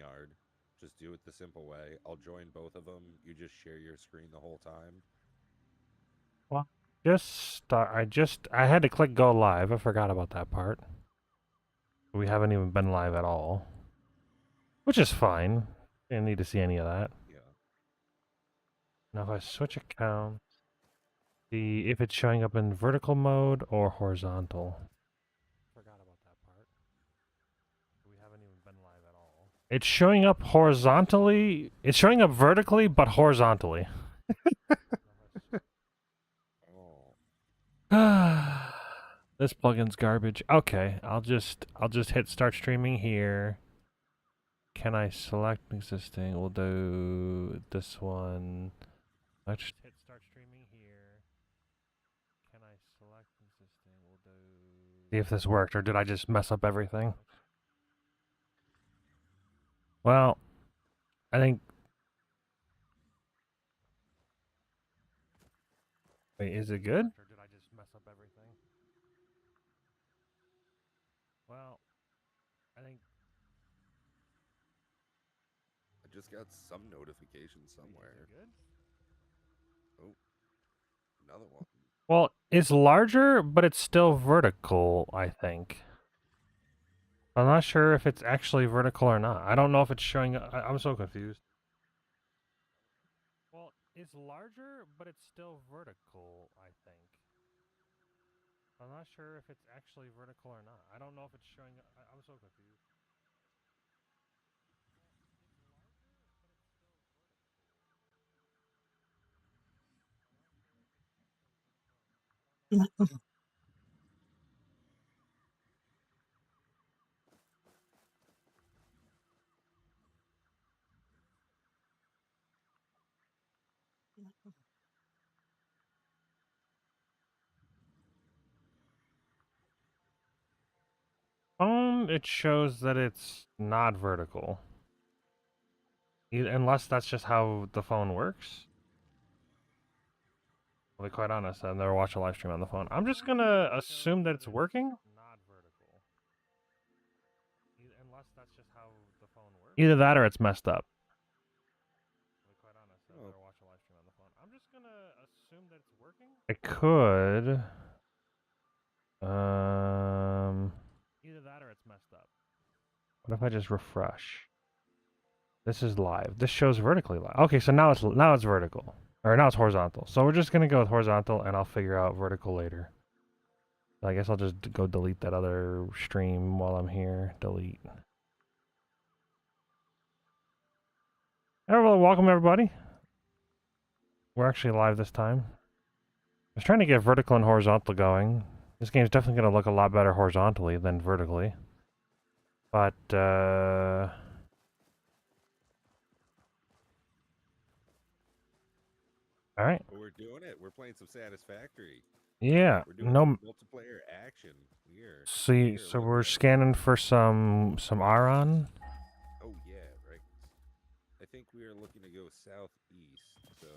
StreamYard. Just do it the simple way. I'll join both of them. You just share your screen the whole time. Well, I had to click go live. I forgot about that part. We haven't even been live at all, which is fine. Didn't need to see any of that. Yeah. Now if I switch account, see if it's showing up in vertical mode or horizontal. Forgot about that part. We haven't even been live at all. It's showing up horizontally. It's showing up vertically, but horizontally. Oh. This plugin's garbage. Okay, I'll just hit start streaming here. Can I select existing? We'll do this one. I just hit start streaming here. Can I select existing? We'll do. See if this worked, or did I just mess up everything? Well, I think. Wait, is it good? Or did I just mess up everything? Well, I think. I just got some notification somewhere. Is it good? Oh, another one. Well, it's larger, but it's still vertical, I think. I'm not sure if it's actually vertical or not. I don't know if it's showing. I'm so confused. Well, it's larger, but it's still vertical, I think. I'm not sure if it's actually vertical or not. I don't know if it's showing. I'm so confused. It shows that it's not vertical. Unless that's just how the phone works. I'll be quite honest, I've never watched a live stream on the phone. I'm just gonna assume that it's working. Not vertical. Unless that's just how the phone works. Either that or it's messed up. I'll be quite honest, I've never watched a live stream on the phone. I'm just gonna assume that it's working. It could. Either that or it's messed up. What if I just refresh? This is live. This shows vertically live. Okay, so now it's vertical. Or now it's horizontal. So we're just gonna go with horizontal and I'll figure out vertical later. I guess I'll just go delete that other stream while I'm here. Delete. Well, welcome everybody. We're actually live this time. I was trying to get vertical and horizontal going. This game's definitely gonna look a lot better horizontally than vertically. But all right. But we're doing it. We're playing some Satisfactory. Yeah. We're doing No. multiplayer action. We're See, so we're scanning for some iron. Oh yeah, right. I think we are looking to go southeast, so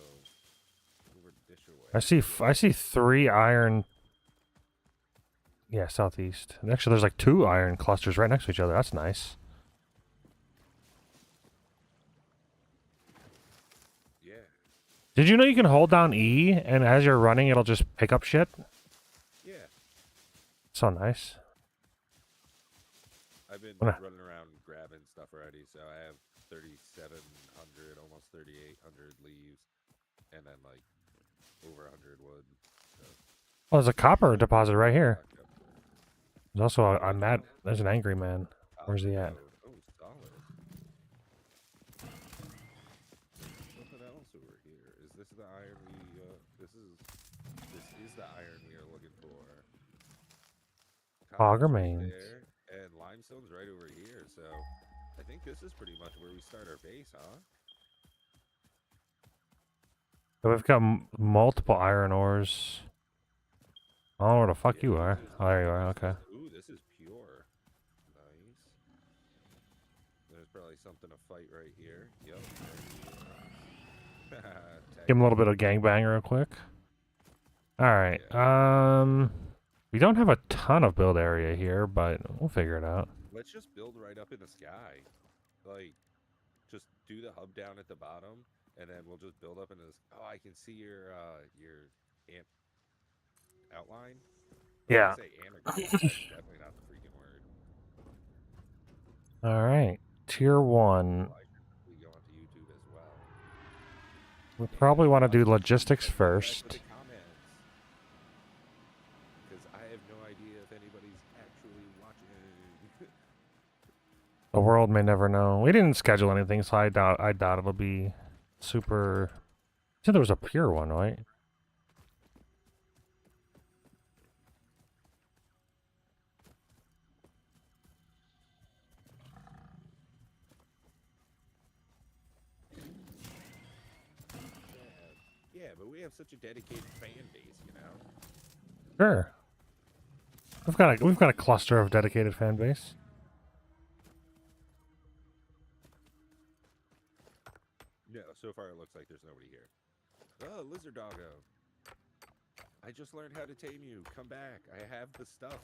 over this way. I see 3 iron. Yeah, southeast. Actually, there's like 2 iron clusters right next to each other. That's nice. Yeah. Did you know you can hold down E and as you're running, it'll just pick up shit? Yeah. So nice. I've been running around grabbing stuff already, so I have 3,700, almost 3,800 leaves, and then like over 100 wood. So. Oh, there's a copper deposit right here. There's also I'm mad. There's an angry man. Where's he at? Oh, solid. Something else over here. Is this the iron we? This is the iron we are looking for. Auger Right mains. there, and limestone's right over here. So I think this is pretty much where we start our base, huh? So we've got multiple iron ores. Oh, where the fuck you are? Oh, there you are. Okay. Ooh, this is pure. Nice. There's probably something to fight right here. Yep. Give him a little bit of gangbang real quick. Alright. We don't have a ton of build area here, but we'll figure it out. Let's just build right up in the sky. Like, just do the hub down at the bottom, and then we'll just build up into this. Oh, I can see your ant outline. I was Yeah. gonna say anagram, but that's definitely not the freaking word. All right. Tier Oh, 1. I should probably go onto YouTube as well. We And probably want to do possibly logistics let me know guys with first. the comments, because I have no idea if anybody's actually watching. The world may never know. We didn't schedule anything, so I doubt it'll be super. You said there was a pure one, right? Yeah, but we have such a dedicated fan base, you know. Sure. We've got a cluster of dedicated fan base. No, so far it looks like there's nobody here. Oh, lizard doggo. I just learned how to tame you. Come back. I have the stuff.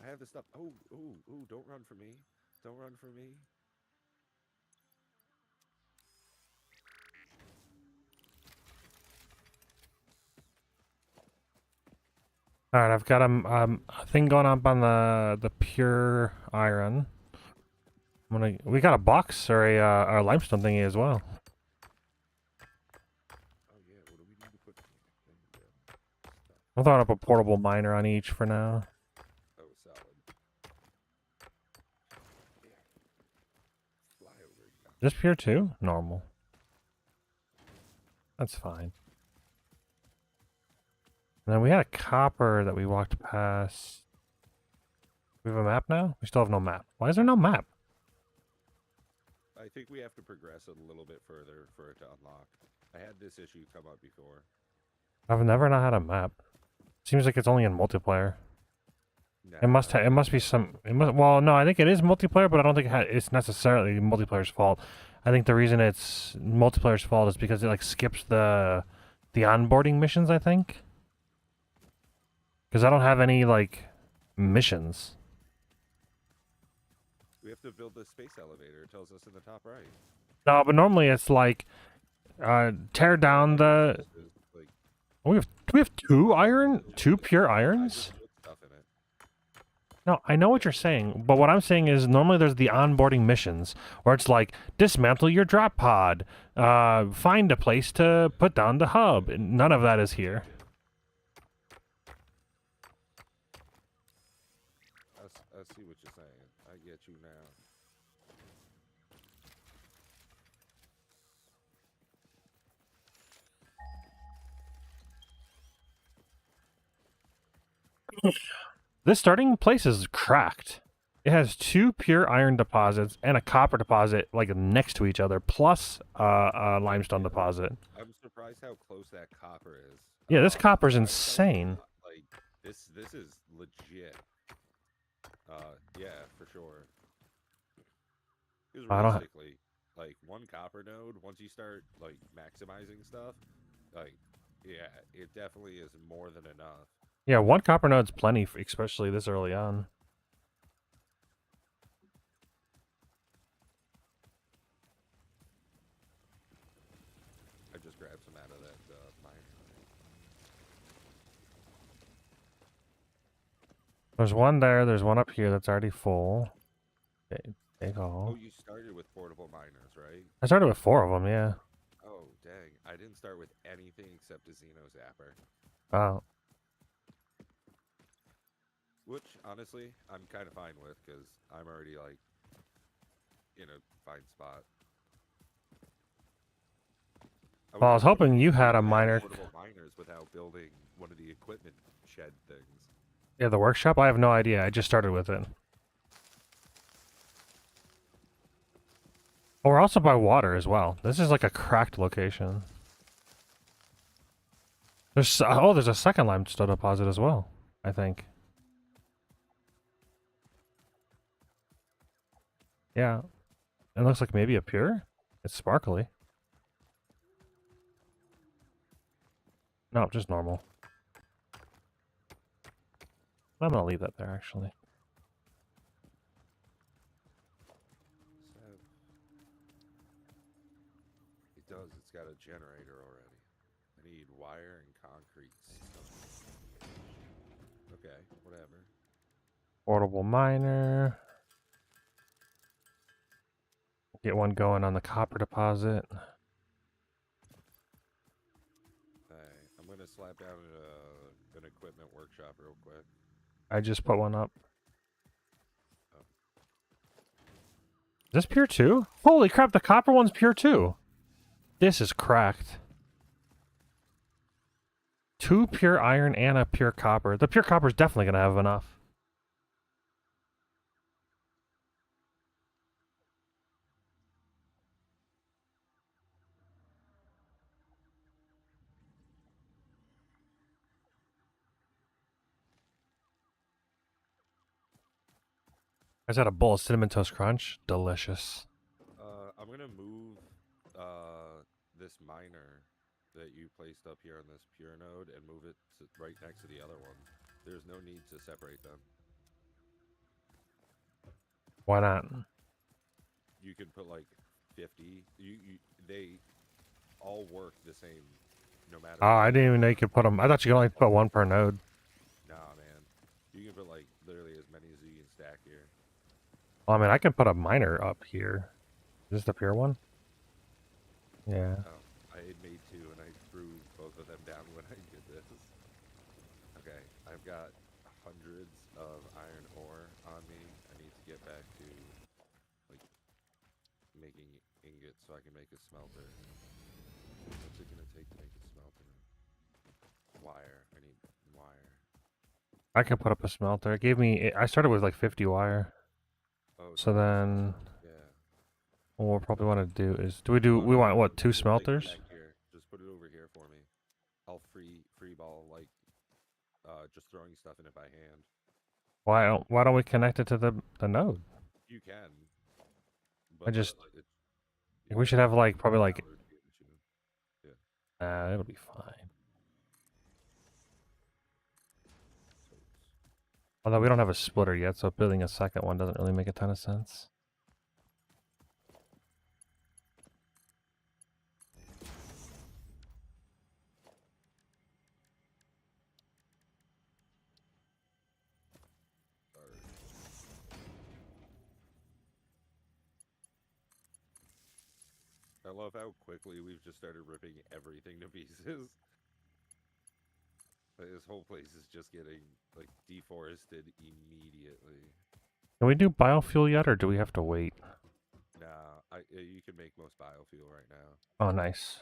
I have the stuff. Oh, ooh, ooh, don't run for me. Don't run for me. All right, I've got a thing going up on the pure iron. We got a box or a limestone thingy as well. Oh yeah, what do we need to put in stuff? I'm throwing up a portable miner on each for now. Oh, solid. Yeah. Fly over. Just pure 2? Normal. That's fine. And then we had a copper that we walked past. We have a map now? We still have no map. Why is there no map? I think we have to progress a little bit further for it to unlock. I had this issue come up before. I've never not had a map. Seems like it's only in multiplayer. Nah, It must be some. Well, no, I think it is multiplayer, but I don't think it's necessarily multiplayer's fault. I think the reason it's multiplayer's fault is because it like skips the onboarding missions. I think because I don't have any like missions. we have to build the space elevator. It tells us in the top right. No, but normally it's like tear down the. Like, Do we have 2 pure I irons? just put stuff in it. No, I know what you're saying, but what I'm saying is normally there's the onboarding missions where it's like dismantle your drop pod, find a place to put down the hub. None of that is here. I see what you're saying. I get you now. This starting place is cracked. It has 2 pure iron deposits and a copper deposit like next to each other, plus a limestone deposit. I'm surprised how close that copper is. Yeah, this copper's I was insane. like this is legit. Yeah, for sure. Because I don't. realistically, like one copper node, once you start like maximizing stuff, like yeah, it definitely is more than enough. Yeah, 1 copper node's plenty, especially this early on. I just grabbed some out of that mine. There's one there. There's one up here that's already full. Take all. Oh, you started with portable miners, right? I started with 4 of them. Yeah. Oh, dang. I didn't start with anything except a Xeno Zapper. Oh. Which, honestly, I'm kind of fine with, because I'm already, like, in a fine spot. Well, I was hoping you had a miner. Portable miners without building one of the equipment shed things. Yeah, the workshop? I have no idea. I just started with it. Oh, we're also by water as well. This is like a cracked location. There's a second limestone deposit as well, I think. Yeah. It looks like maybe a pure. It's sparkly. No, just normal. I'm gonna leave that there actually. It does. It's got a generator already. I need wire and concrete stuff. Okay, whatever. Portable miner. Get one going on the copper deposit. Alright, I'm gonna slap down an equipment workshop real quick. I just put one up. Oh. Is this pure too? Holy crap, the copper one's pure too. This is cracked. 2 pure iron and a pure copper. The pure copper is definitely gonna have enough. I just had a bowl of Cinnamon Toast Crunch. Delicious. I'm gonna move this miner that you placed up here on this pure node and move it to right next to the other one. There's no need to separate them. Why not? You can put like 50. They all work the same, no matter. Oh, I didn't even know you could put them. I thought you could only put one per node. Nah, man. You can put like literally as many as you can stack here. Well, I mean, I can put a miner up here. Is this the pure one? Yeah. Oh, I had made 2 and I threw both of them down when I did this. Okay, I've got hundreds of iron ore on me. I need to get back to like making ingots so I can make a smelter. What's it gonna take to make a smelter? Wire. I need wire. I can put up a smelter. It gave me. I started with like 50 wire. Oh, So then, yeah. what we'll probably want to do is, we want what, 2 smelters? Back here. Just put it over here for me. I'll free ball like just throwing stuff in it by hand. Why don't we connect it to the node? You can. But We should have like probably like. Yeah. It'll be fine. Although we don't have a splitter yet, so building a second one doesn't really make a ton of sense. I love how quickly we've just started ripping everything to pieces. Like, this whole place is just getting like deforested immediately. Can we do biofuel yet, or do we have to wait? Nah, you can make most biofuel right now. Oh, nice.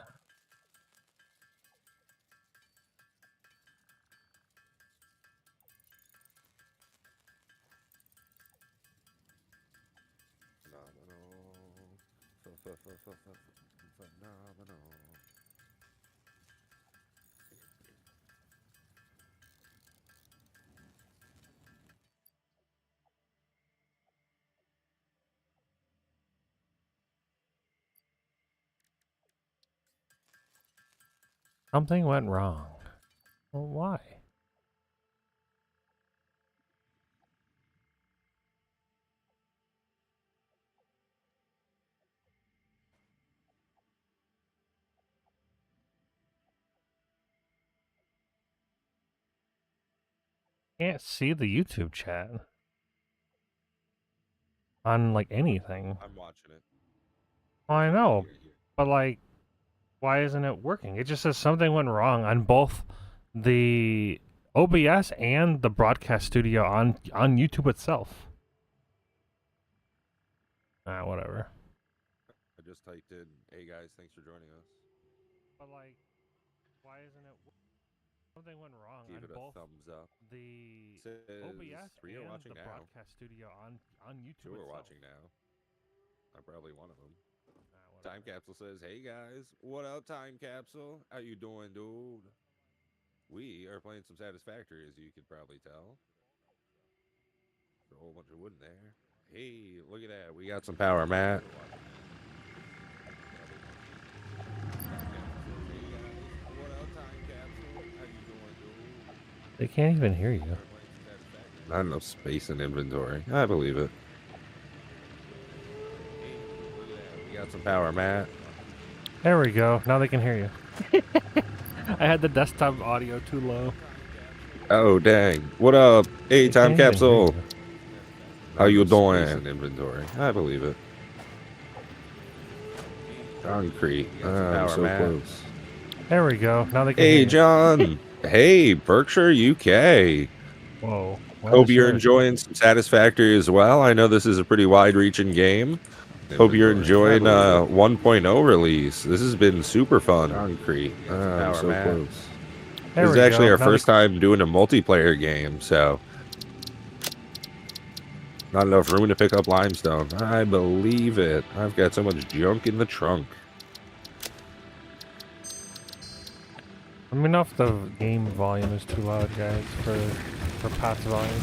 Phenomenal. Something went wrong. Well, why? Can't see the YouTube chat on like anything. I'm watching it. Oh, I know, but like, why isn't it working? It just says something went wrong on both the OBS and the broadcast studio on YouTube itself. Whatever. I just typed in, "Hey guys, thanks for joining us." But like, why isn't it? Something went wrong Give on it a both thumbs up. the Says OBS 3 are and watching the now. broadcast studio on YouTube 2 are itself. watching now. I'm probably one of them. Whatever. Time Capsule says, "Hey guys, what up, Time Capsule? How you doing, dude? We are playing some Satisfactory, as you could probably tell. There's a whole bunch of wood in there. Hey, look at that. We got some power, Matt. What up, Time Capsule? How you doing, dude? They can't even hear you. Not enough space in inventory. I believe it. Hey, look at that. We got some power, Matt. There we go. Now they can hear you. I had the desktop audio too low. Oh, dang. What up? Hey, They Time can't even hear Capsule. you. How you Space doing? and inventory. I believe it. Concrete. I'm Power so map. close. There we go. Now they can hear Hey, you. John. Hey, Berkshire, UK. Whoa. Why Hope does you're yours- enjoying some Satisfactory as well. I know this is a pretty wide-reaching game. Hope you're Inventory. enjoying I believe 1.0 release. This has been super fun. Concrete. I'm Power so map. close. There This is we actually go. our Now they- first time doing a multiplayer game, so not enough room to pick up limestone. I believe it. I've got so much junk in the trunk. Let me know if the game volume is too loud, guys, for Pat's volume.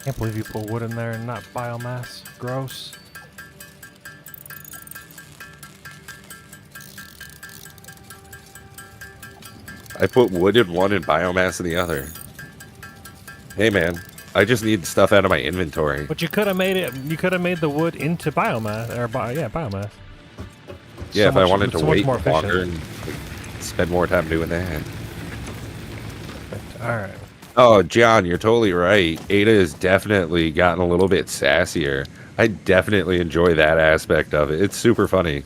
Can't believe you put wood in there and not biomass. Gross. I put wood in one and biomass in the other. Hey man, I just need stuff out of my inventory. But you could have made it. You could have made the wood into biomass, or biomass. Yeah, So if much- I wanted it's to so much wait more longer efficient. and like, spend more time doing that. All right. Oh, John, you're totally right. Ada has definitely gotten a little bit sassier. I definitely enjoy that aspect of it. It's super funny.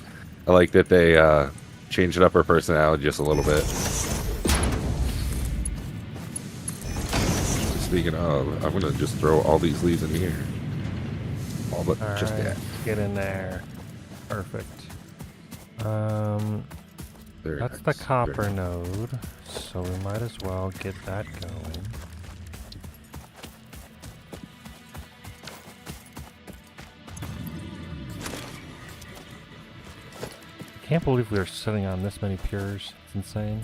I like that they changed up her personality just a little bit. Speaking of, I'm gonna just throw all these leaves in here. All but All just right. that. Get in there. Perfect. Very That's nice, the very copper nice. node, so we might as well get that going. Can't believe we are sitting on this many pures. It's insane.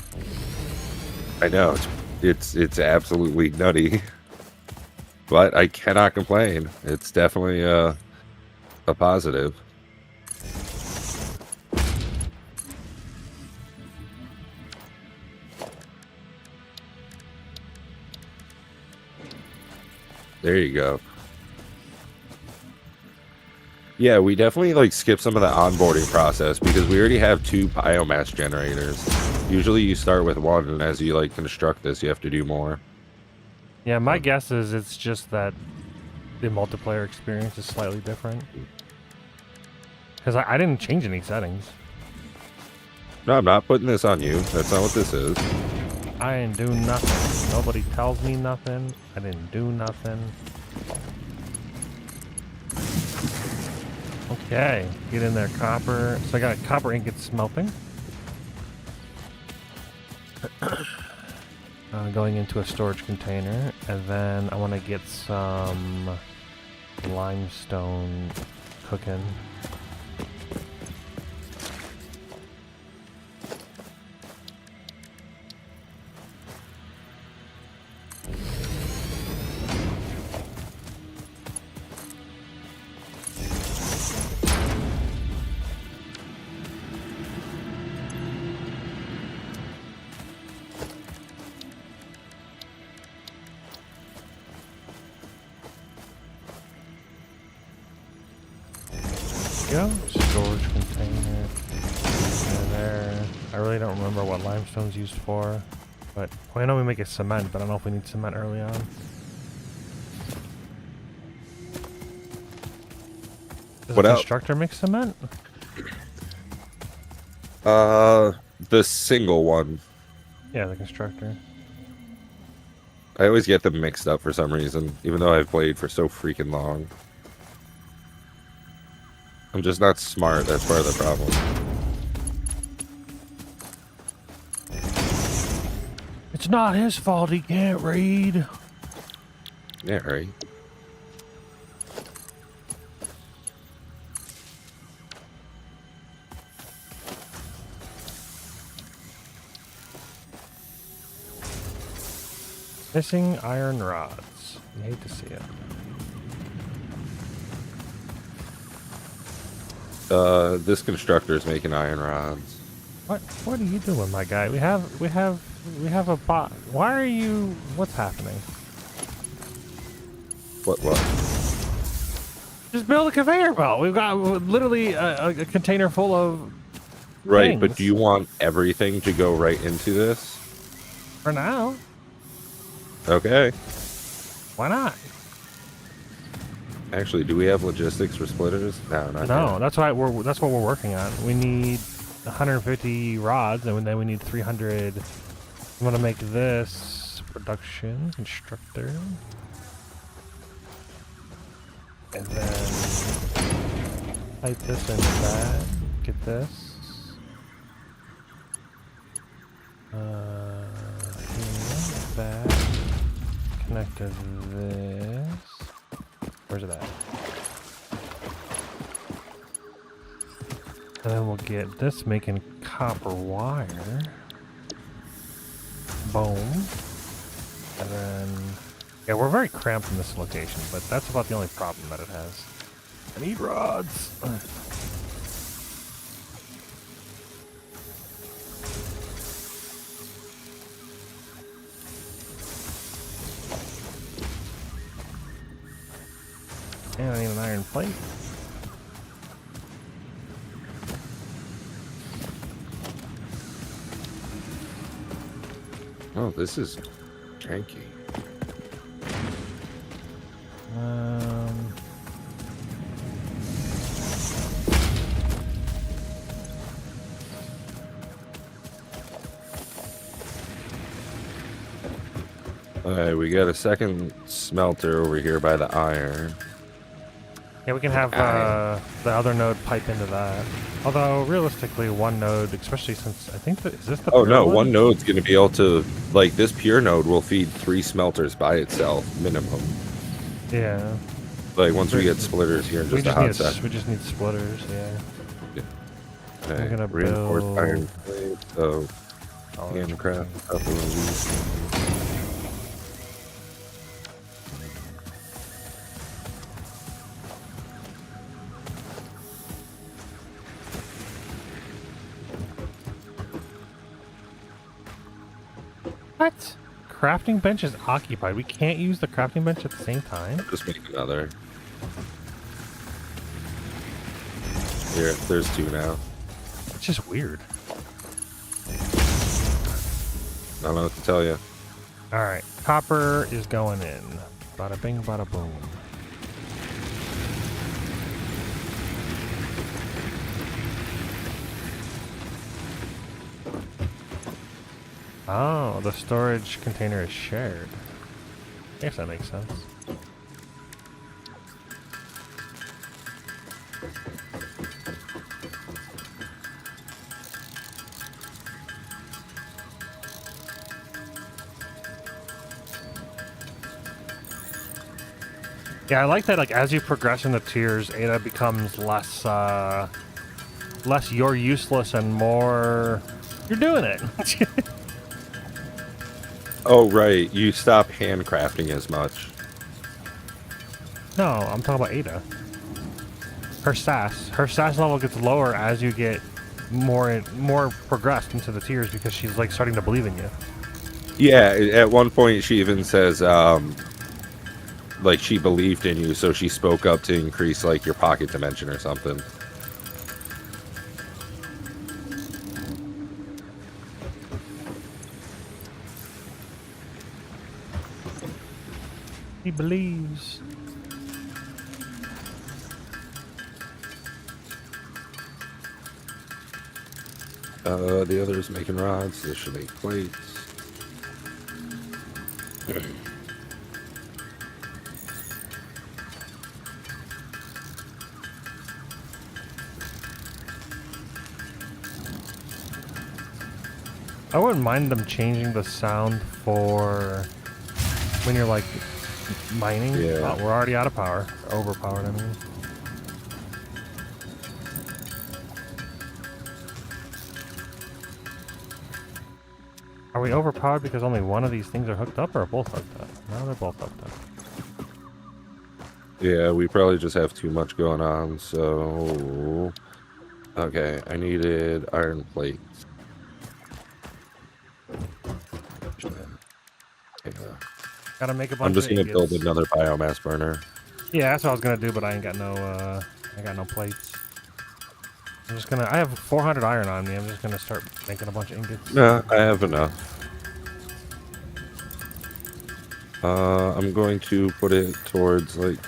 I know it's absolutely nutty, but I cannot complain. It's definitely a positive. There you go. Yeah, we definitely like skip some of the onboarding process because we already have 2 biomass generators. Usually you start with 1, and as you like construct this, you have to do more. Yeah, my guess is it's just that the multiplayer experience is slightly different. Because I didn't change any settings. No, I'm not putting this on you. That's not what this is. I didn't do nothing. Nobody tells me nothing. I didn't do nothing. Okay, get in there, copper. So I got copper ingot smelting. Going into a storage container, and then I want to get some limestone cooking. Go storage container. There. I really don't remember what limestone's used for, but well, I know we make it cement, but I don't know if we need cement early on. Does What the else? constructor make cement? The single one. Yeah, the constructor. I always get them mixed up for some reason, even though I've played for so freaking long. I'm just not smart. That's part of the problem. It's not his fault he can't read. Yeah, right. Missing iron rods. You hate to see it. This constructor is making iron rods. What are you doing, my guy? We have a bot. Why are you? What's happening? What? Just build a conveyor belt. We've got literally a container full of Right, things. but do you want everything to go right into this? For now. Okay. Why not? Actually, do we have logistics for splitters? No, not No, yet. that's what we're working on. We need 150 rods, and then we need 300. I'm gonna make this production constructor, and then type this into that. Get this. Here, that. Connect to this. Where's it at? And then we'll get this making copper wire. Boom. And then... Yeah, we're very cramped in this location, but that's about the only problem that it has. I need rods! And I need an iron plate. Oh, this is janky. Alright, we got a second smelter over here by the iron. Yeah, we can have the other node pipe into that. Although, realistically, one node, especially since I think that is this the Oh pure no, one? one node's gonna be able to, like, this pure node will feed 3 smelters by itself, minimum. Yeah. Like, once we get splitters here in just a hot second. We just need splitters, yeah. Okay, I'm gonna reinforced build... iron plate, so Oh, handcraft a couple of these. What? Crafting bench is occupied. We can't use the crafting bench at the same time? Just make another. Here, there's 2 now. It's just weird. I don't know what to tell you. Alright, copper is going in. Bada bing, bada boom. Oh, the storage container is shared. I guess that makes sense. Yeah, I like that. Like as you progress in the tiers, Ada becomes less, less you're useless and more you're doing it. Oh, right. You stop handcrafting as much. No, I'm talking about Ada. Her sass level gets lower as you get more progressed into the tiers because she's like starting to believe in you. Yeah, at one point she even says, like she believed in you, so she spoke up to increase like your pocket dimension or something. He believes. The other's making rods. This should make plates. I wouldn't mind them changing the sound for when you're like mining. Yeah. Oh, we're already out of power. Overpowered, I mean. Are we overpowered because only one of these things are hooked up or are both hooked up? No, they're both hooked up. Yeah, we probably just have too much going on, so... Okay, I needed iron plates. Gotta make a bunch I'm just of gonna build ingots. another biomass burner. Yeah, that's what I was gonna do, but I ain't got no I got no plates. I'm just gonna I have 400 iron on me. I'm just gonna start making a bunch of ingots. No, I have enough. I'm going to put it towards like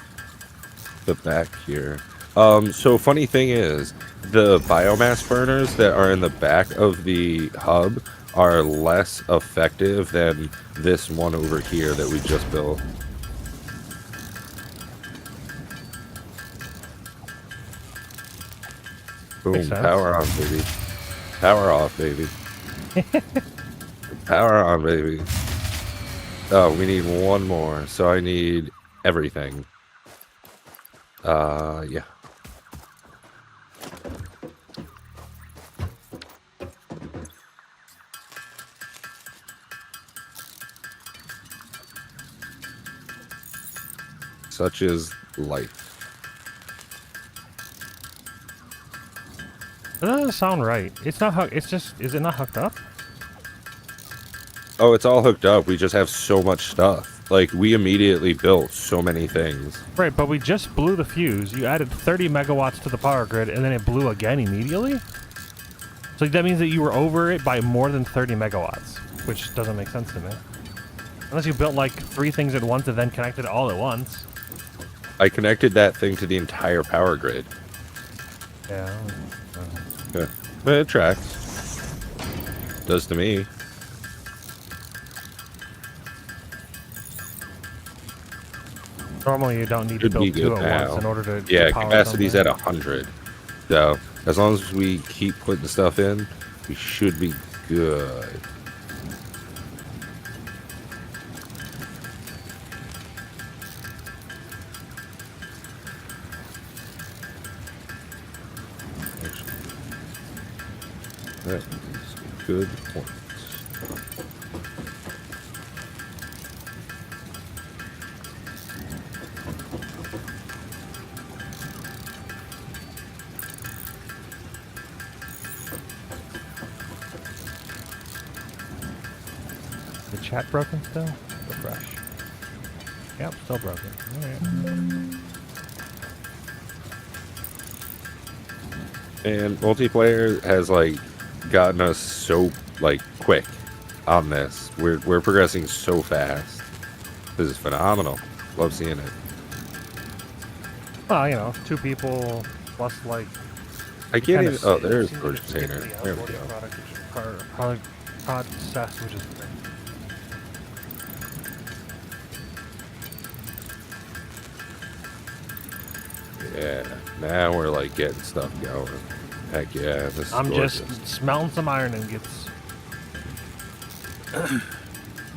the back here. So funny thing is, the biomass burners that are in the back of the hub are less effective than this one over here that we just built. Makes Boom, sense. power on, baby. Power off, baby. Power on, baby. Oh, we need one more, so I need everything. Yeah. Such is life. That doesn't sound right. It's not hooked. It's just. Is it not hooked up? Oh, it's all hooked up. We just have so much stuff. Like, we immediately built so many things. Right, but we just blew the fuse. You added 30 megawatts to the power grid, and then it blew again immediately? So that means that you were over it by more than 30 megawatts, which doesn't make sense to me. Unless you built like 3 things at once and then connected all at once. I connected that thing to the entire power grid. Yeah. Yeah. But it tracks. Does to me. Normally you don't need Should to be build 2 good at once now. in order to Yeah, power capacity's something. at 100. So, as long as we keep putting stuff in, we should be good. That is a good point. The chat broken still? Refresh. Yep, still broken. Alright. And multiplayer has like gotten us so like quick on this. We're progressing so fast. This is phenomenal. Love seeing it. Well, you know, 2 people plus like. I can't even. Oh, it there's seems storage like container. the There we outboard go. product, which is process, which is Yeah. Now we're like getting stuff going. Heck yeah. This is I'm gorgeous. just smelting some iron ingots.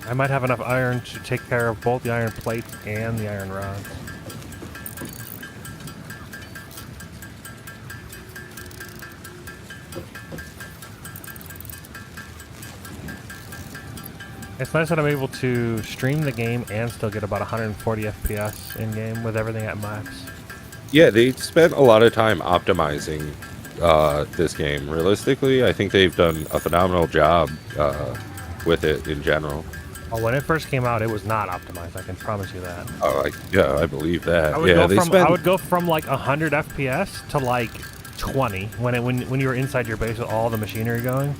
I might have enough iron to take care of both the iron plates and the iron rods. It's nice that I'm able to stream the game and still get about 140 FPS in game with everything at max. Yeah, they spent a lot of time optimizing this game. Realistically, I think they've done a phenomenal job with it in general. Well, when it first came out, it was not optimized. I can promise you that. Oh, yeah, I believe that. I would Yeah, go they from spent. I would go from like 100 FPS to like 20 when you were inside your base with all the machinery going.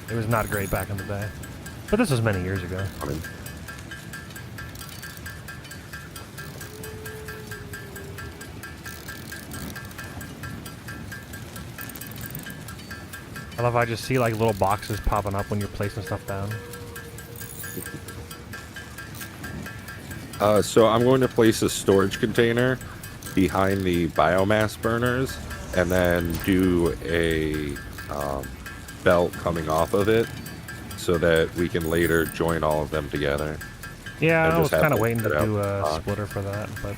It was not great back in the day, but this was many years ago. I mean, I love how I just see like little boxes popping up when you're placing stuff down. So I'm going to place a storage container behind the biomass burners, and then do a belt coming off of it, so that we can later join all of them together. Yeah, And I was just have kind of it waiting to set out do a top. splitter for that, but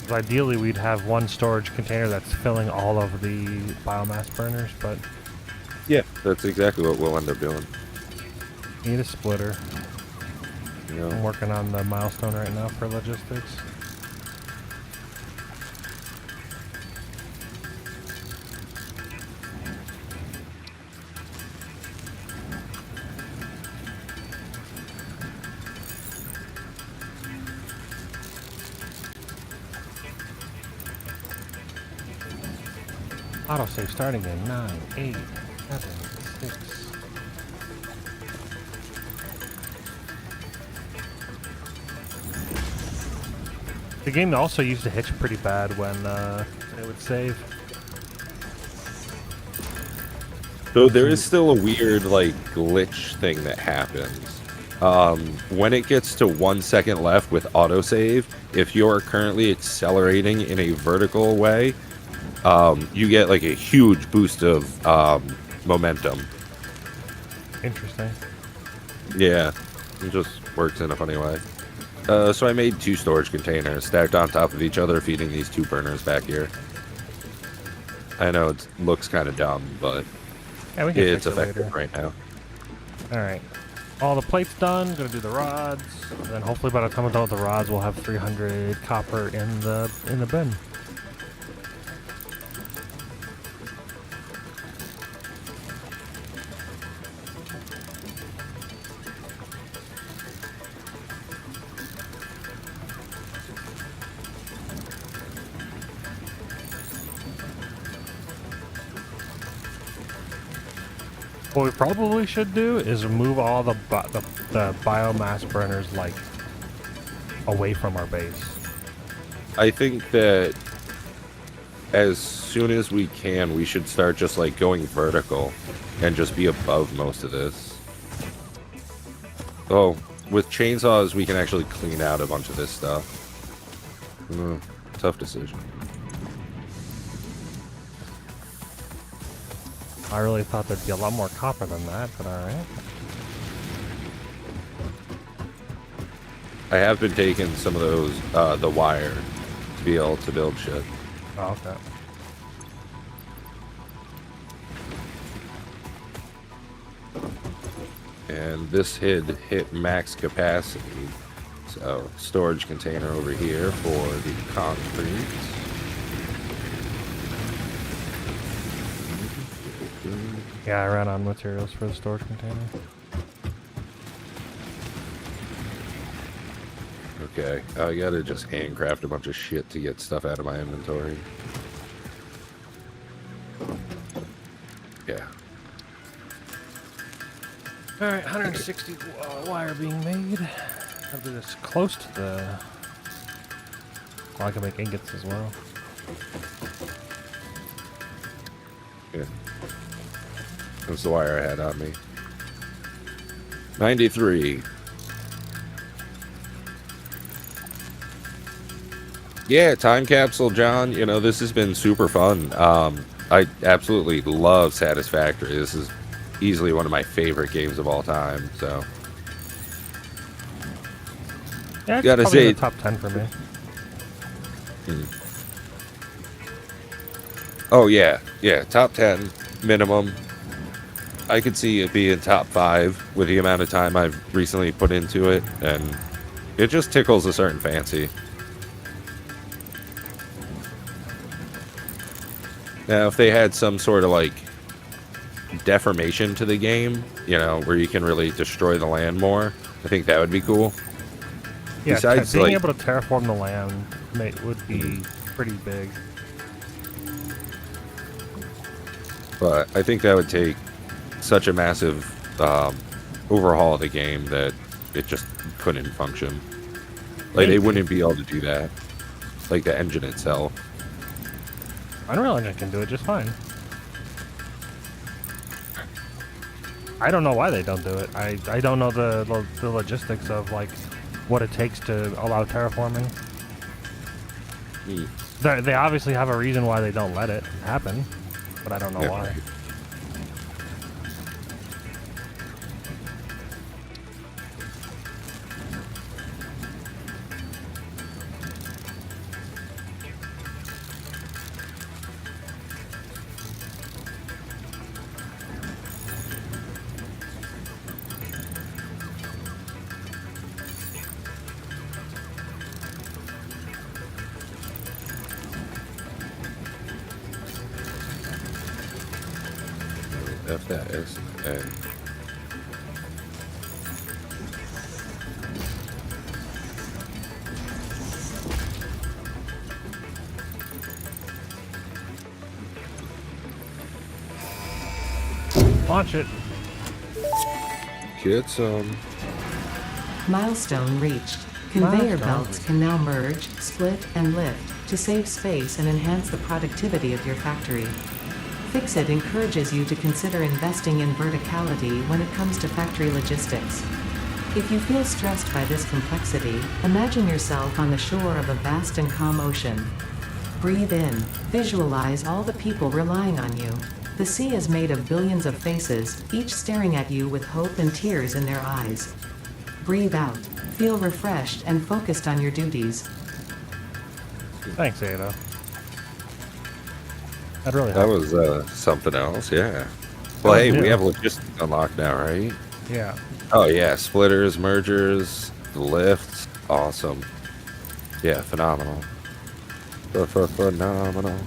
'cause ideally we'd have one storage container that's filling all of the biomass burners, but Yeah, that's exactly what we'll end up doing. need a splitter. You know? I'm working on the milestone right now for logistics. Autosave starting in 9, 8, 7, 6. The game also used to hitch pretty bad when it would save. So there is still a weird, like, glitch thing that happens. When it gets to 1 second left with autosave, if you're currently accelerating in a vertical way, you get, like, a huge boost of momentum. Interesting. Yeah, it just works in a funny way. So I made 2 storage containers stacked on top of each other, feeding these 2 burners back here. I know it looks kind of dumb, but yeah, we can it's fix it effective later. right now. Alright. All the plates done, gonna do the rods, and then hopefully by the time I'm done with the rods we'll have 300 copper in the bin. What we probably should do is remove all the biomass burners, like, away from our base. I think that as soon as we can, we should start just, like, going vertical and just be above most of this. Oh, with chainsaws, we can actually clean out a bunch of this stuff. Tough decision. I really thought there'd be a lot more copper than that, but alright. I have been taking some of those, the wire, to be able to build shit. Oh, okay. And this hit max capacity. So, storage container over here for the concrete. Yeah, I ran on materials for the storage container. Okay, I gotta just handcraft a bunch of shit to get stuff out of my inventory. Yeah. Alright, 160 wire being made. I'll do this close to the... Well, I can make ingots as well. Yeah. That's the wire I had on me. 93. Yeah, time capsule, John. You know, this has been super fun. I absolutely love Satisfactory. This is easily one of my favorite games of all time. So, Yeah, it's gotta probably say, in the top 10 for me. Oh yeah, yeah, top 10 minimum. I could see it being top 5 with the amount of time I've recently put into it, and it just tickles a certain fancy. Now, if they had some sort of, like, deformation to the game, you know, where you can really destroy the land more, I think that would be cool. Yeah, Besides, being like, able to terraform the land would be pretty big. But I think that would take such a massive overhaul of the game that it just couldn't function. Like, they wouldn't be able to do that. Like, the engine itself. Unreal Engine can do it just fine. I don't know why they don't do it. I don't know the logistics of, like, what it takes to allow terraforming. They obviously have a reason why they don't let it happen, but I don't know why. F that S and Launch it. Get some. Milestone reached. Conveyor Milestone belts reached. can now merge, split, and lift to save space and enhance the productivity of your factory. Fixit encourages you to consider investing in verticality when it comes to factory logistics. If you feel stressed by this complexity, imagine yourself on the shore of a vast and calm ocean. Breathe in. Visualize all the people relying on you. The sea is made of billions of faces, each staring at you with hope and tears in their eyes. Breathe out. Feel refreshed and focused on your duties. Thanks, Ada. That really That helped. was something else, yeah. Well, Oh, hey, we yeah. have logistics unlocked now, right? Yeah. Oh, yeah. Splitters, mergers, lifts. Awesome. Yeah, phenomenal. Phenomenal.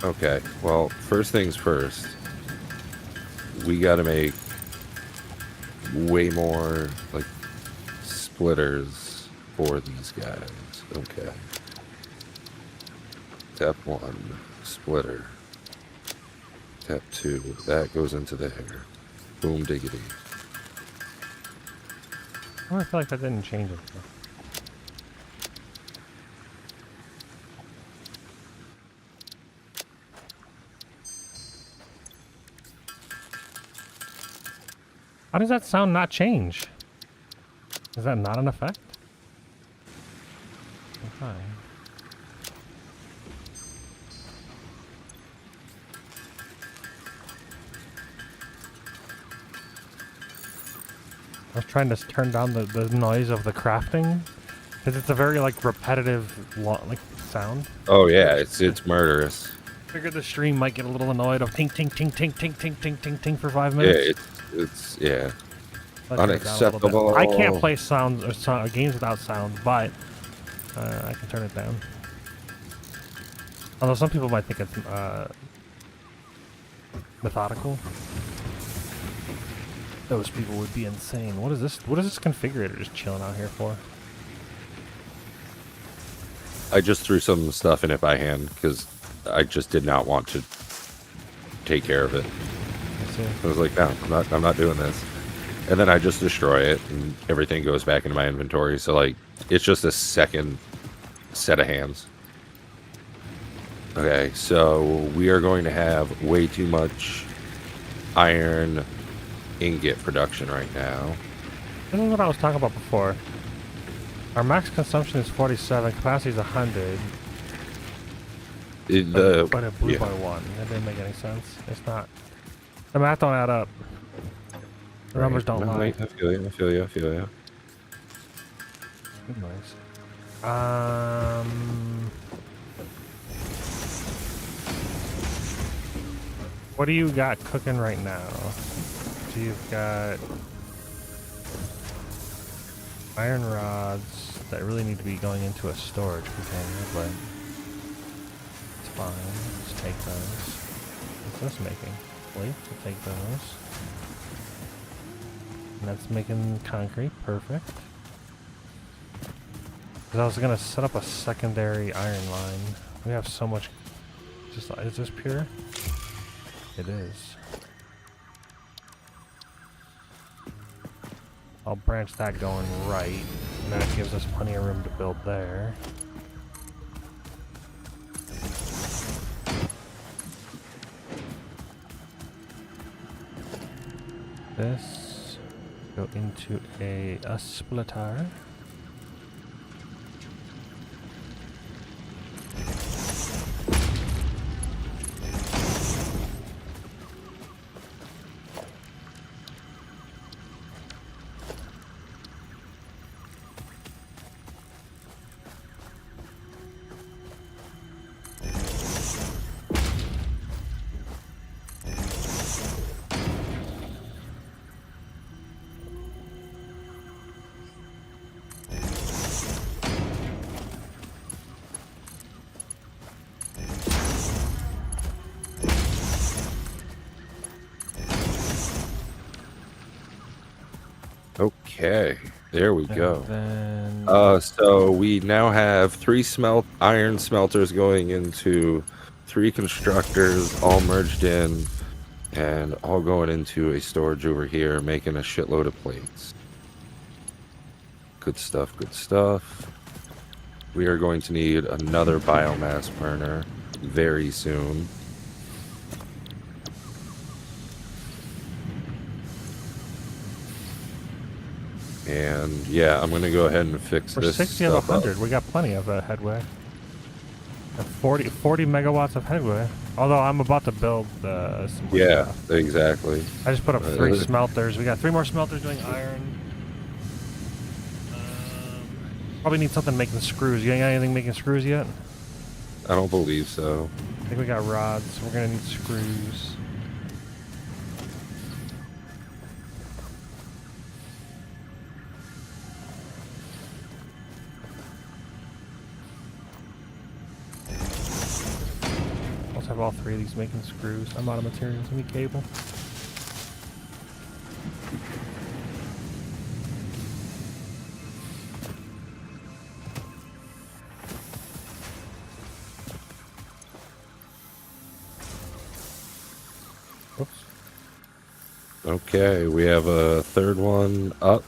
Okay, well, first things first. We gotta make way more, like, splitters for these guys. Okay. Step 1, splitter. Step 2, that goes into there. Boom diggity. I feel like that didn't change it. How does that sound not change? Is that not an effect? Okay. I was trying to turn down the noise of the crafting, because it's a very like repetitive like sound. Oh yeah, it's murderous. Figured the stream might get a little annoyed of ting ting ting ting ting ting ting ting ting for 5 Yeah, minutes. it's yeah. Let's turn it down a little bit. Unacceptable. I can't play sounds or games without sound, but I can turn it down. Although some people might think it's methodical. Those people would be insane. What is this? What is this configurator just chilling out here for? I just threw some stuff in it by hand because I just did not want to take care of it. I see. I was like, no, I'm not doing this. And then I just destroy it, and everything goes back into my inventory. So like, it's just a second set of hands. Okay, so we are going to have way too much iron ingot production right now. This is what I was talking about before. Our max consumption is 47, capacity is 100. But it blew yeah. by 1. That didn't make any sense. It's not. The math don't add up. The numbers don't No, lie. wait, I feel you. Good noise. What do you got cooking right now? So you've got iron rods that really need to be going into a storage container, but it's fine. Let's take those. What's this making? Plates? We'll take those. And that's making concrete. Perfect. Because I was gonna set up a secondary iron line. We have so much. Just is this pure? It is. I'll branch that going right, and that gives us plenty of room to build there. This go into a splitter. Okay, there we go. Then So we now have 3 iron smelters going into 3 constructors, all merged in, and all going into a storage over here, making a shitload of plates. Good stuff, good stuff. We are going to need another biomass burner very soon. And yeah, I'm gonna go ahead and fix we're this 60 of stuff up. 100. We got plenty of headway. 40 megawatts of headway. Although I'm about to build some more Yeah, stuff. exactly. I just put up 3 smelters. We got 3 more smelters doing iron. Probably need something making screws. You ain't got anything making screws yet? I don't believe so. I think we got rods. We're gonna need screws. Let's have all 3 of these making screws. I'm out of materials. We need cable. Oops. Okay, we have a 3rd one up.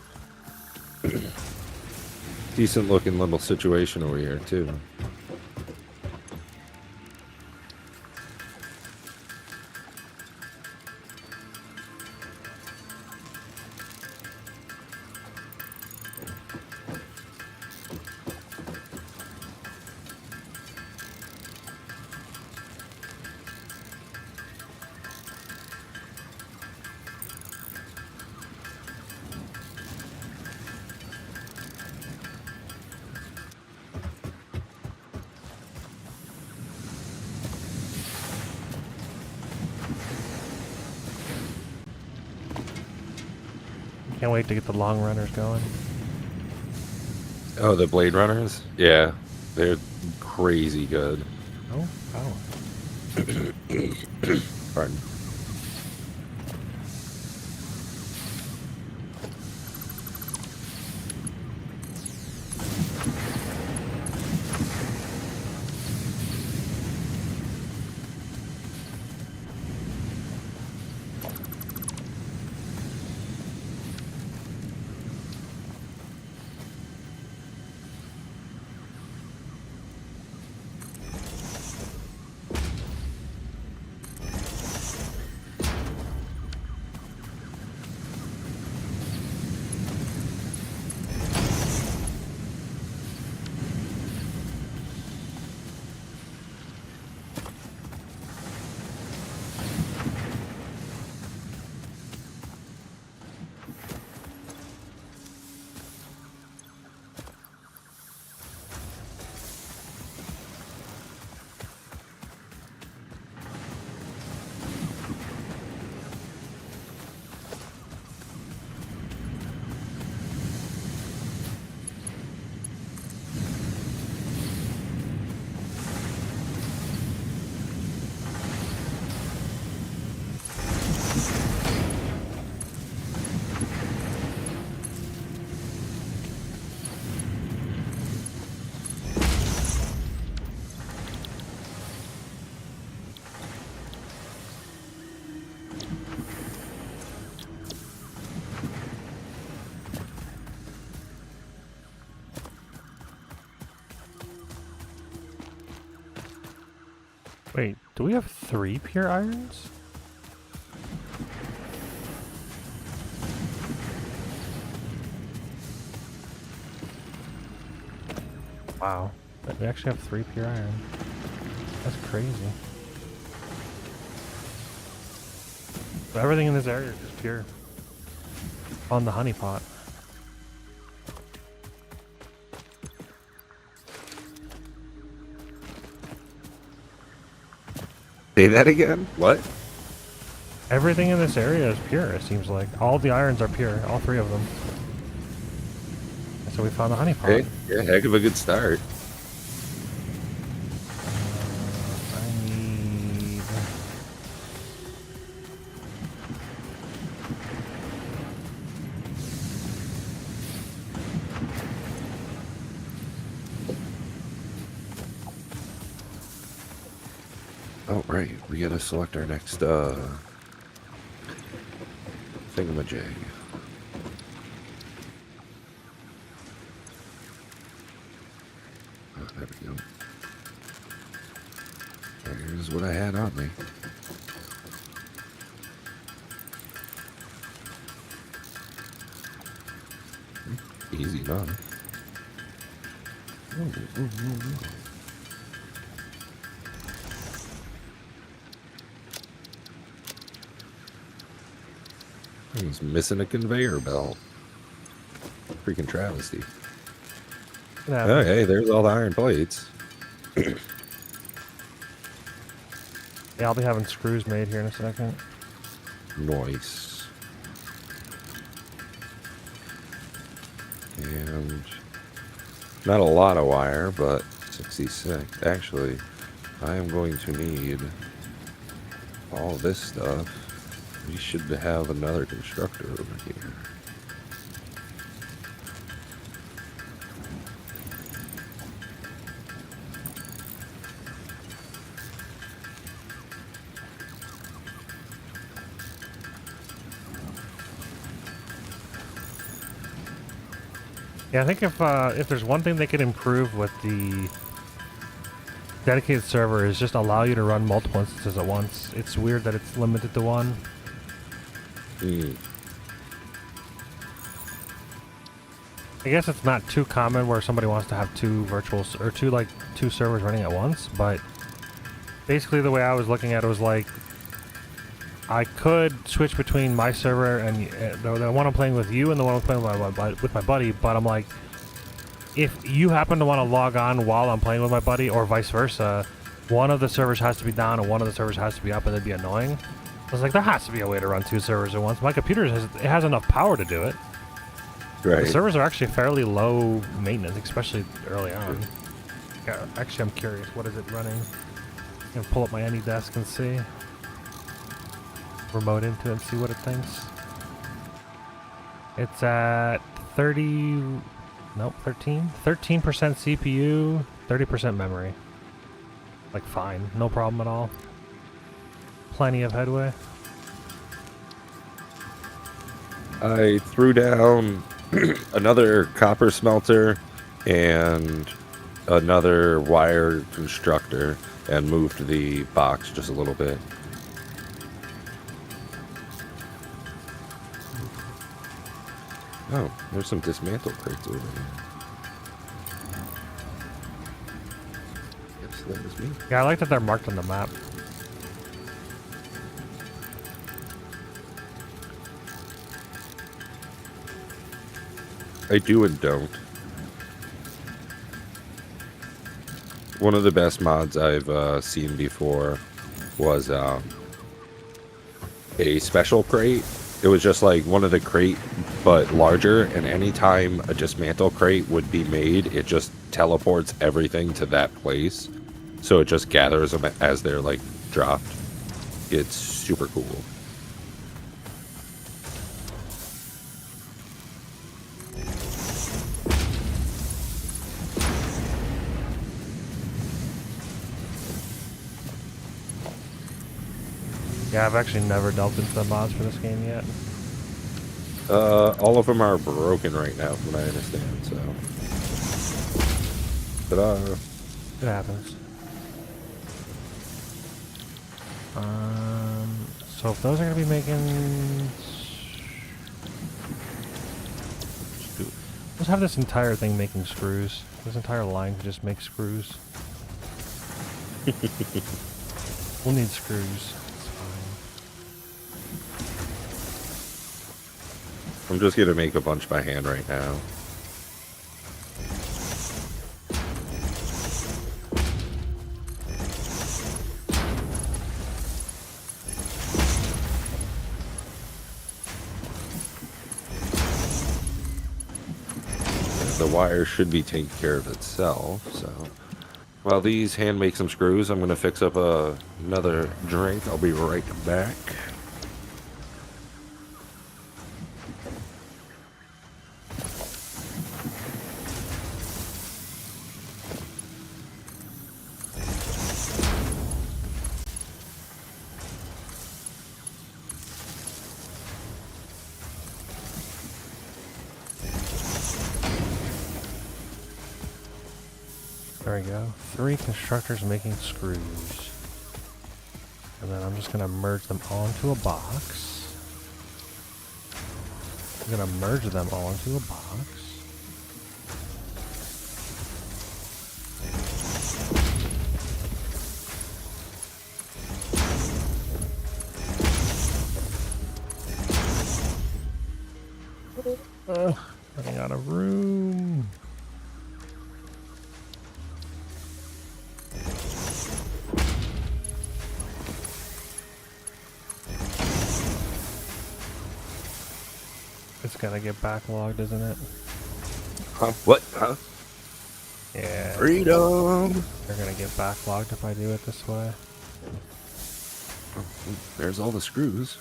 Decent looking little situation over here too. Can't wait to get the long runners going. Oh, the Blade Runners? Yeah, they're crazy good. Oh, power. Pardon. Wait, do we have 3 pure irons? Wow. We actually have 3 pure iron. That's crazy. So everything in this area is just pure. On the honey pot. Say that again? What? Everything in this area is pure, it seems like. All the irons are pure, all 3 of them. And so we found the honey pot. Hey, yeah, heck of a good start. I need... Oh, right. We gotta select our next, thingamajig. Oh, there we go. Here's what I had on me. Easy enough. He's missing a conveyor belt. Freaking travesty. Oh, hey, there's all the iron plates. Yeah, I'll be having screws made here in a second. Nice. And not a lot of wire, but 66. Actually, I am going to need all this stuff. We should have another constructor over here. Yeah, I think if there's one thing they could improve with the dedicated server is just allow you to run multiple instances at once. It's weird that it's limited to one. I guess it's not too common where somebody wants to have two servers running at once, but basically the way I was looking at it was like I could switch between my server and the one I'm playing with you and the one I'm playing with my buddy, but I'm like, if you happen to want to log on while I'm playing with my buddy or vice versa, one of the servers has to be down and one of the servers has to be up, and it'd be annoying. I was like, there has to be a way to run two servers at once. My computer has enough power to do it. Right. The servers are actually fairly low maintenance, especially early on. Yeah, actually, I'm curious. What is it running? I'm going to pull up my AnyDesk and see. Remote into it and see what it thinks. It's at 13% CPU, 30% memory. Like, fine. No problem at all. Plenty of headway. I threw down another copper smelter and another wire constructor and moved the box just a little bit. Oh, there's some dismantled crates over there. Yes, that was me. Yeah, I like that they're marked on the map. I do and don't. One of the best mods I've seen before was a special crate. It was just like one of the crate, but larger, and anytime a dismantle crate would be made, it just teleports everything to that place. So it just gathers them as they're like dropped. It's super cool. Yeah, I've actually never delved into the mods for this game yet. All of them are broken right now, from what I understand, so. But, It happens. So if those are going to be making... Let's have this entire thing making screws. This entire line could just make screws. We'll need screws. I'm just gonna make a bunch by hand right now. The wire should be taking care of itself, so. While these hand make some screws, I'm gonna fix up another drink. I'll be right back. There we go. 3 constructors making screws. And then I'm just going to merge them all into a box. I'm going to merge them all into a box. Running out of room. It's gonna get backlogged, isn't it? Huh? What? Huh? Yeah. Freedom! They're gonna get backlogged if I do it this way. Oh, there's all the screws.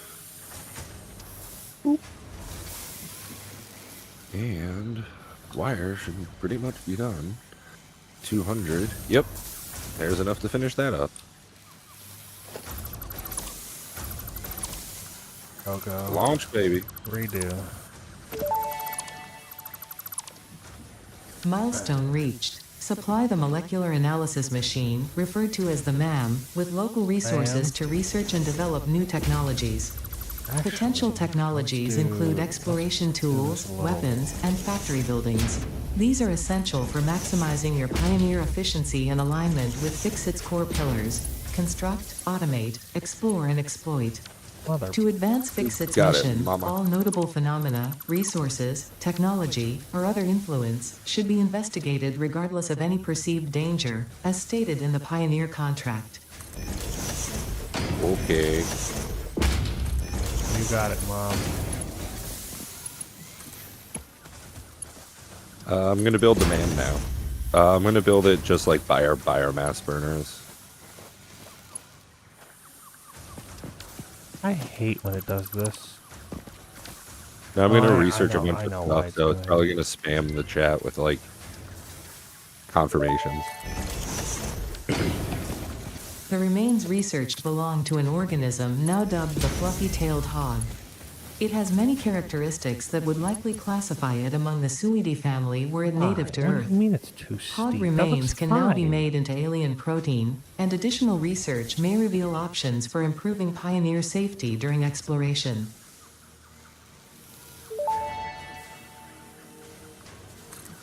And wire should pretty much be done. 200. Yep. There's enough to finish that up. Oh, go. Launch, baby. Redo. Milestone reached. Supply the molecular analysis machine, referred to as the MAM, with local resources to research and develop new technologies. Potential technologies include exploration tools, weapons, and factory buildings. These are essential for maximizing your Pioneer efficiency and alignment with Fixit's core pillars: construct, automate, explore, and exploit. Mother. To advance Fixit's Got it, mission, mama. all notable phenomena, resources, technology, or other influence should be investigated regardless of any perceived danger, as stated in the Pioneer contract. Okay. You got it, Mom. I'm gonna build the man now. I'm gonna build it just like by our biomass burners. I hate when it does this. Now I'm gonna I research a know- bunch I of know why stuff, it's so doing it's it. probably gonna spam the chat with like confirmations. The remains researched belong to an organism now dubbed the fluffy-tailed hog. It has many characteristics that would likely classify it among the Suidae family were it native to What Earth. do you mean it's too steep? Hog That remains looks can now be fine. made into alien protein, and additional research may reveal options for improving Pioneer safety during exploration.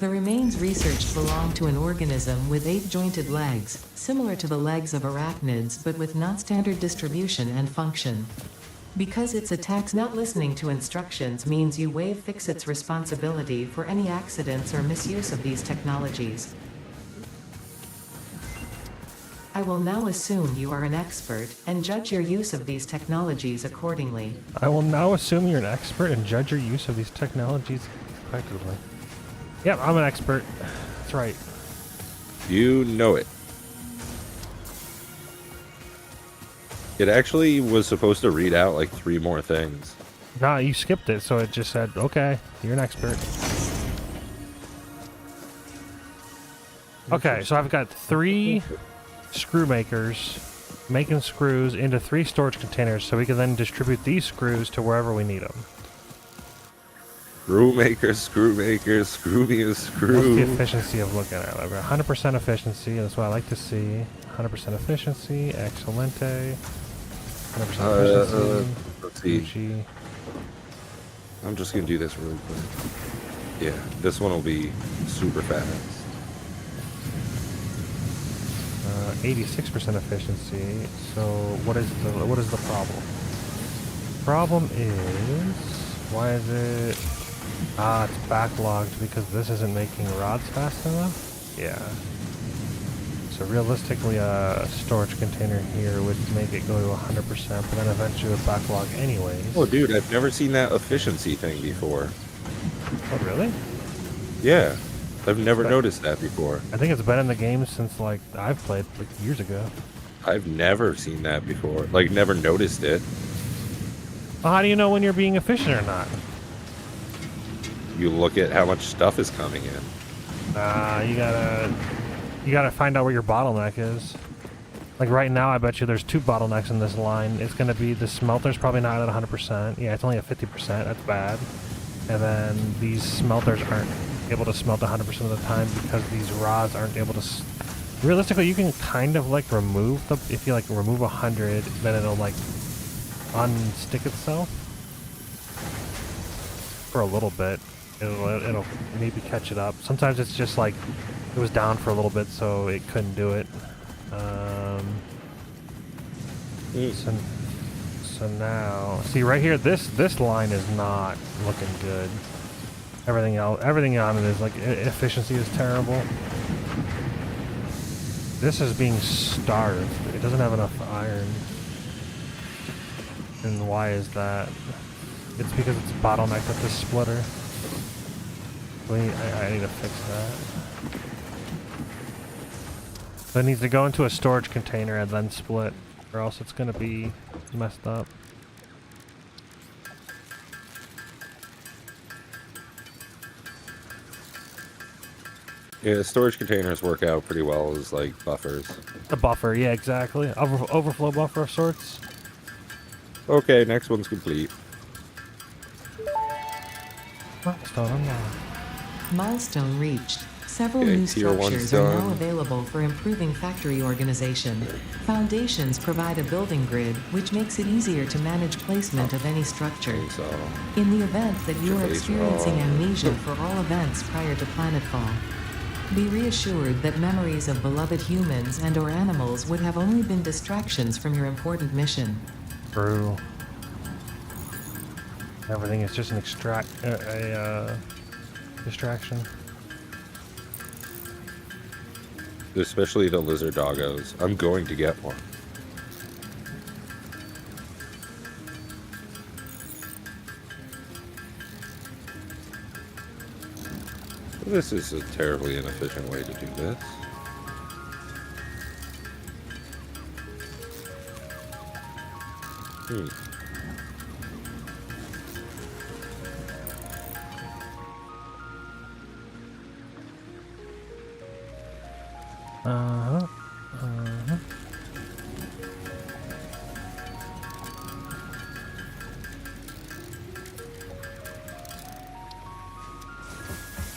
The remains researched belong to an organism with 8-jointed legs, similar to the legs of arachnids but with non-standard distribution and function. Because its attacks not listening to instructions means you waive Fixit's responsibility for any accidents or misuse of these technologies. I will now assume you are an expert and judge your use of these technologies accordingly. I will now assume you're an expert and judge your use of these technologies effectively. Yep, I'm an expert. That's right. You know it. It actually was supposed to read out like 3 more things. Nah, you skipped it, so it just said, okay, you're an expert. Okay, so I've got 3 screw makers making screws into 3 storage containers so we can then distribute these screws to wherever we need them. Screw maker, screw maker, screw me a That's the screw. efficiency of looking at it. I've got 100% efficiency, that's what I like to see. 100% efficiency, excelente. 100% efficiency. Let's see. Gucci. I'm just gonna do this really quick. Yeah, this one will be super fast. 86% efficiency. So what is the problem? Problem is, why is it? Ah, it's backlogged because this isn't making rods fast enough. Yeah. So realistically, a storage container here would make it go to 100%, but then eventually it would backlog anyways. Oh, dude, I've never seen that efficiency thing before. Oh, really? Yeah, I've never But- noticed that before. I think it's been in the game since like I've played like years ago. I've never seen that before. Like, never noticed it. Well, how do you know when you're being efficient or not? You look at how much stuff is coming in. You gotta find out where your bottleneck is. Like right now, I bet you there's 2 bottlenecks in this line. It's gonna be the smelter's probably not at 100%. Yeah, it's only at 50%. That's bad. And then these smelters aren't able to smelt 100% of the time because these rods aren't able to Realistically, you can kind of like remove the, if you like remove 100, then it'll like unstick itself for a little bit. It'll maybe catch it up. Sometimes it's just like it was down for a little bit, so it couldn't do it. So now, see right here, this line is not looking good. Everything on it is like efficiency is terrible. This is being starved. It doesn't have enough iron. And why is that? It's because it's bottlenecked at this splitter. I need to fix that. So it needs to go into a storage container and then split, or else it's going to be messed up. Yeah, storage containers work out pretty well as like buffers. A buffer, yeah, exactly. Overflow buffer of sorts. Okay, next one's complete. Milestone unlocked. Milestone reached. Several Okay, new tier one's structures are now done. available for improving factory organization. Foundations provide a building grid, which makes it easier to manage placement of any structure. So, In the event that you are Your face experiencing wrong. amnesia for all events prior to planetfall, be reassured that memories of beloved humans and/or animals would have only been distractions from your important mission. True. Everything is just an distraction. especially the lizard doggos. I'm going to get one. This is a terribly inefficient way to do this.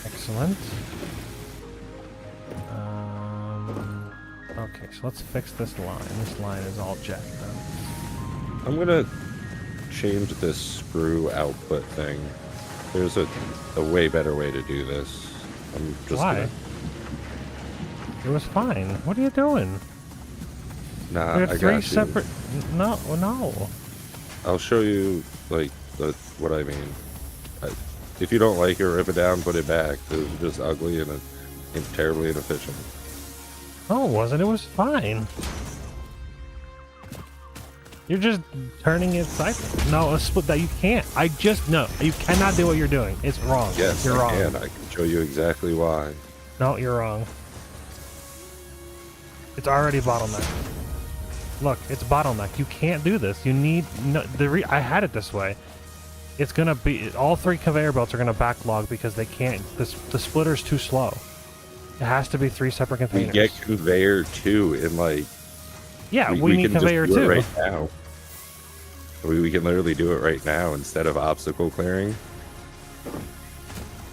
Excellent. Okay, so let's fix this line. This line is all jacked up. I'm gonna change this screw output thing. There's a way better way to do this. I'm just Why? gonna... It was fine. What are you doing? Nah, There are I three got you. separate. No. I'll show you, like, what I mean. If you don't like it, rip it down, put it back. It's just ugly and terribly inefficient. No, it wasn't. It was fine. You're just turning it sideways. No, a split that you can't. No. You cannot do what you're doing. It's wrong. Yes, you're I wrong. can. I can show you exactly why. No, you're wrong. It's already bottlenecked. Look, it's bottlenecked. You can't do this. You need I had it this way. It's gonna be all three conveyor belts are gonna backlog because they can't. The splitter's too slow. It has to be three separate We containers. get conveyor 2 in like... Yeah, we need can conveyor just do too. it right now. We can literally do it right now instead of obstacle clearing.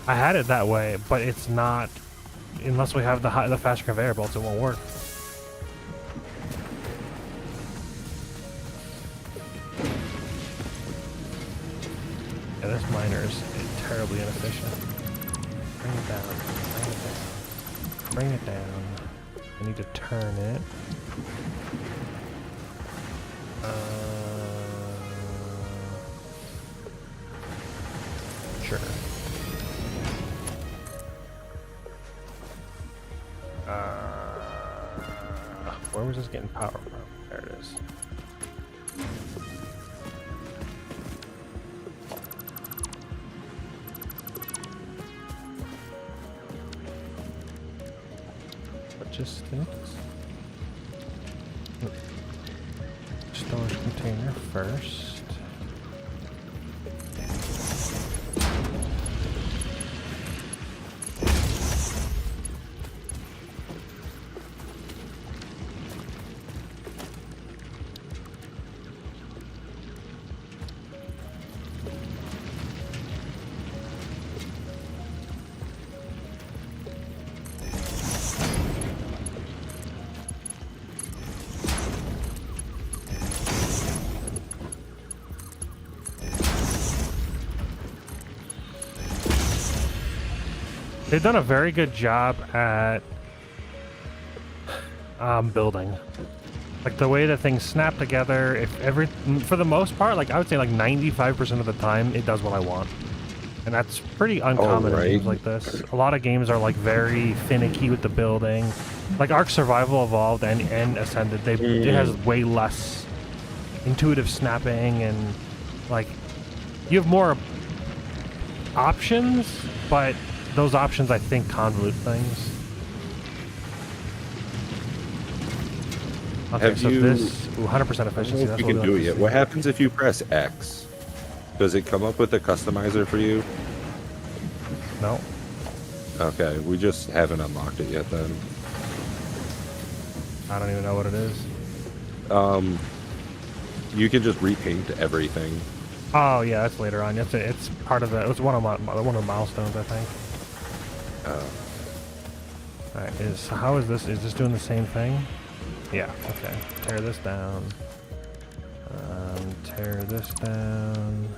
I had it that way, but it's not. Unless we have the faster conveyor belts, it won't work. Yeah, this miner is terribly inefficient. Bring it down. Bring it down. I need to turn it. Sure. Where was this getting power from? There it is. Logistics. Storage container first. They've done a very good job at building. Like the way that things snap together, for the most part, like I would say like 95% of the time, it does what I want. And that's pretty uncommon in games like this. A lot of games are like very finicky with the building. Like Ark Survival Evolved and Ascended, it has way less intuitive snapping, and like you have more options, but those options I think convolute things. Okay, Have so you, this 100% efficiency. I don't know if That's you what can we do have it to yet. see. What happens if you press X? Does it come up with a customizer for you? No. Okay, we just haven't unlocked it yet then. I don't even know what it is. You can just repaint everything. Oh yeah, that's later on. It's part of the. It's one of the milestones, I think. All right. How is this? Is this doing the same thing? Yeah. Okay. Tear this down. Tear this down.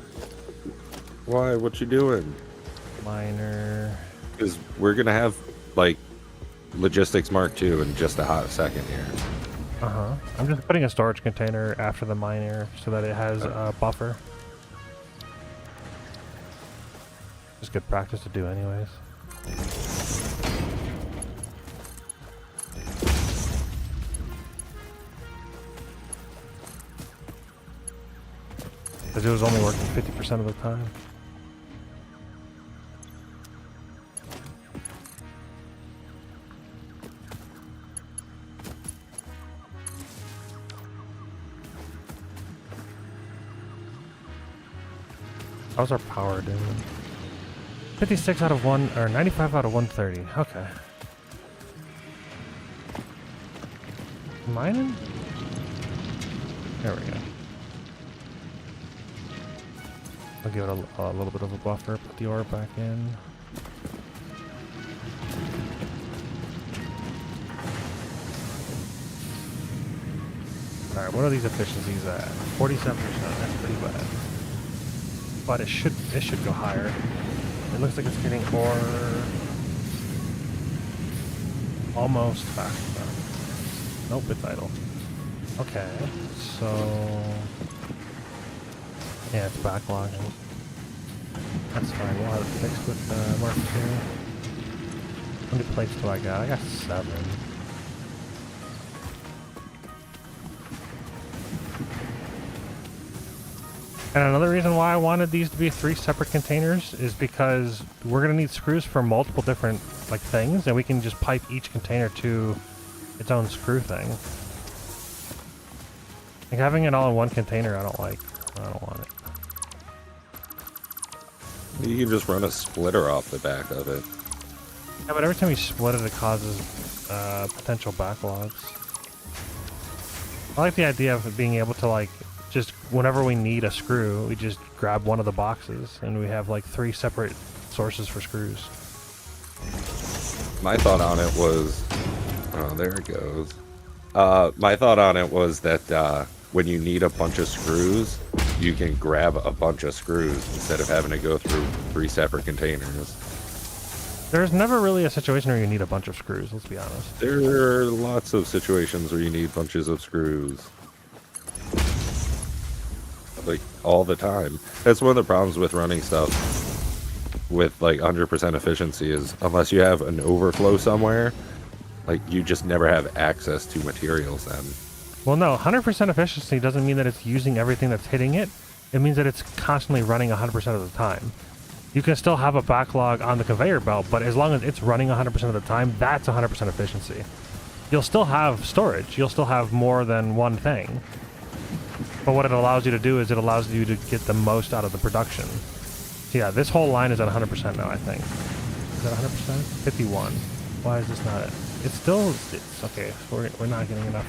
Why? What you doing? Miner. Because we're gonna have like logistics Mark II in just a hot second here. I'm just putting a storage container after the miner so that it has a buffer. Just good practice to do anyways. Because it was only working 50% of the time. How's our power doing? 56 out of 1, or 95 out of 130. Okay. Mining? There we go. I'll give it a little bit of a buffer, put the ore back in. Alright, what are these efficiencies at? 47%, that's pretty bad. But it should go higher. It looks like it's getting ore almost fast. Nope, it's idle. Okay, so yeah, it's backlogging. That's fine. We'll have it fixed with Mark II. How many plates do I got? I got 7. And another reason why I wanted these to be 3 separate containers is because we're gonna need screws for multiple different like things, and we can just pipe each container to its own screw thing. Like having it all in one container, I don't want it. You can just run a splitter off the back of it. Yeah, but every time you split it, it causes potential backlogs. I like the idea of being able to like just whenever we need a screw, we just grab one of the boxes, and we have like 3 separate sources for screws. My thought on it was, oh, there it goes. My thought on it was that when you need a bunch of screws, you can grab a bunch of screws instead of having to go through 3 separate containers. There's never really a situation where you need a bunch of screws, let's be honest. There are lots of situations where you need bunches of screws. Like, all the time. That's one of the problems with running stuff with, like, 100% efficiency is, unless you have an overflow somewhere, like, you just never have access to materials then. Well, no, 100% efficiency doesn't mean that it's using everything that's hitting it. It means that it's constantly running 100% of the time. You can still have a backlog on the conveyor belt, but as long as it's running 100% of the time, that's 100% efficiency. You'll still have storage. You'll still have more than one thing. But what it allows you to do is it allows you to get the most out of the production. So yeah, this whole line is at 100% now, I think. Is that 100%? 51. Why is this not it? It's okay. We're not getting enough.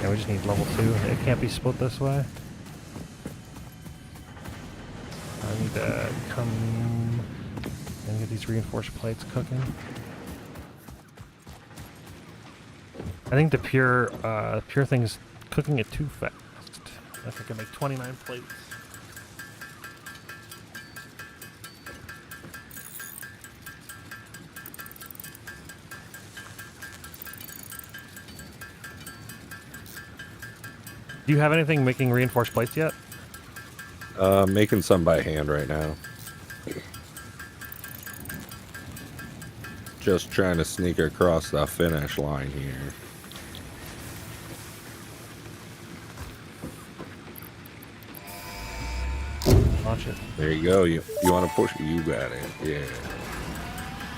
Yeah, we just need level 2. It can't be split this way. I need to come and get these reinforced plates cooking. I think the pure thing's cooking it too fast. I think I can make 29 plates. Do you have anything making reinforced plates yet? Making some by hand right now. Just trying to sneak across the finish line here. Launch it. There you go. You want to push it? You got it. Yeah.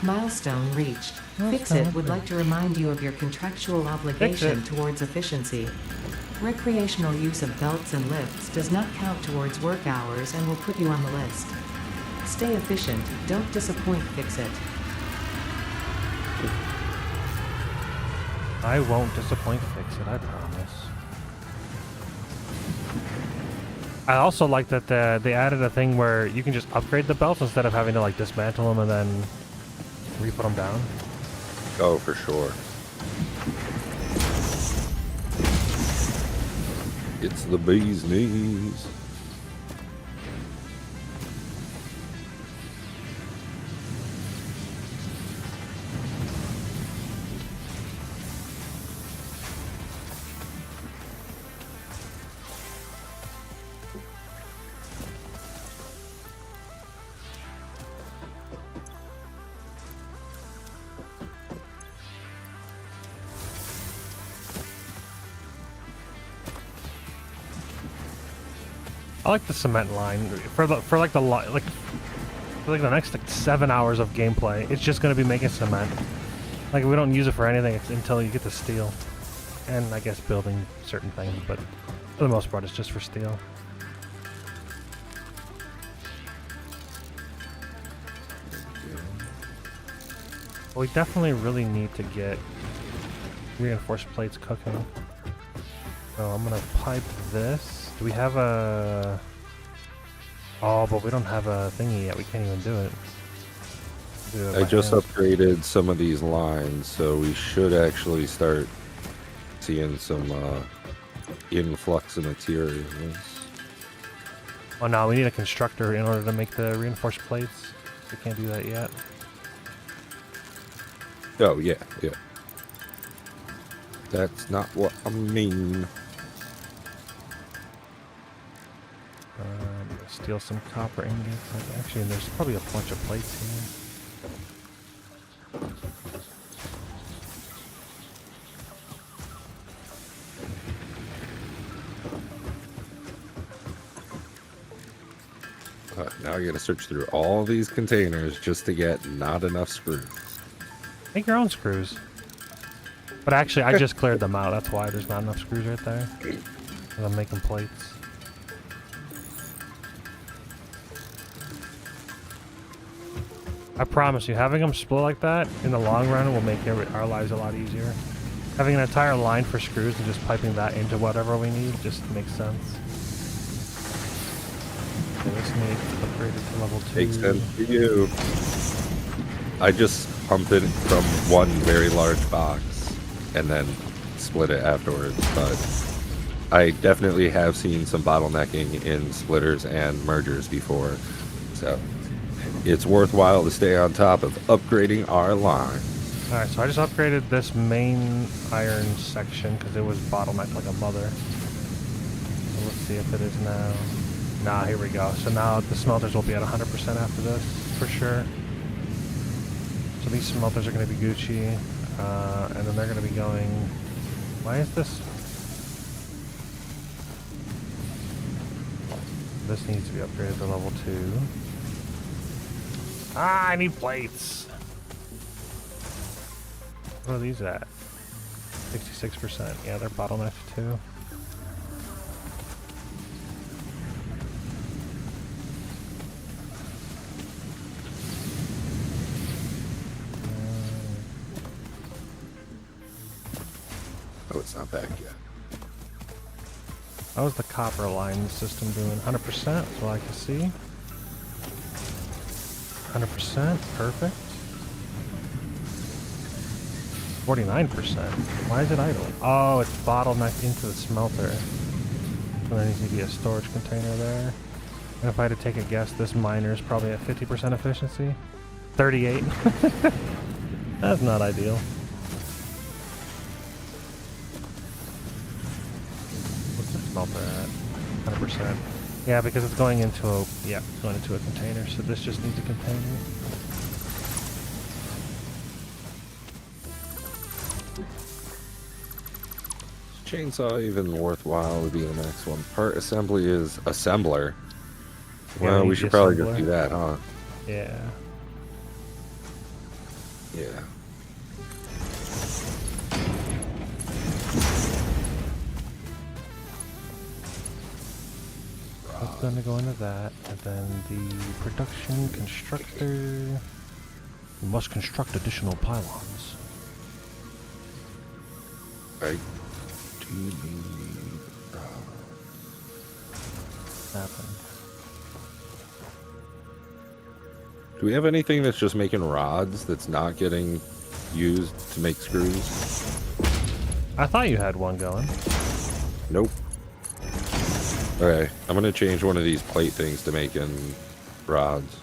Milestone reached. Fix-It would like to remind you of your contractual obligation towards efficiency. Recreational use of belts and lifts does not count towards work hours and will put you on the list. Stay efficient, don't disappoint Fix-It. I won't disappoint Fix-It, I promise. I also like that they added a thing where you can just upgrade the belts instead of having to like dismantle them and then re-put them down. Oh, for sure. It's the bee's knees. I like the cement line for the next like 7 hours of gameplay. It's just gonna be making cement. Like we don't use it for anything until you get the steel, and I guess building certain things. But for the most part, it's just for steel. But we definitely really need to get reinforced plates cooking. So I'm gonna pipe this. Do we have a... Oh, but we don't have a thingy yet. We can't even do it. I just upgraded some of these lines, so we should actually start seeing some influx of materials. Oh no, we need a constructor in order to make the reinforced plates. We can't do that yet. Oh, yeah, yeah. That's not what I mean. Steal some copper ingots. Actually, there's probably a bunch of plates here. Now I gotta search through all these containers just to get not enough screws. Make your own screws. But actually, I just cleared them out. That's why there's not enough screws right there. 'Cause I'm making plates. I promise you, having them split like that in the long run will make our lives a lot easier. Having an entire line for screws and just piping that into whatever we need just makes sense. So this needs upgraded to level 2. Makes sense to you. I just pumped it from one very large box and then split it afterwards, but I definitely have seen some bottlenecking in splitters and mergers before, so it's worthwhile to stay on top of upgrading our line. Alright, so I just upgraded this main iron section because it was bottlenecked like a mother. So let's see if it is now. Nah, here we go. So now the smelters will be at 100% after this, for sure. So these smelters are going to be Gucci, and then they're going to be going... Why is this... This needs to be upgraded to level 2. Ah, I need plates. What are these at? 66%. Yeah, they're bottlenecked too. Oh, it's not back yet. How's the copper line system doing? 100%, that's what I can see. 100%, perfect. 49%. Why is it idle? Oh, it's bottlenecked into the smelter. So there needs to be a storage container there. And if I had to take a guess, this miner is probably at 50% efficiency. 38. That's not ideal. What's this smelter at 100%. Yeah, because it's going into a container. So this just needs a container. Is chainsaw even worthwhile to be the next one? Part assembly is assembler. Yeah, Well, we we need should the probably just assembler. do that, huh? Yeah. Yeah. It's gonna go into that, and then the production constructor. We must construct additional pylons. I do need. Happen. Do we have anything that's just making rods that's not getting used to make screws? I thought you had one going. Nope. Okay, I'm gonna change one of these plate things to making rods.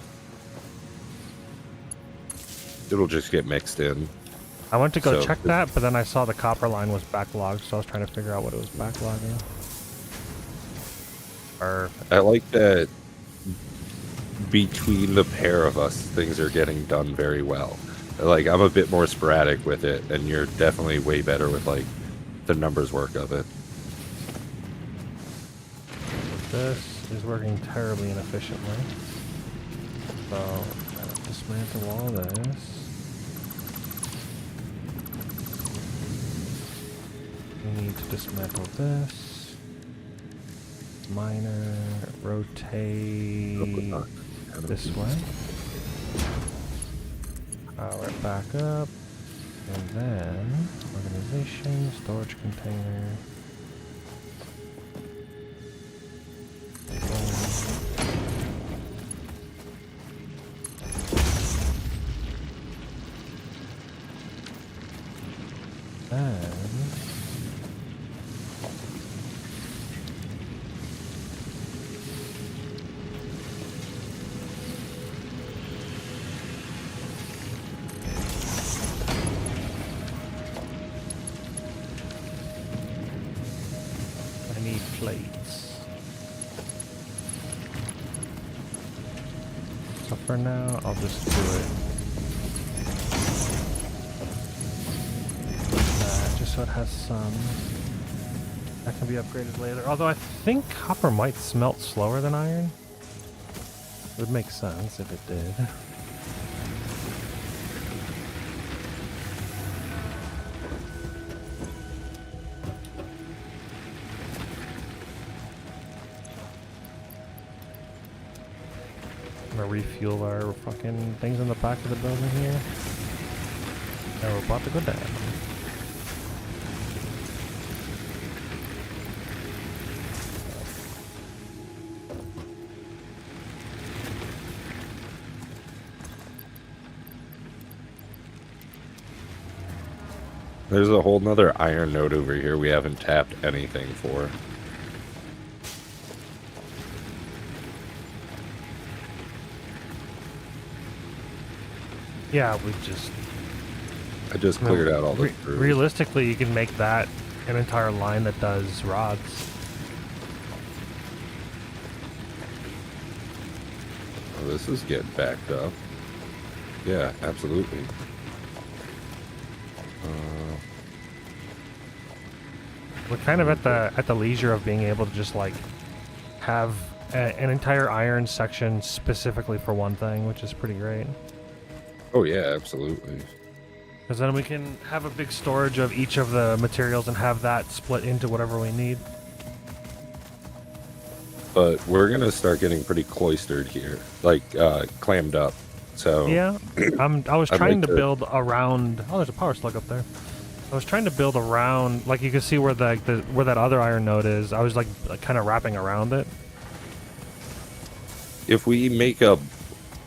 It'll just get mixed in. I went to go So, check that, but then I saw the copper line was backlogged, so I was trying to figure out what it was backlogging. Perfect. I like that between the pair of us, things are getting done very well. Like, I'm a bit more sporadic with it, and you're definitely way better with, like, the numbers work of it. This is working terribly inefficiently. So, I'll dismantle all this. We need to dismantle this. Miner, rotate this way. Power it back up. And then, organization, storage container. I need plates. So for now, I'll just do it. Just so it has some. That can be upgraded later. Although I think copper might smelt slower than iron. It would make sense if it did. I'm gonna refuel our fucking things in the back of the building here. And we're about to go down. There's a whole nother iron node over here we haven't tapped anything for. Yeah, we just... I just cleared out all the screws. Realistically, you can make that an entire line that does rods. Oh, this is getting backed up. Yeah, absolutely. We're kind of at the leisure of being able to just like have an entire iron section specifically for one thing, which is pretty great. Oh yeah, absolutely. Because then we can have a big storage of each of the materials and have that split into whatever we need. But we're gonna start getting pretty cloistered here, like clammed up. So Yeah, I was I'd trying like to to- build around. Oh, there's a power slug up there. I was trying to build around, like you can see where the where that other iron node is. I was like kind of wrapping around it. if we make a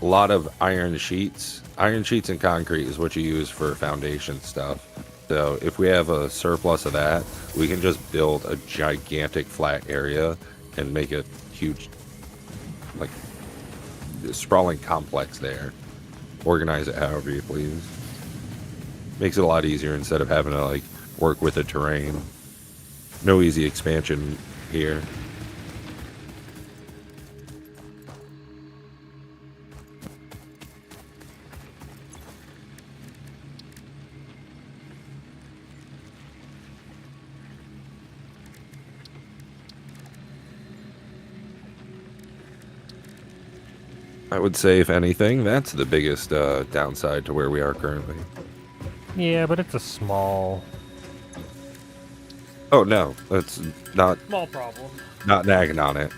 lot of iron sheets and concrete is what you use for foundation stuff. So if we have a surplus of that, we can just build a gigantic flat area and make a huge, like, sprawling complex there. Organize it however you please. Makes it a lot easier instead of having to like work with the terrain. No easy expansion here. I would say, if anything, that's the biggest downside to where we are currently. Yeah, but it's a small Oh no, that's not problem. not nagging on it.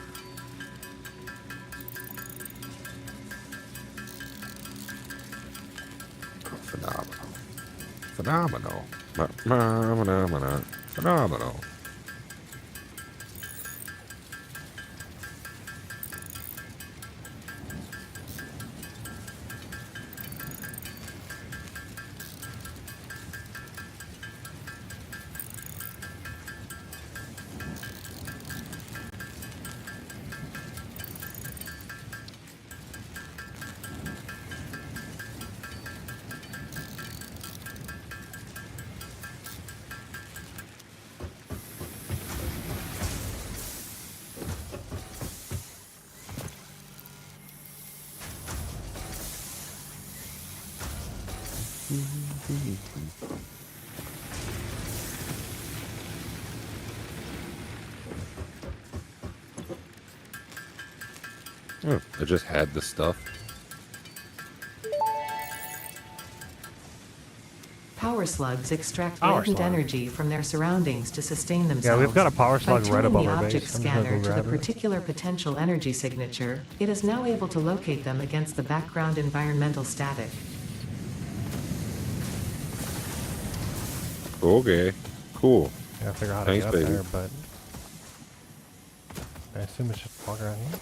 Oh, phenomenal, phenomenal, phenomenal, phenomenal. Oh, I just had the stuff. Power slugs extract Power latent slug. energy from their surroundings to sustain themselves. Yeah, we've got a power By slug right tuning above the our object base. I'm just gonna scanner go to the grab it. particular potential energy signature, it is now able to locate them against the background environmental static. Okay, cool. Gotta figure out how to Thanks, get up baby. there, but I assume it's just walk around here.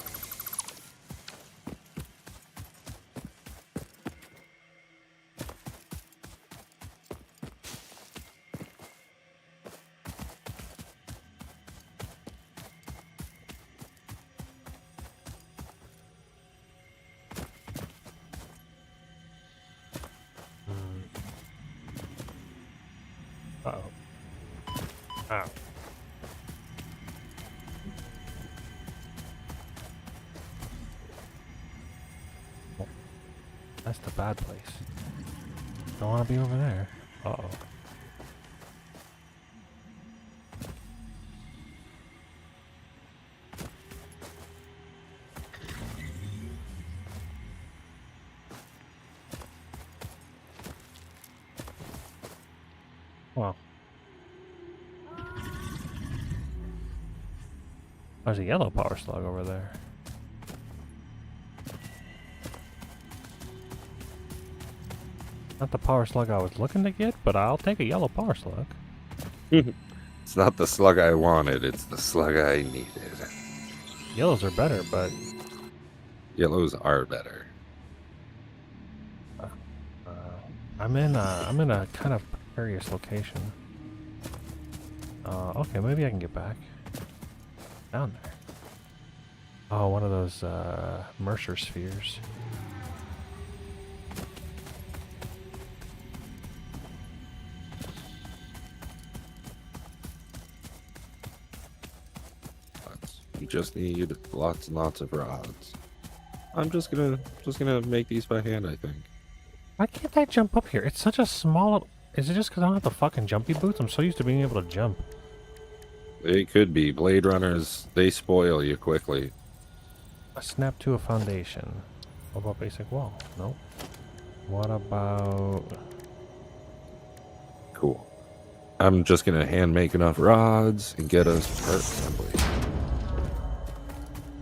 Uh-oh. Ow. Oh, that's the bad place. Don't want to be over there. Uh-oh. Wow. There's a yellow power slug over there. Not the power slug I was looking to get, but I'll take a yellow power slug. It's not the slug I wanted, it's the slug I needed. Yellows are better, but Yellows are better. I'm in a kind of precarious location. Okay, maybe I can get back down there. Oh, one of those Mercer spheres. You just need lots and lots of rods. I'm just gonna make these by hand, I think. Why can't I jump up here? It's such a small... Is it just because I don't have the fucking jumpy boots? I'm so used to being able to jump. It could be. Blade Runners, they spoil you quickly. A snap to a foundation. What about basic wall? Nope. What about... Cool. I'm just gonna hand make enough rods and get us part assembly.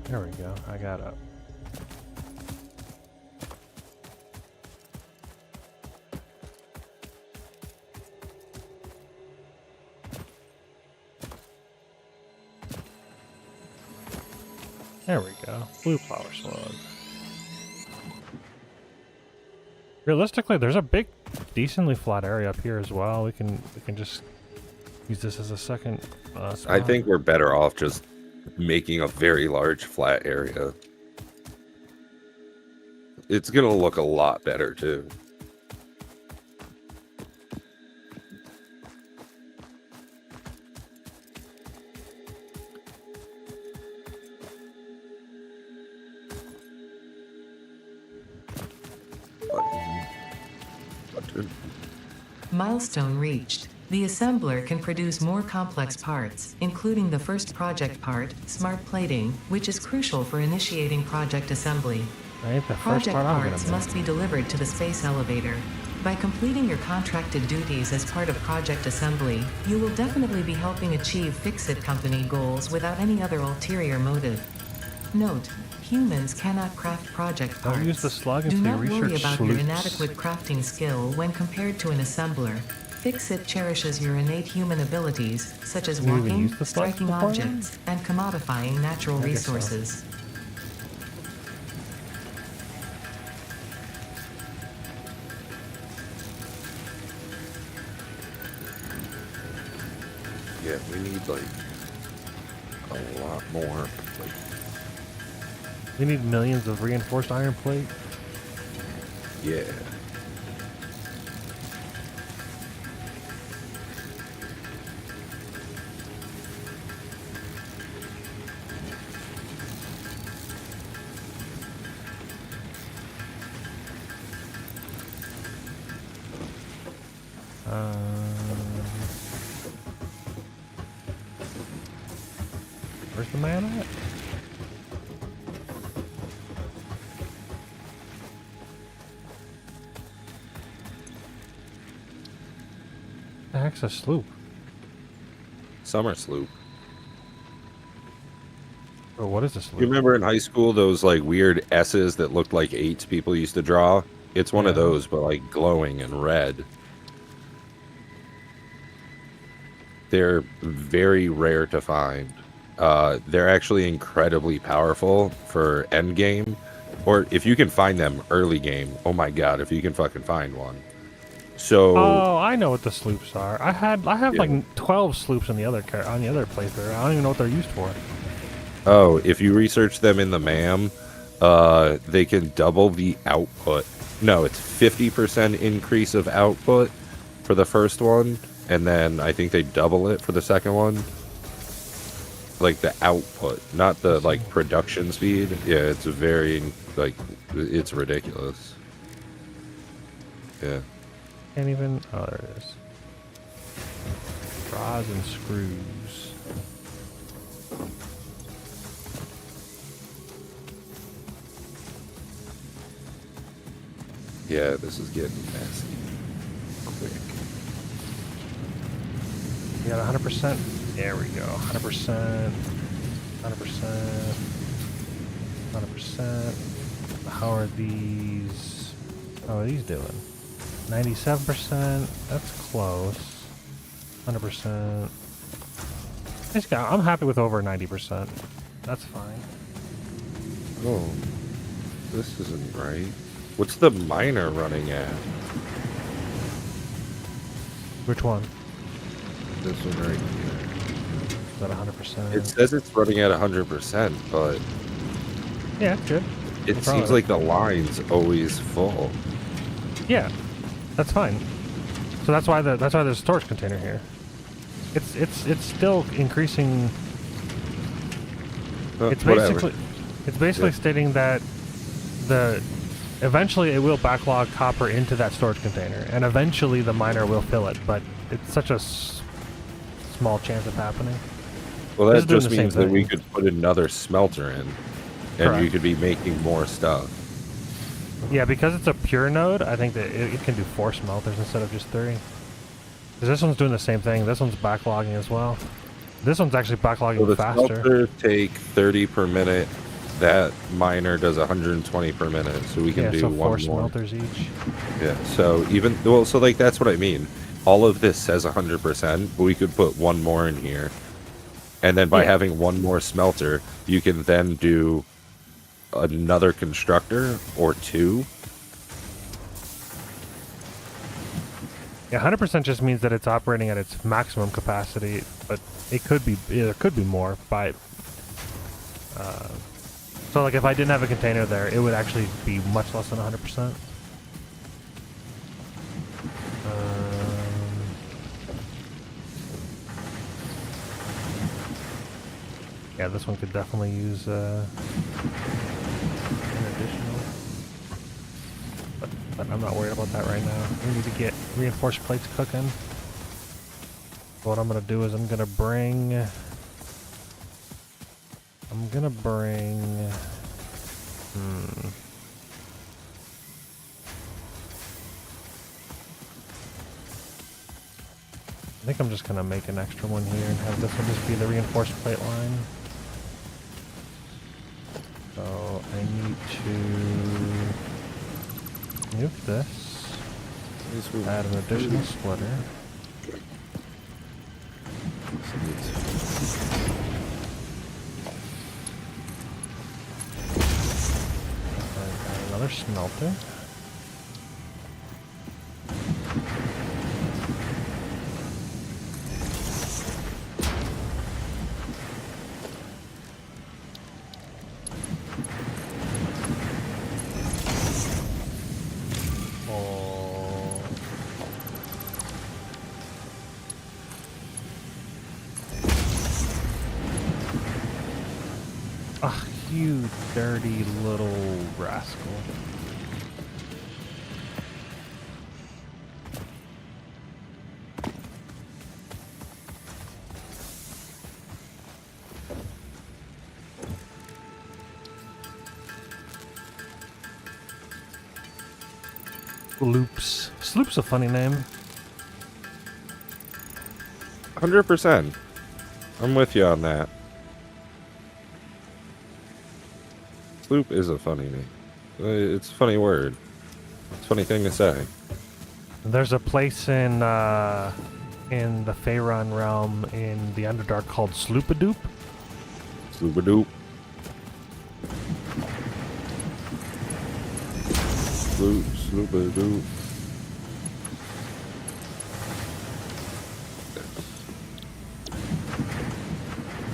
There we go. I got up. There we go. Blue power slug. Realistically, there's a big, decently flat area up here as well. We can just use this as a second I spot. think we're better off just making a very large flat area. It's gonna look a lot better too. Button. Milestone reached. The assembler can produce more complex parts, including the first project part, smart plating, which is crucial for initiating project assembly. Right, the first Project part I'm gonna parts make. must be delivered to the space elevator. By completing your contracted duties as part of project assembly, you will definitely be helping achieve Fix-It company goals without any other ulterior motive. Note, humans cannot craft project parts. Don't use the slug Do until not you worry research about your sleuths. inadequate crafting skill when compared to an assembler. Fix-It cherishes your innate human abilities, such as You even walking, used the slug striking before? objects, and commodifying natural I guess so. resources. Yeah, we need like a lot more. Like, We need millions of reinforced iron plate. yeah. Where's the man at? The heck's a sloop? Summer sloop. Or what is a sloop? You remember in high school those like weird S's that looked like 8s people used to draw? It's one of Yeah. those, but like glowing and red. They're very rare to find. They're actually incredibly powerful for end game, or if you can find them early game. Oh my god, if you can fucking find one. So Oh, I know what the sloops are. I have Yeah. like 12 sloops on the other playthrough. I don't even know what they're used for. oh, if you research them in the MAM, they can double the output. No, it's 50% increase of output for the first one, and then I think they double it for the second one. Like the output, not the like production speed. Yeah, it's very like it's ridiculous. Yeah. Can't even. Oh, there it is. Rods and screws. Yeah, this is getting messy. Quick. You got 100%. There we go. 100%. 100%. 100%. How are these? How are these doing? 97%. That's close. 100%. I'm happy with over 90%. That's fine. Oh, this isn't right. What's the miner running at? Which one? This one right here. Is that 100%? It says it's running at 100%, but Yeah, good. it No seems problem. like the line's always full. Yeah, that's fine. So that's why there's a storage container here. It's still increasing. It's Whatever. basically Yeah. stating that eventually it will backlog copper into that storage container, and eventually the miner will fill it. But it's such a small chance of happening. Well, This that is doing just the same means that we thing. could put another smelter in, and Correct. you could be making more stuff. Yeah, because it's a pure node, I think that it can do 4 smelters instead of just 3. Because this one's doing the same thing. This one's backlogging as well. This one's actually backlogging So the faster. smelters take 30 per minute. That miner does 120 per minute, so we can Yeah, do so one 4 more. smelters each. Yeah, so so like that's what I mean. All of this says 100%, but we could put one more in here. And then by Yeah. having one more smelter, you can then do another constructor or 2. Yeah, 100% just means that it's operating at its maximum capacity, but it could be more by. So like if I didn't have a container there, it would actually be much less than 100%. Yeah, this one could definitely use an additional. But I'm not worried about that right now. We need to get reinforced plates cooking. What I'm gonna do is I'm gonna bring. I think I'm just gonna make an extra one here and have this one just be the reinforced plate line. So I need to nuke this. Add an additional splitter. Add another smelter. Ugh, you dirty little rascal. Sloops. Sloop's a funny name. 100%. I'm with you on that. Sloop is a funny name. It's a funny word. It's a funny thing to say. There's a place in the Faerun realm in the Underdark called Sloopadoop. Sloopadoop. Sloop, sloopadoop.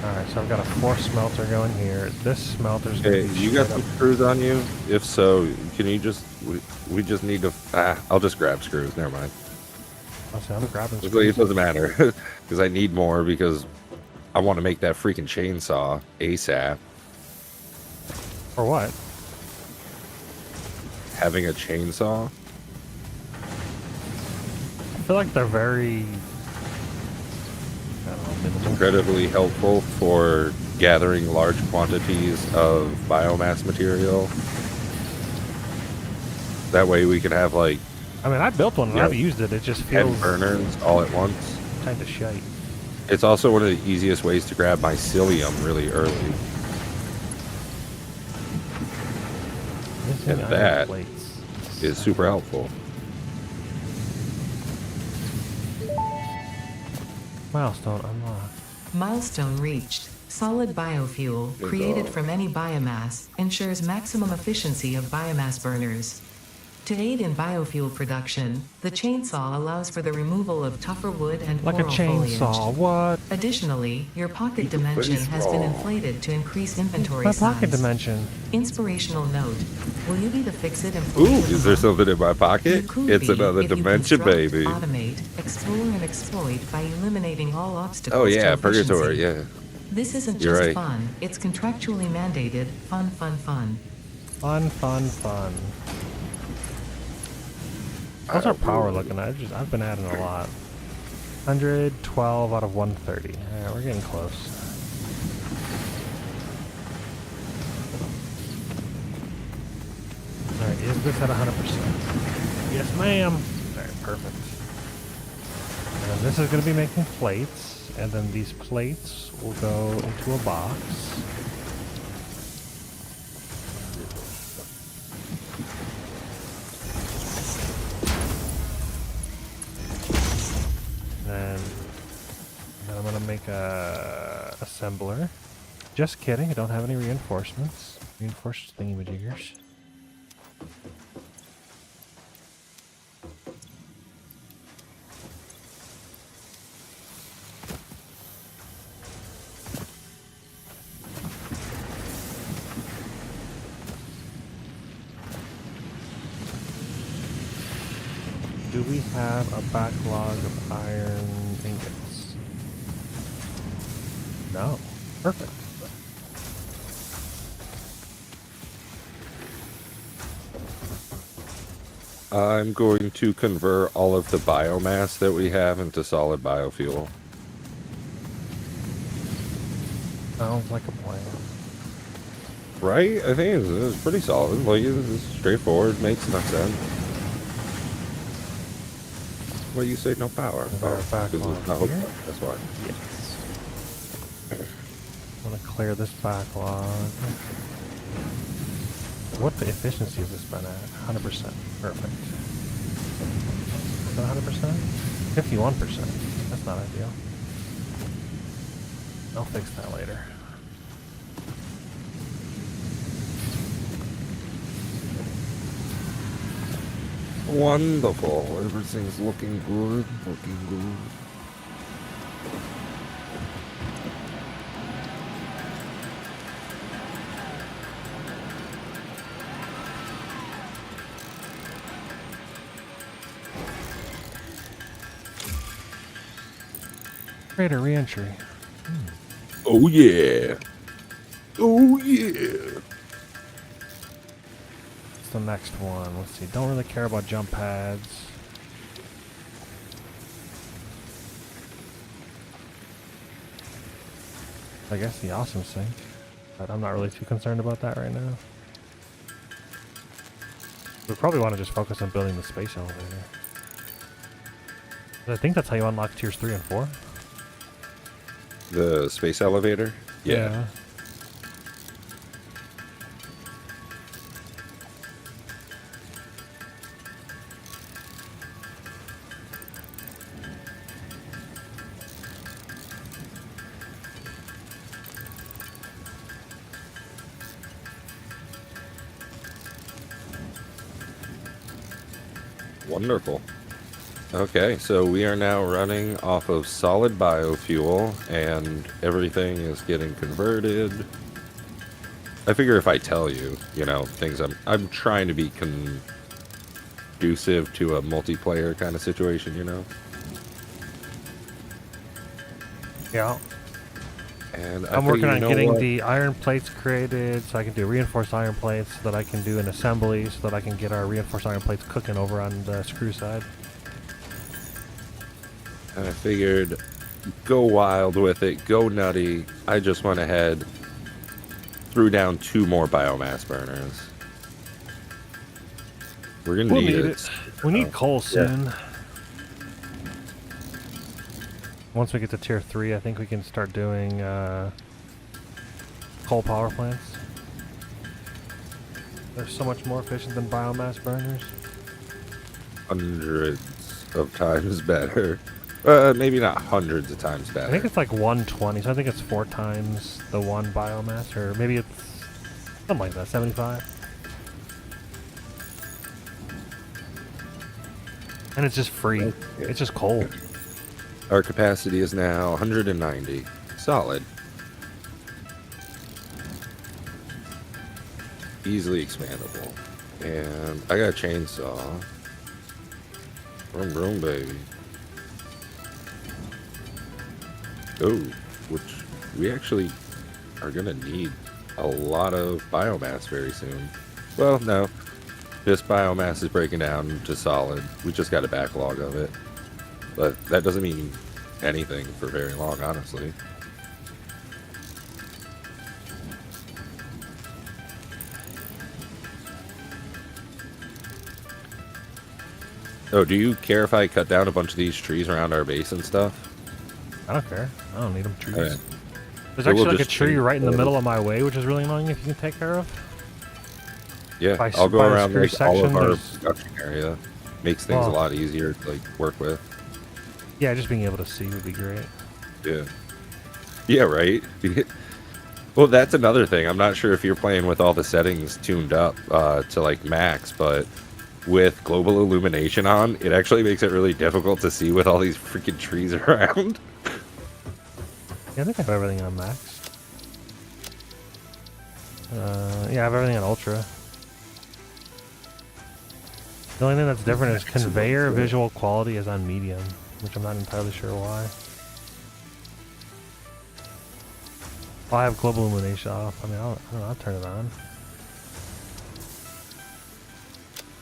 Alright, so I've got a 4th smelter going here. This smelter's Hey, gonna be you got straight some up- screws on you? If so, can you just... We just need to... I'll just grab screws. Never mind. I'll say I'm grabbing It doesn't matter. Because I need more because I want to make that freaking chainsaw ASAP. For what? Having a chainsaw? I feel like they're very... I don't know, minimal. Incredibly helpful for gathering large quantities of biomass material. That way we can have like I mean, I built one and Yeah. I've used it. It just 10 feels burners all at once. kind of shite. It's also one of the easiest ways to grab mycelium really early. Missing And iron that plates. Is super helpful. Milestone unlocked. Milestone reached. Solid biofuel, Good created dog. from any biomass, ensures maximum efficiency of biomass burners. To aid in biofuel production, the chainsaw allows for the removal of tougher wood and Like a floral chainsaw. foliage. What? Additionally, your pocket dimension has been inflated to increase inventory My size. pocket dimension. Inspirational note. Will you be the fix-it employee? Ooh, of the is there month? something in my You pocket? could It's be another if you dimension, construct, baby. Automate, explore, and exploit by eliminating all obstacles. Oh to yeah, efficiency. purgatory, yeah. This isn't You're just right. fun, it's contractually mandated. Fun, fun, fun. Fun, fun, fun. How's our power looking? I've been adding a lot. 112 out of 130. Alright, we're getting close. Alright, is this at 100%? Yes, ma'am! Alright, perfect. And then this is going to be making plates, and then these plates will go into a box. And then I'm gonna make a assembler. Just kidding, I don't have any reinforcements. Reinforced thingamajiggers. Do we have a backlog of iron ingots? No. Perfect. I'm going to convert all of the biomass that we have into solid biofuel. Sounds like a plan. Right? I think it's pretty solid. Like, it's straightforward. Makes enough sense. What do you say? No power. Is there a because backlog it's not here? hooked up. That's why. Yes. I'm gonna clear this backlog. What efficiency has this been at? 100%. Perfect. Is that 100%? 51%. That's not ideal. I'll fix that later. Wonderful. Everything's looking good. Looking good. Crater reentry. Oh yeah. Oh yeah. What's the next one? Let's see. Don't really care about jump pads. I guess the awesome sink, but I'm not really too concerned about that right now. We probably want to just focus on building the space elevator. I think that's how you unlock tiers 3 and 4. The space elevator? Yeah. Wonderful. Okay, so we are now running off of solid biofuel, and everything is getting converted. I figure if I tell you, you know, things I'm trying to be conducive to a multiplayer kind of situation, you know? Yeah. And I'm working figure, on you know getting what? the iron plates created so I can do reinforced iron plates, so that I can do an assembly, so that I can get our reinforced iron plates cooking over on the screw side. And I figured, go wild with it, go nutty. I just went ahead, threw down 2 more biomass burners. We're gonna We'll need need it. it. We need coal soon. Once we get to tier 3, I think we can start doing coal power plants. They're so much more efficient than biomass burners. Hundreds of times better. Maybe not hundreds of times better. I think it's like 120, so I think it's 4 times the one biomass, or maybe it's something like that, 75. And it's just free. It's just coal. Our capacity is now 190. Solid. Easily expandable. And I got a chainsaw. Vroom vroom, baby. Oh, which we actually are gonna need a lot of biomass very soon. Well, no. This biomass is breaking down to solid. We just got a backlog of it. But that doesn't mean anything for very long, honestly. Oh, do you care if I cut down a bunch of these trees around our base and stuff? I don't care. I don't need them trees. Okay. There's So we'll actually like a just tree change right in the the- middle of my way, which is really annoying if you can take care of. Yeah, By I'll go by the around screw like all of section, our there's- production area. Makes things a Oh. lot easier to like work with. Yeah, just being able to see would be great. Yeah. Yeah, right? Well, that's another thing. I'm not sure if you're playing with all the settings tuned up to like max, but with global illumination on, it actually makes it really difficult to see with all these freaking trees around. Yeah, I think I have everything on max. Yeah, I have everything on ultra. The only thing that's different is conveyor visual quality is on medium, which I'm not entirely sure why. I have global illumination off. I mean, I don't know, I'll turn it on.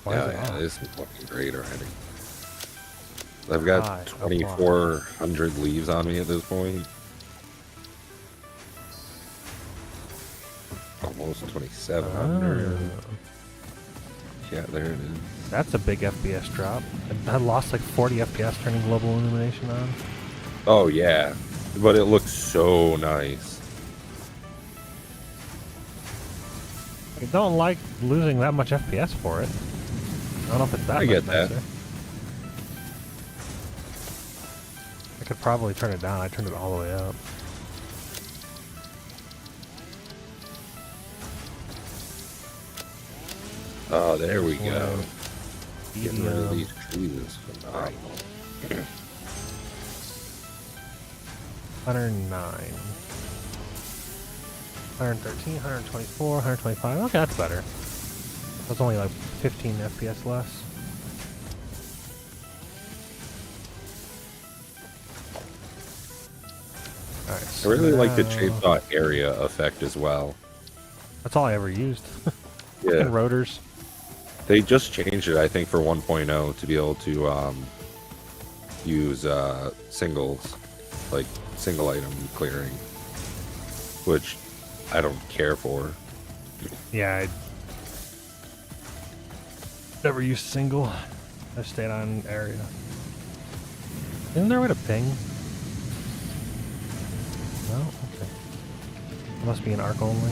Why is Yeah, it yeah, off? this is looking great already. I've got High, apply. 2,400 leaves on me at this point. Almost 2,700. Oh, Yeah, there it is. that's a big FPS drop. I lost like 40 FPS turning global illumination on. Oh, yeah. But it looks so nice. I don't like losing that much FPS for it. I don't know if it's that I much get that. nicer. I could probably turn it down. I turned it all the way up. Oh, there we go. Slow. Getting rid of Medium. these trees is phenomenal. 109. 113, 124, 125. Okay, that's better. That's only like 15 FPS less. Alright, I so really like the now- chainsaw area effect as well. That's all I ever used. Yeah. And rotors. They just changed it, I think, for 1.0 to be able to use singles, like single item clearing, which I don't care for. Yeah, I never used single. I stayed on area. Isn't there a way to ping? No? Okay. It must be an arc only.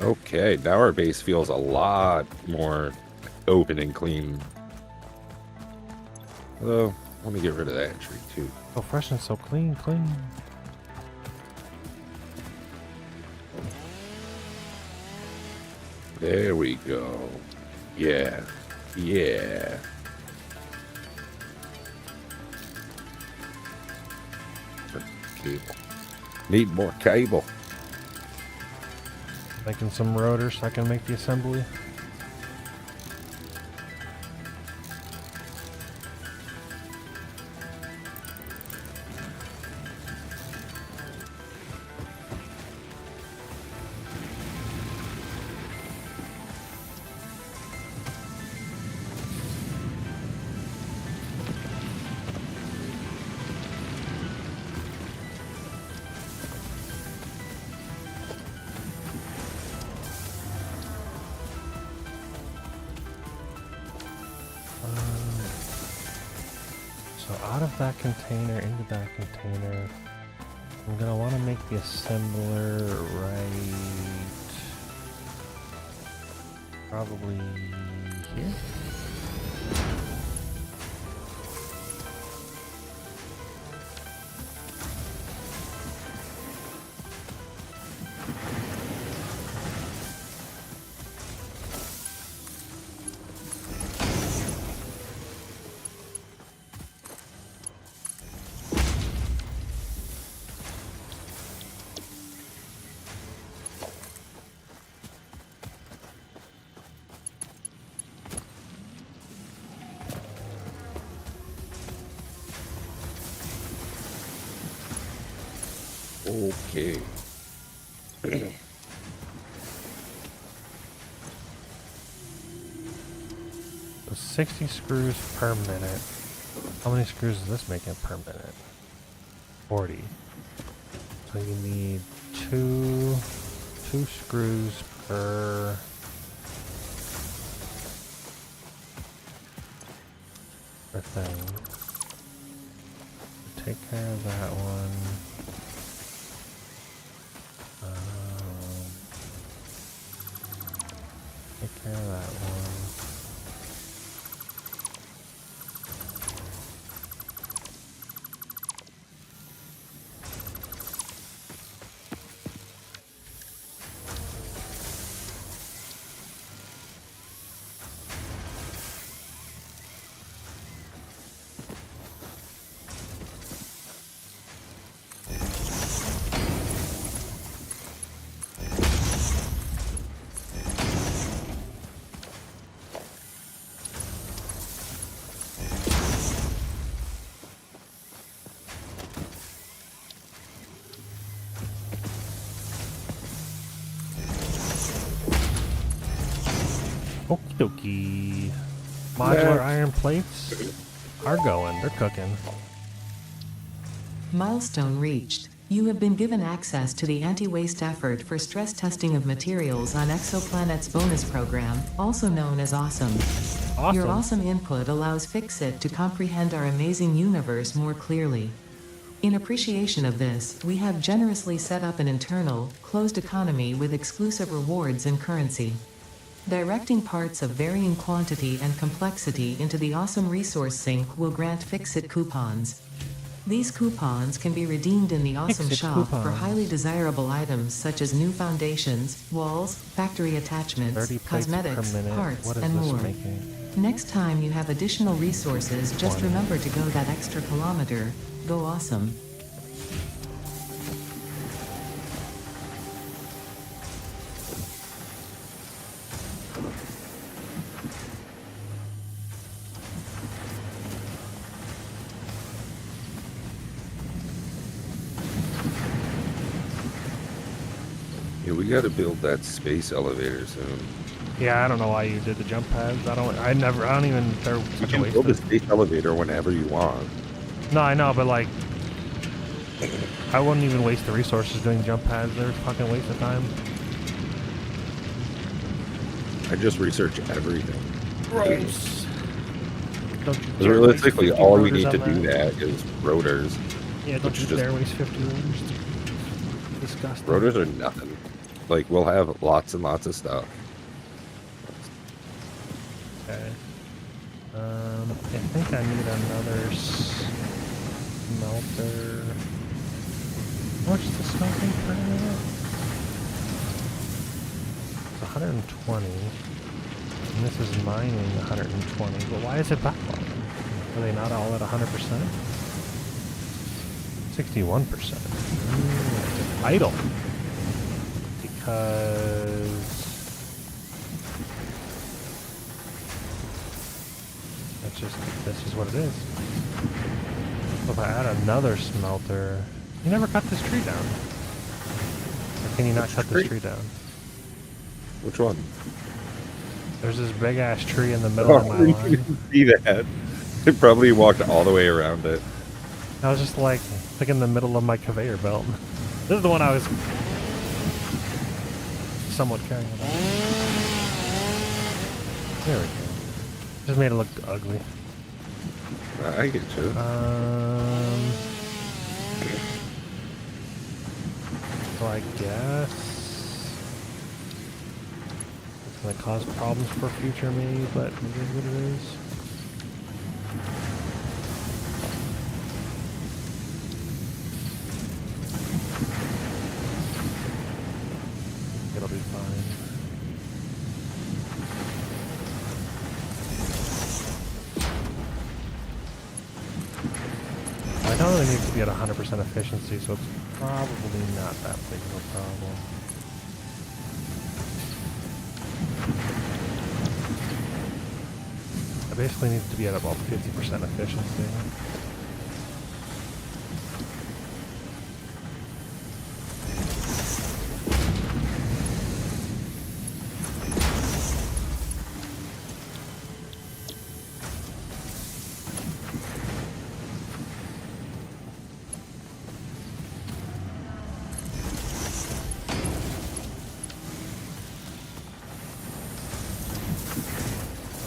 Okay, now our base feels a lot more open and clean. Although, let me get rid of that tree too. So fresh and so clean, clean. There we go. Yeah. Yeah. Cable. Need more cable. Making some rotors so I can make the assembly. So out of that container into that container, I'm gonna want to make the assembler right probably here. Okay. So 60 screws per minute. How many screws is this making per minute? 40. So you need two screws per thing. Take care of that one. Take care of that one. dokie. Modular Next. iron plates are going. They're cooking. Milestone reached. You have been given access to the anti-waste effort for stress testing of materials on Exoplanet's bonus program, also known as Awesome. Your awesome input allows Fixit to comprehend our amazing universe more clearly. In appreciation of this, we have generously set up an internal, closed economy with exclusive rewards and currency. Directing parts of varying quantity and complexity into the Awesome Resource Sink will grant Fixit coupons. These coupons can be redeemed in the Awesome Fixit Shop for coupons. highly desirable items such as new foundations, walls, factory attachments, 30 plates per cosmetics, minute. parts, What is and this more. making? Next time you have additional resources, just 20. remember to go that extra kilometer. Go awesome. Yeah, we gotta build that space elevator soon. Yeah, I don't know why you did the jump pads. I don't even, they're You such a can waste build a of. space elevator whenever you want. No, I know, but like, I wouldn't even waste the resources doing jump pads. They're a fucking waste of time. I just research everything. Gross. Don't you Because dare realistically, waste 50 all we rotors need to on do that is rotors. Yeah, don't which you is just- dare waste 50 rotors. Disgusting. Rotors are nothing. Like, we'll have lots and lots of stuff. Okay. I think I need another smelter. How much is the smelting per minute? It's 120. And this is mining 120. But why is it backlogged? Are they not all at 100%? 61%. It's idle. Because this is what it is. So if I add another smelter, you never cut this tree down. Or can you not cut this tree down? Which one? There's this big ass tree in the middle of my you line. didn't see that. It probably walked all the way around it. I was just like in the middle of my conveyor belt. This is the one I was somewhat caring about. There we go. Just made it look ugly. I get you. So I guess it's gonna cause problems for future me, but it is what it is. It'll be fine. I don't really need to be at 100% efficiency, so it's probably not that big of a problem. I basically need to be at about 50% efficiency.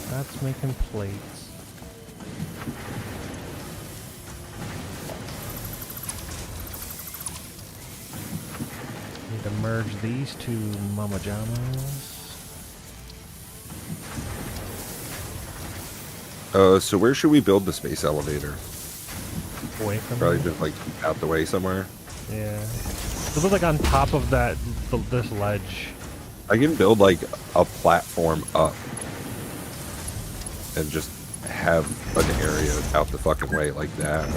That's making plates. Need to merge these two mama jamas. So where should we build the space elevator? Away from Probably me. just like out the way somewhere. Yeah. It looks like on top of that, this ledge. I can build like a platform up and just have an area out the fucking way like that.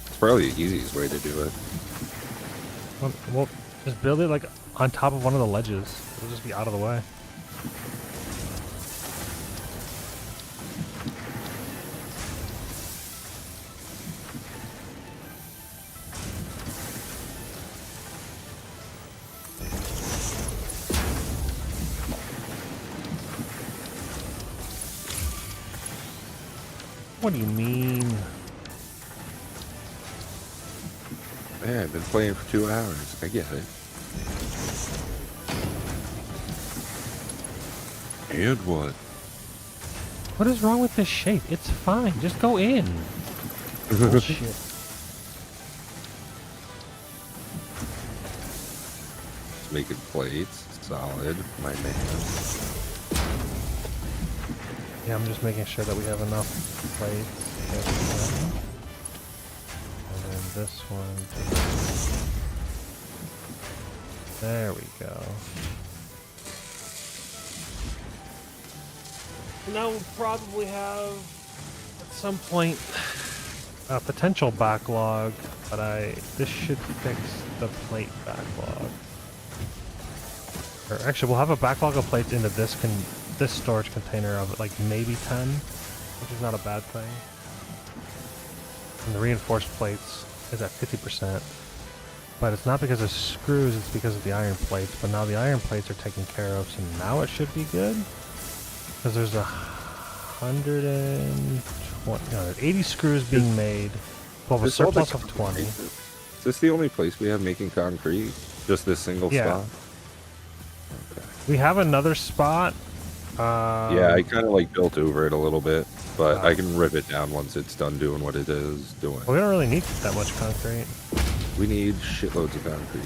It's probably the easiest way to do it. Well, just build it like on top of one of the ledges. It'll just be out of the way. What do you mean? Man, I've been playing for 2 hours. I get it. And what? What is wrong with this shape? It's fine. Just go in. Bullshit. Making plates. Solid, my man. Yeah, I'm just making sure that we have enough plates. And then this one. There we go. Now we'll probably have at some point a potential backlog, but this should fix the plate backlog. Or actually, we'll have a backlog of plates into this storage container of like maybe 10, which is not a bad thing. And the reinforced plates is at 50%, but it's not because of screws, it's because of the iron plates. But now the iron plates are taken care of, so now it should be good. Because there's 80 screws being made. Well, a surplus of 20. Is this the only place we have making concrete? Just this single spot? Okay. We have another spot. Yeah, I kind of like built over it a little bit, but I can rip it down once it's done doing what it is doing. We don't really need that much concrete. We need shitloads of concrete.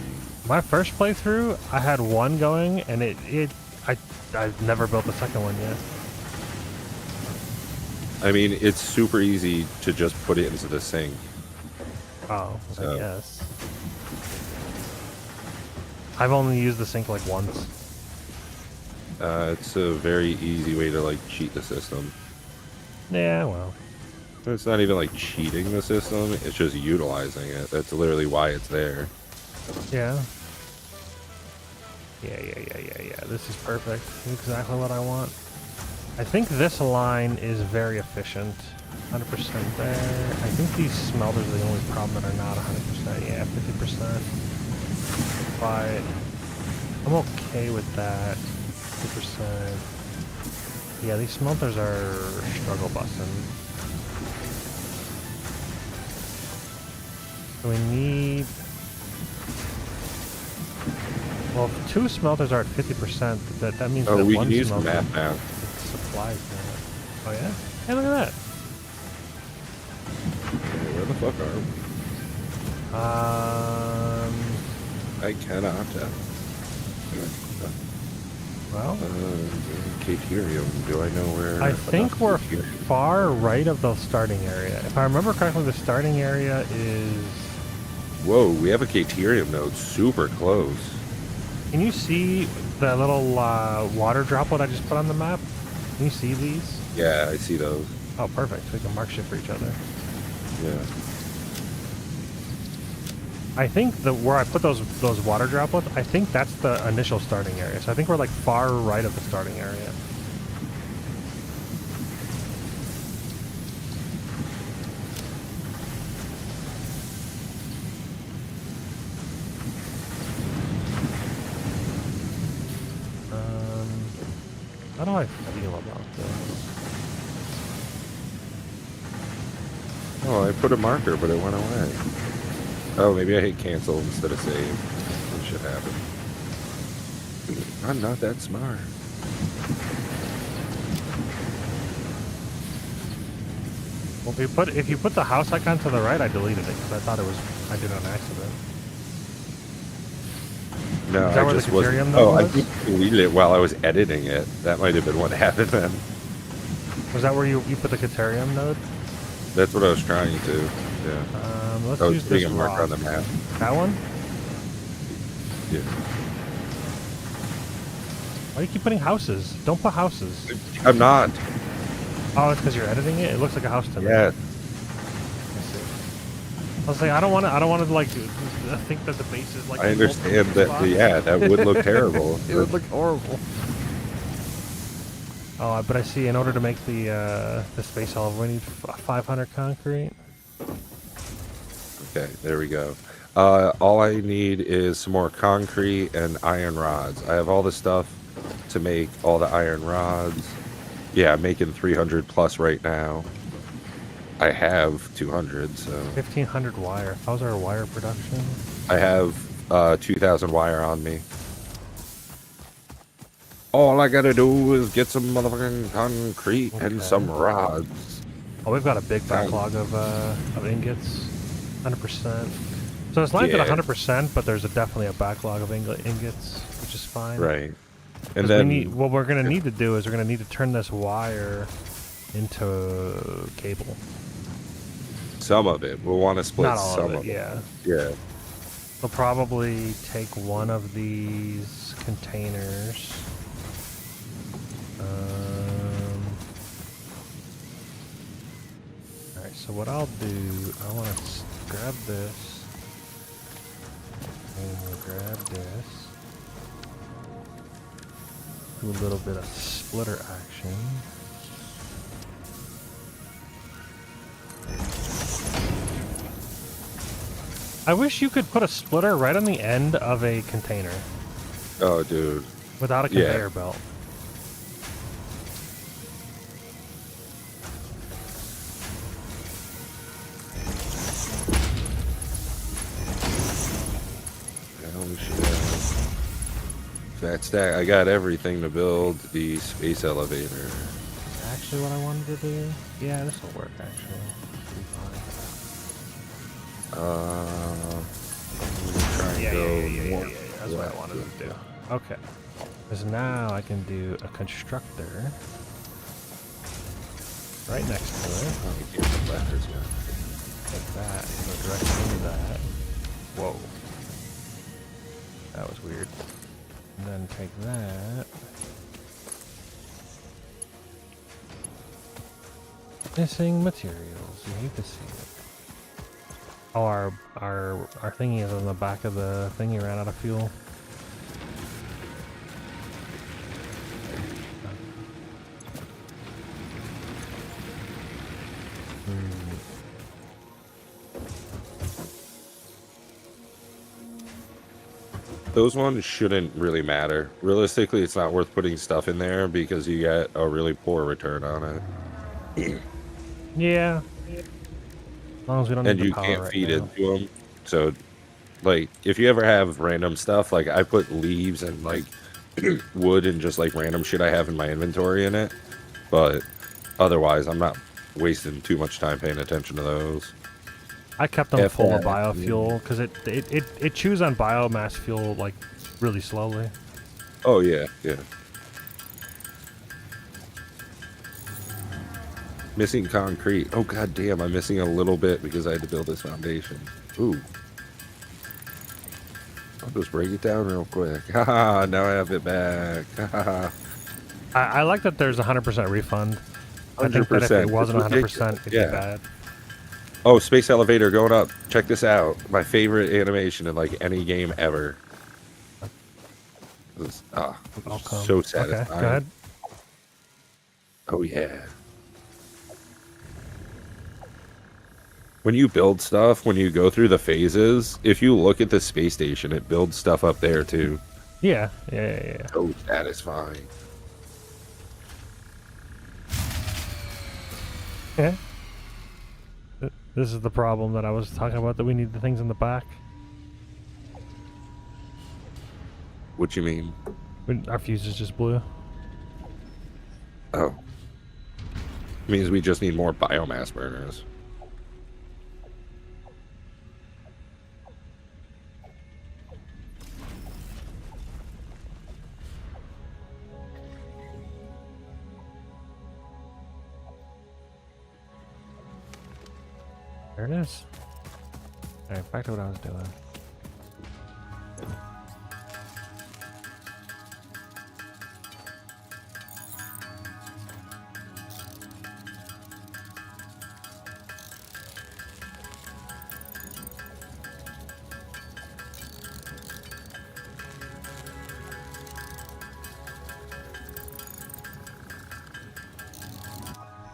My first playthrough, I had one going, and I've never built the second one yet. I mean, it's super easy to just put it into the sink. Oh, I guess. I've only used the sink like once. It's a very easy way to like cheat the system. Yeah, well. It's not even like cheating the system, it's just utilizing it. That's literally why it's there. Yeah. Yeah. This is perfect. Exactly what I want. I think this line is very efficient. 100% there. I think these smelters are the only problem that are not 100%. Yeah, 50%. But I'm okay with that. 50%. Yeah, these smelters are struggle busting. So we need... Well, if 2 smelters are at 50%, that means that we one can use the smelter map now. supplies that. Oh yeah? Hey, look at that. Where the fuck are we? I cannot tell. Well, Caterium. Do I know where? I think we're far right of the starting area. If I remember correctly, the starting area is... Whoa, we have a Caterium node super close. Can you see the little water droplet I just put on the map? Can you see these? Yeah, I see those. Oh, perfect. We can mark shit for each other. Yeah. I think where I put those water droplets, I think that's the initial starting area. So I think we're like far right of the starting area. How do I feel about this? Oh, I put a marker, but it went away. Oh, maybe I hit cancel instead of save. That should happen. I'm not that smart. Well, if you put the house icon to the right, I deleted it because I thought I did it on accident. No, Is that I where just the was. Caterium Oh, node I was? just deleted it while I was editing it. That might have been what happened then. Was that where you put the Caterium node? That's what I was trying to. Yeah. Let's I was use putting this a marker rock. on the map. That one? Yeah. Why do you keep putting houses? Don't put houses. I'm not. Oh, it's because you're editing it? It looks like a house to me. Yeah. I see. I was like, I don't want to like think that the base is like. I understand that. Yeah, that would look terrible. It would look horrible. Oh, but I see. In order to make the space elevator, we need 500 concrete. Okay, there we go. All I need is some more concrete and iron rods. I have all the stuff to make all the iron rods. Yeah, I'm making 300 plus right now. I have 200, so 1,500 wire. How's our wire production? I have 2,000 wire on me. All I gotta do is get some motherfucking concrete and some Okay. rods. Oh, we've got a big Found- backlog of ingots. 100%. So it's lined Yeah. at 100%, but there's definitely a backlog of ingots, which is fine. Right. 'Cause And then what we're gonna need to do is we're gonna need to turn this wire into cable. some of it. We'll want to split Not all some of it, yeah. Yeah. We'll probably take one of these containers. Alright, so what I'll do, I want to grab this. And we'll grab this. Do a little bit of splitter action. I wish you could put a splitter right on the end of a container Oh, dude. without a Yeah. conveyor belt. Holy shit. Fat stack. I got everything to build the space elevator. Actually, what I wanted to do? Yeah, this will work, actually. Be fine. I'm gonna try and go more That's what I left wanted with to do. Okay. Because now I can do a constructor right next to it. Oh, I can't get letters yet. Like that, and go directly into that. Whoa. That was weird. And then take that. Missing materials. You hate to see it. Oh, our thingy is on the back of the thingy. Ran out of fuel. Those ones shouldn't really matter. Realistically, it's not worth putting stuff in there because you get a really poor return on it. Yeah. As long as we don't And need the you power can't right feed now. into them. So, like, if you ever have random stuff, like I put leaves and like wood and just like random shit I have in my inventory in it. But otherwise, I'm not wasting too much time paying attention to those. I kept them If full of that, biofuel because it chews on biomass fuel like really slowly. Oh yeah, yeah. Missing concrete. Oh god damn, I'm missing a little bit because I had to build this foundation. Ooh. I'll just break it down real quick. Haha, now I have it back. Haha. I like that there's 100% refund. I think that if 100%. it wasn't It's 100%, ridiculous. it'd Yeah. be bad. Oh, space elevator going up. Check this out. My favorite animation in like any game ever. This is, I'll come. so Okay, satisfying. go ahead. Oh yeah. When you build stuff, when you go through the phases, if you look at the space station, it builds stuff up there too. Yeah. So satisfying. Yeah. This is the problem that I was talking about, that we need the things in the back. What you mean? Our fuses just blew. Oh. Means we just need more biomass burners. There it is. Alright, back to what I was doing.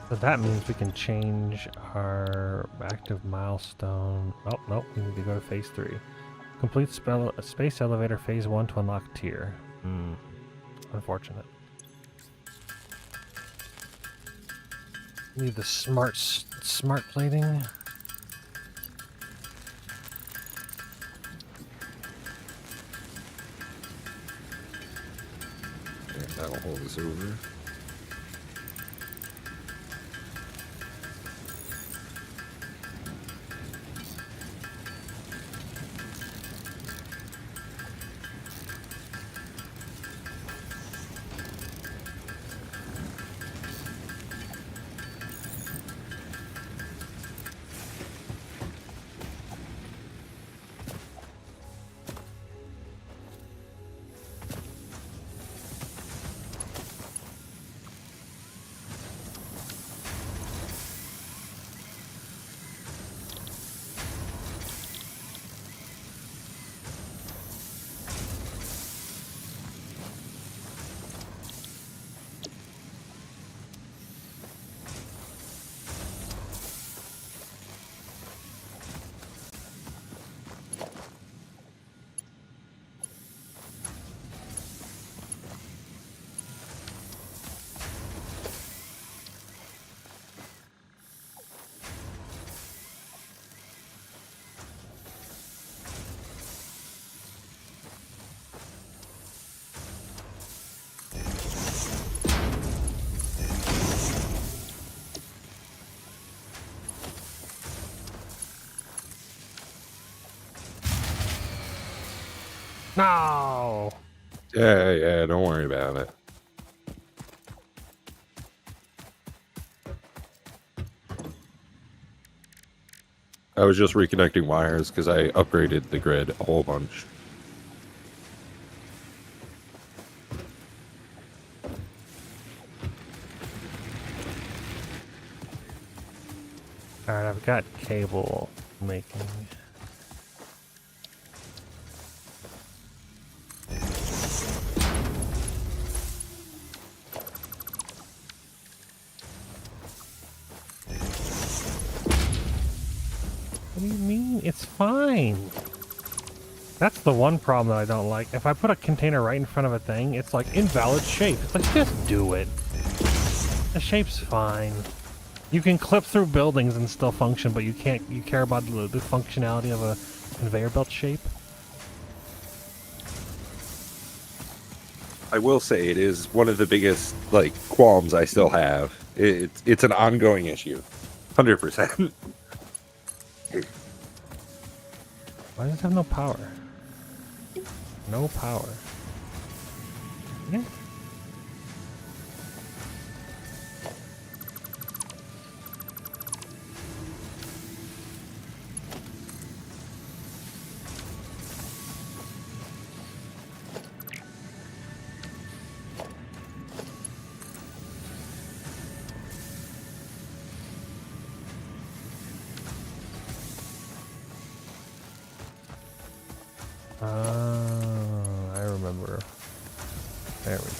So that means we can change our active milestone. Oh, nope, we need to go to phase 3. Complete space elevator phase 1 to unlock tier. Hmm. Unfortunate. Need the smart plating. Yeah, that'll hold us over. No. Yeah, don't worry about it. I was just reconnecting wires because I upgraded the grid a whole bunch. All right, I've got cable making. What do you mean? It's fine. That's the one problem that I don't like. If I put a container right in front of a thing, it's like invalid shape. It's like, just do it. The shape's fine. You can clip through buildings and still function, but you can't. You care about the functionality of a conveyor belt shape. I will say it is one of the biggest like qualms I still have. It's an ongoing issue, 100%. Why does it have no power? No power. Yeah. I remember. There we go.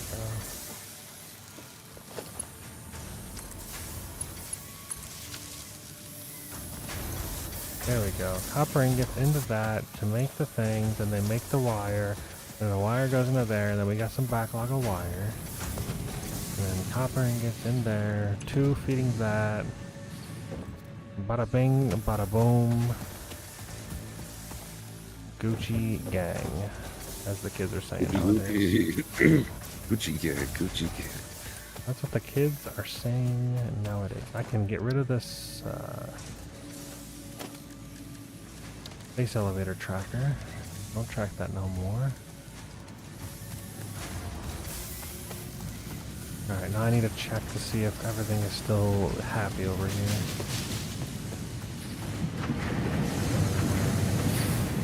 There we go. Copper ingots into that to make the thing, then they make the wire, and the wire goes into there, and then we got some backlog of wire. And then copper ingots in there, two feeding that. Bada bing, bada boom. Gucci gang, as the kids are saying nowadays. Gucci gang, Gucci gang. That's what the kids are saying nowadays. I can get rid of this space elevator tracker. Don't track that no more. Alright, now I need to check to see if everything is still happy over here.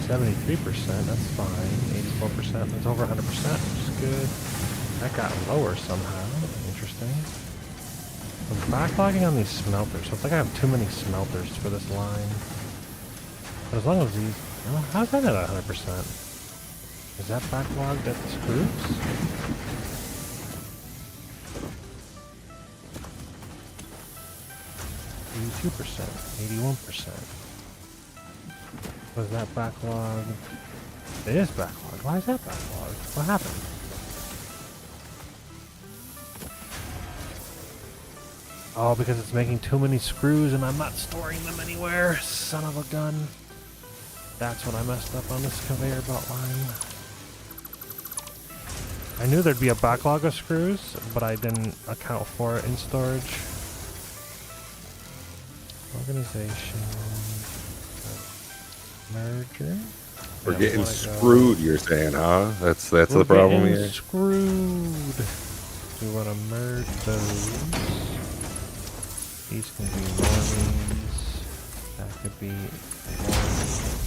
73%, that's fine. 84%, that's over 100%, which is good. That got lower somehow. Interesting. I'm backlogging on these smelters, so it's like I have too many smelters for this line. But as long as these... Oh, how's that at 100%? Is that backlogged at the screws? %, 81%. Was that backlog? It is backlog. Why is that backlog? What happened? Oh, because it's making too many screws and I'm not storing them anywhere. Son of a gun. That's what I messed up on this conveyor belt line. I knew there'd be a backlog of screws, but I didn't account for it in storage. Organization. Merger. We're Yeah, getting wanna screwed, you're saying, huh? That's the problem getting here. Screwed. We want to merge those. These can be normies. That could be normies.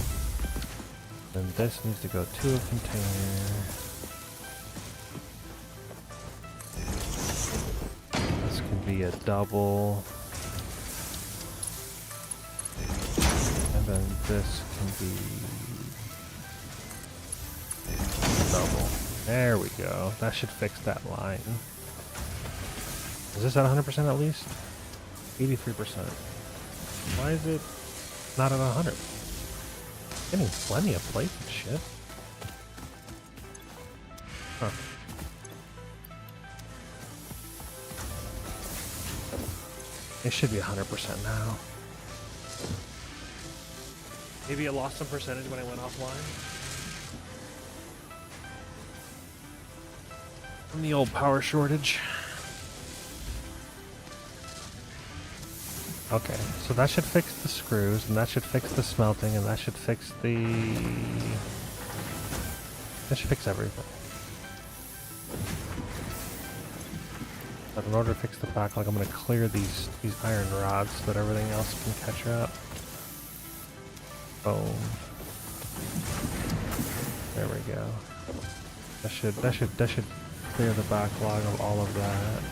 Then this needs to go to a container. This can be a double. And then this can be a double. There we go. That should fix that line. Is this at 100% at least? 83%. Why is it not at 100? Getting plenty of plates and shit. Huh. It should be 100% now. Maybe it lost some percentage when I went offline. From the old power shortage. Okay, so that should fix the screws, and that should fix the smelting, and that should fix the... That should fix everything. But in order to fix the backlog, I'm going to clear these iron rods so that everything else can catch up. Boom. There we go. That should clear the backlog of all of that.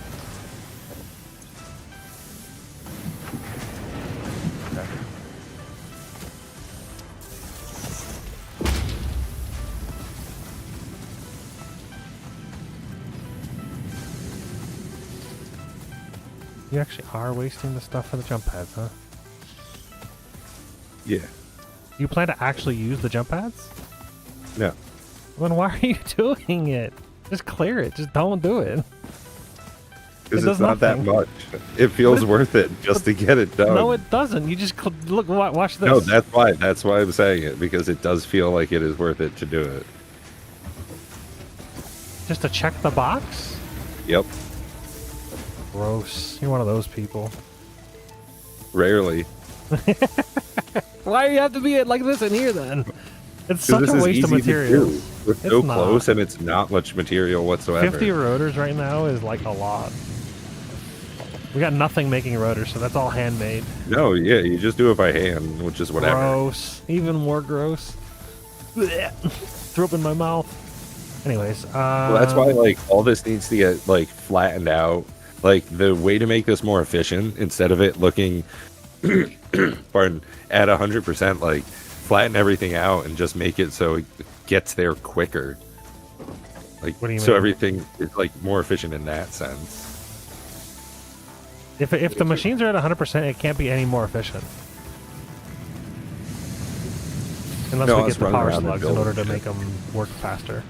Okay. You actually are wasting the stuff for the jump pads, huh? Yeah. You plan to actually use the jump pads? No. Then why are you doing it? Just clear it. Just don't do it. Because It it's does not that nothing. much. It feels worth it just to get it done. No, it doesn't. You just look. Watch this. No, that's why. That's why I'm saying it, because it does feel like it is worth it to do it. Just to check the box? Yep. Gross. You're one of those people. Rarely. Why do you have to be like this in here then? It's 'Cause such this a is waste of easy to material. do. We're It's so not. close, and it's not much material whatsoever. 50 rotors right now is like a lot. We got nothing making rotors, so that's all handmade. No, yeah, you just do it by hand, which is whatever. Gross. Even more gross. Blech. Threw up in my mouth. Anyways, Well, that's why like all this needs to get like flattened out. Like the way to make this more efficient, instead of it looking, pardon, at 100%, like flatten everything out and just make it so it gets there quicker. Like What do you so mean? everything is like more efficient in that sense. If the machines are at 100%, it can't be any more efficient. Unless No, we us get the running power around and slugs in building order to shit. make them work faster.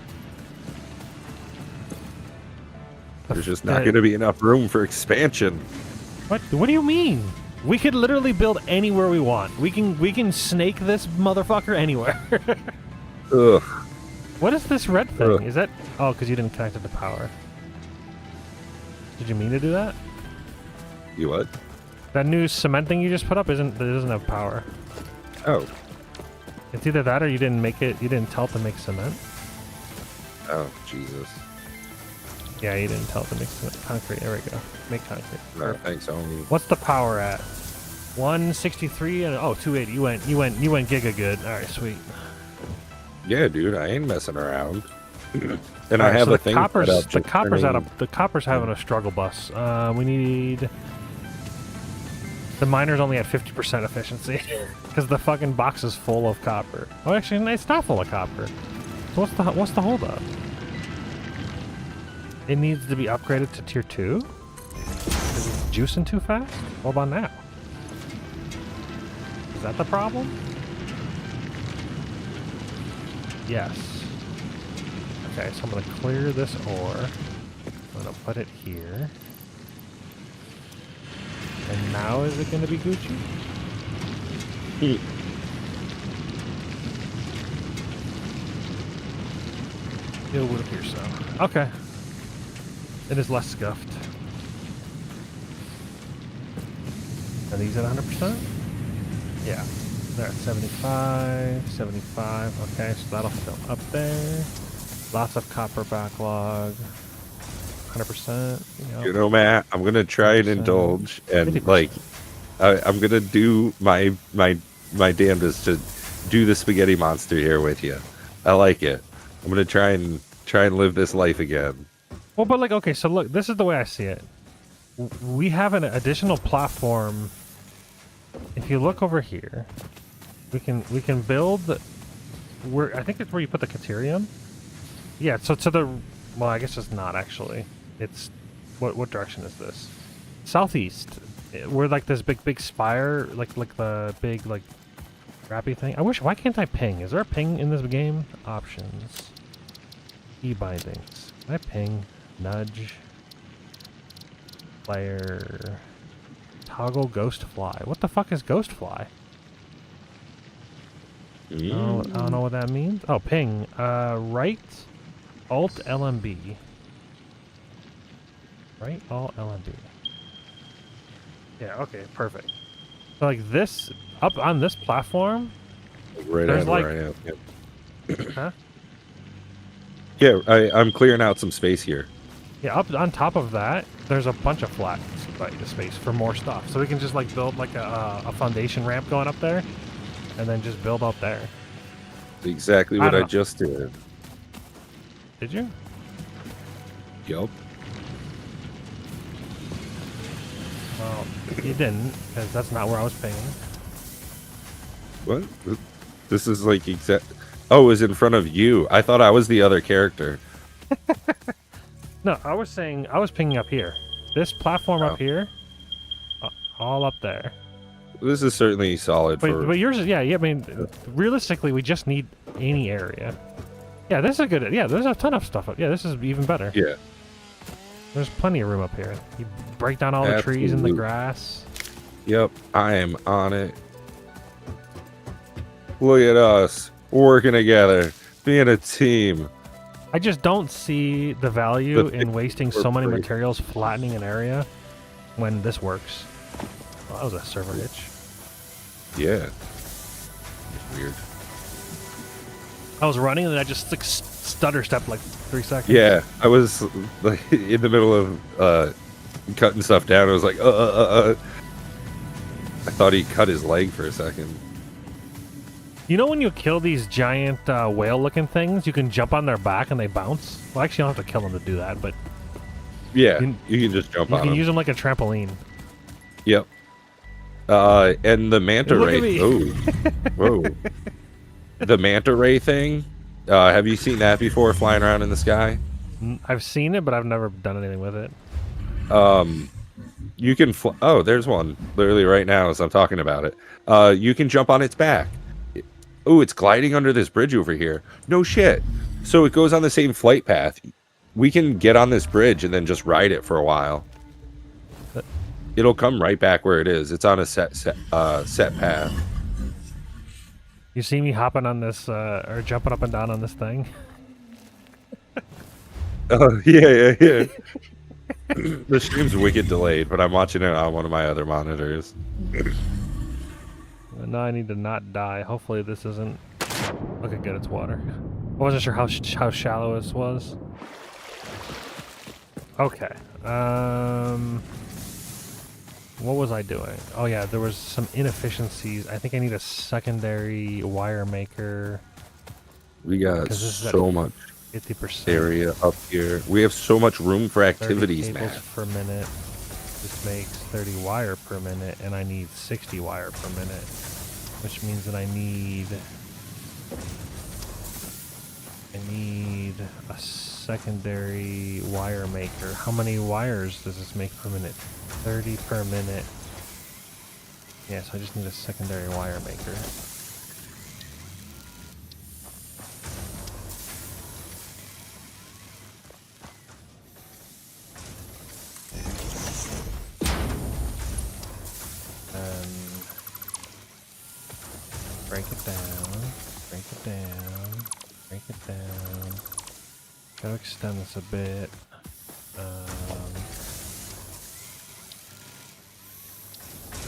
There's just not going to be enough room for expansion. What? What do you mean? We could literally build anywhere we want. We can snake this motherfucker anywhere. Ugh. What is this red thing? Ugh. Is that? Oh, because you didn't connect it to power. Did you mean to do that? You what? That new cement thing you just put up it doesn't have power. Oh. It's either that or you didn't make it. You didn't tell it to make cement. Oh, Jesus. Yeah, you didn't tell it to make cement. Concrete. There we go. Make concrete. No, thanks, homie. What's the power at? 163 and 280. You went giga good. All right, sweet. Yeah, dude, I ain't messing around. And All I right, have so a thing set up just turning- the copper's having a struggle bus. We need the miner's only at 50% efficiency because the fucking box is full of copper. Oh, actually, it's not full of copper. So what's the holdup? It needs to be upgraded to tier 2. Is it juicing too fast? What about now? Is that the problem? Yes. Okay, so I'm going to clear this ore. I'm going to put it here. And now is it going to be Gucci? It would appear so. Okay. It is less scuffed. Are these at 100%? Yeah. They're at 75, 75. Okay, so that'll fill up there. Lots of copper backlog. 100%. Yep. You know, Matt, I'm gonna try and 50%, indulge, and 50%. like, I'm gonna do my damnedest to do the spaghetti monster here with you. I like it. I'm gonna try and live this life again. Well, but like, okay, so look, this is the way I see it. We have an additional platform. If you look over here, we can build. Where I think it's where you put the Caterium. Yeah. So to the, well, I guess it's not actually. It's what direction is this? Southeast. We're like this big spire, like the big like crappy thing. I wish. Why can't I ping? Is there a ping in this game? Options. Key bindings. Can I ping? Nudge. Player. Toggle ghost fly. What the fuck is ghost fly? I don't know what that means. Oh, ping. Right. Alt LMB. Right. Alt LMB. Yeah. Okay. Perfect. So like this up on this platform. Right there's on like. where I am. Yep. Huh? Yeah, I'm clearing out some space here. Yeah, up on top of that, there's a bunch of flat space for more stuff. So we can just like build like a foundation ramp going up there, and then just build up there. Exactly what I just did. Did you? Yup. Well, you didn't, because that's not where I was pinging. What? This is like exact. Oh, it was in front of you. I thought I was the other character. No, I was saying I was pinging up here. This platform up here, all up there. This is certainly solid for. But yours is yeah. I mean, realistically, we just need any area. Yeah, this is a good. Yeah, there's a ton of stuff up. Yeah, this is even better. Yeah. There's plenty of room up here. You break down all the trees and the Absolutely. grass. Yep, I am on it. Look at us working together, being a team. I just don't see the value in wasting so many great. materials flattening an area when this works. Well, that was a server hitch. Yeah. Weird. I was running and I just like stutter stepped like 3 seconds. Yeah, I was like in the middle of cutting stuff down. I was like, I thought he cut his leg for a second. You know when you kill these giant whale-looking things, you can jump on their back and they bounce? Well, actually, you don't have to kill them to do that, but Yeah, you can just jump you on can him. use them like a trampoline. Yep. And the manta Look at ray. me. Oh, whoa. The manta ray thing. Have you seen that before, flying around in the sky? I've seen it, but I've never done anything with it. You can. Oh, there's one literally right now as I'm talking about it. You can jump on its back. Oh, it's gliding under this bridge over here. No shit. So it goes on the same flight path. We can get on this bridge and then just ride it for a while. It'll come right back where it is. It's on a set path. You see me hopping on this, or jumping up and down on this thing? Oh, yeah. The stream's wicked delayed, but I'm watching it on one of my other monitors. Now I need to not die. Hopefully this isn't... Okay, good, it's water. I wasn't sure how shallow this was. Okay. What was I doing? Oh yeah, there was some inefficiencies. I think I need a secondary wire maker. We got 'Cause this is at so much 50%. area up here. We have so much room for 30 activities, cables man. per minute. This makes 30 wire per minute, and I need 60 wire per minute, which means that I need a secondary wire maker. How many wires does this make per minute? 30 per minute. Yeah, so I just need a secondary wire maker. it down. Break it down. Gotta extend this a bit.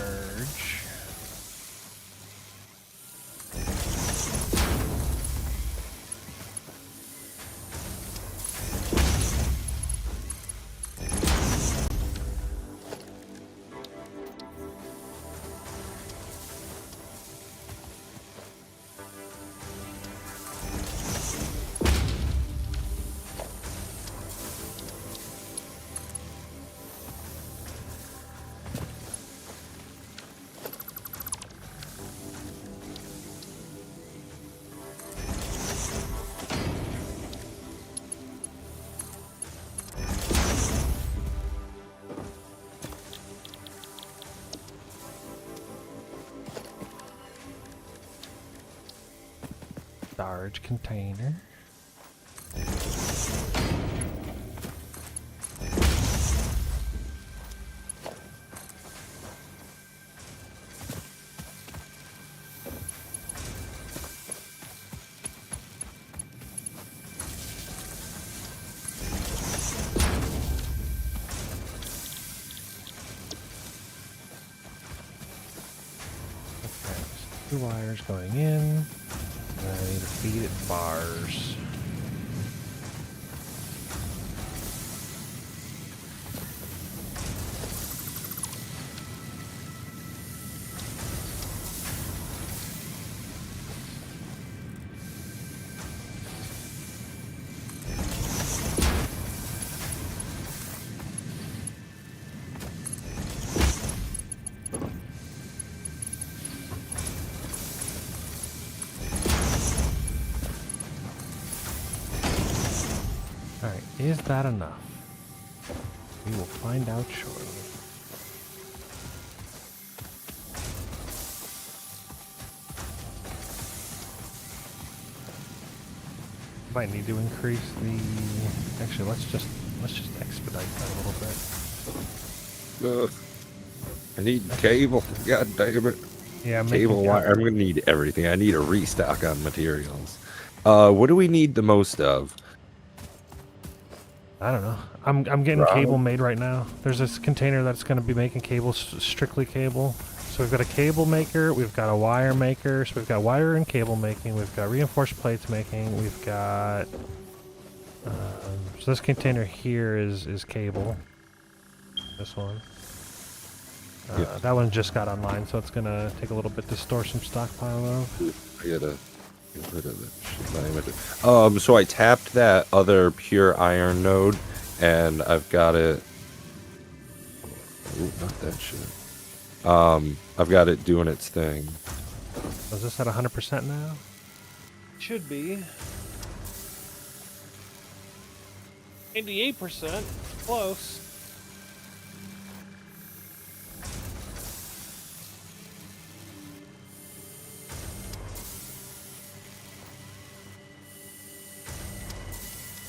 Urge. Large container. Okay, so 2 wires going in. I need to feed it bars. Alright, is that enough? We will find out shortly. Might need to increase the... Actually, let's just expedite that a little bit. Ugh. I need cable. God damn it. Yeah, Cable wire. I'm gonna need everything. I need a restock on materials. What do we need the most of? I don't know. I'm getting cable made right now. There's this container that's going to be making cable, strictly cable. So we've got a cable maker, we've got a wire maker, so we've got wire and cable making, we've got reinforced plates making, we've got... so this container here is cable. This one. That one just got online, so it's going to take a little bit to store some stockpile of. I gotta get rid of that shit. So I tapped that other pure iron node, and I've got it... Ooh, not that shit. I've got it doing its thing. So is this at 100% now? Should be. 88%. Close.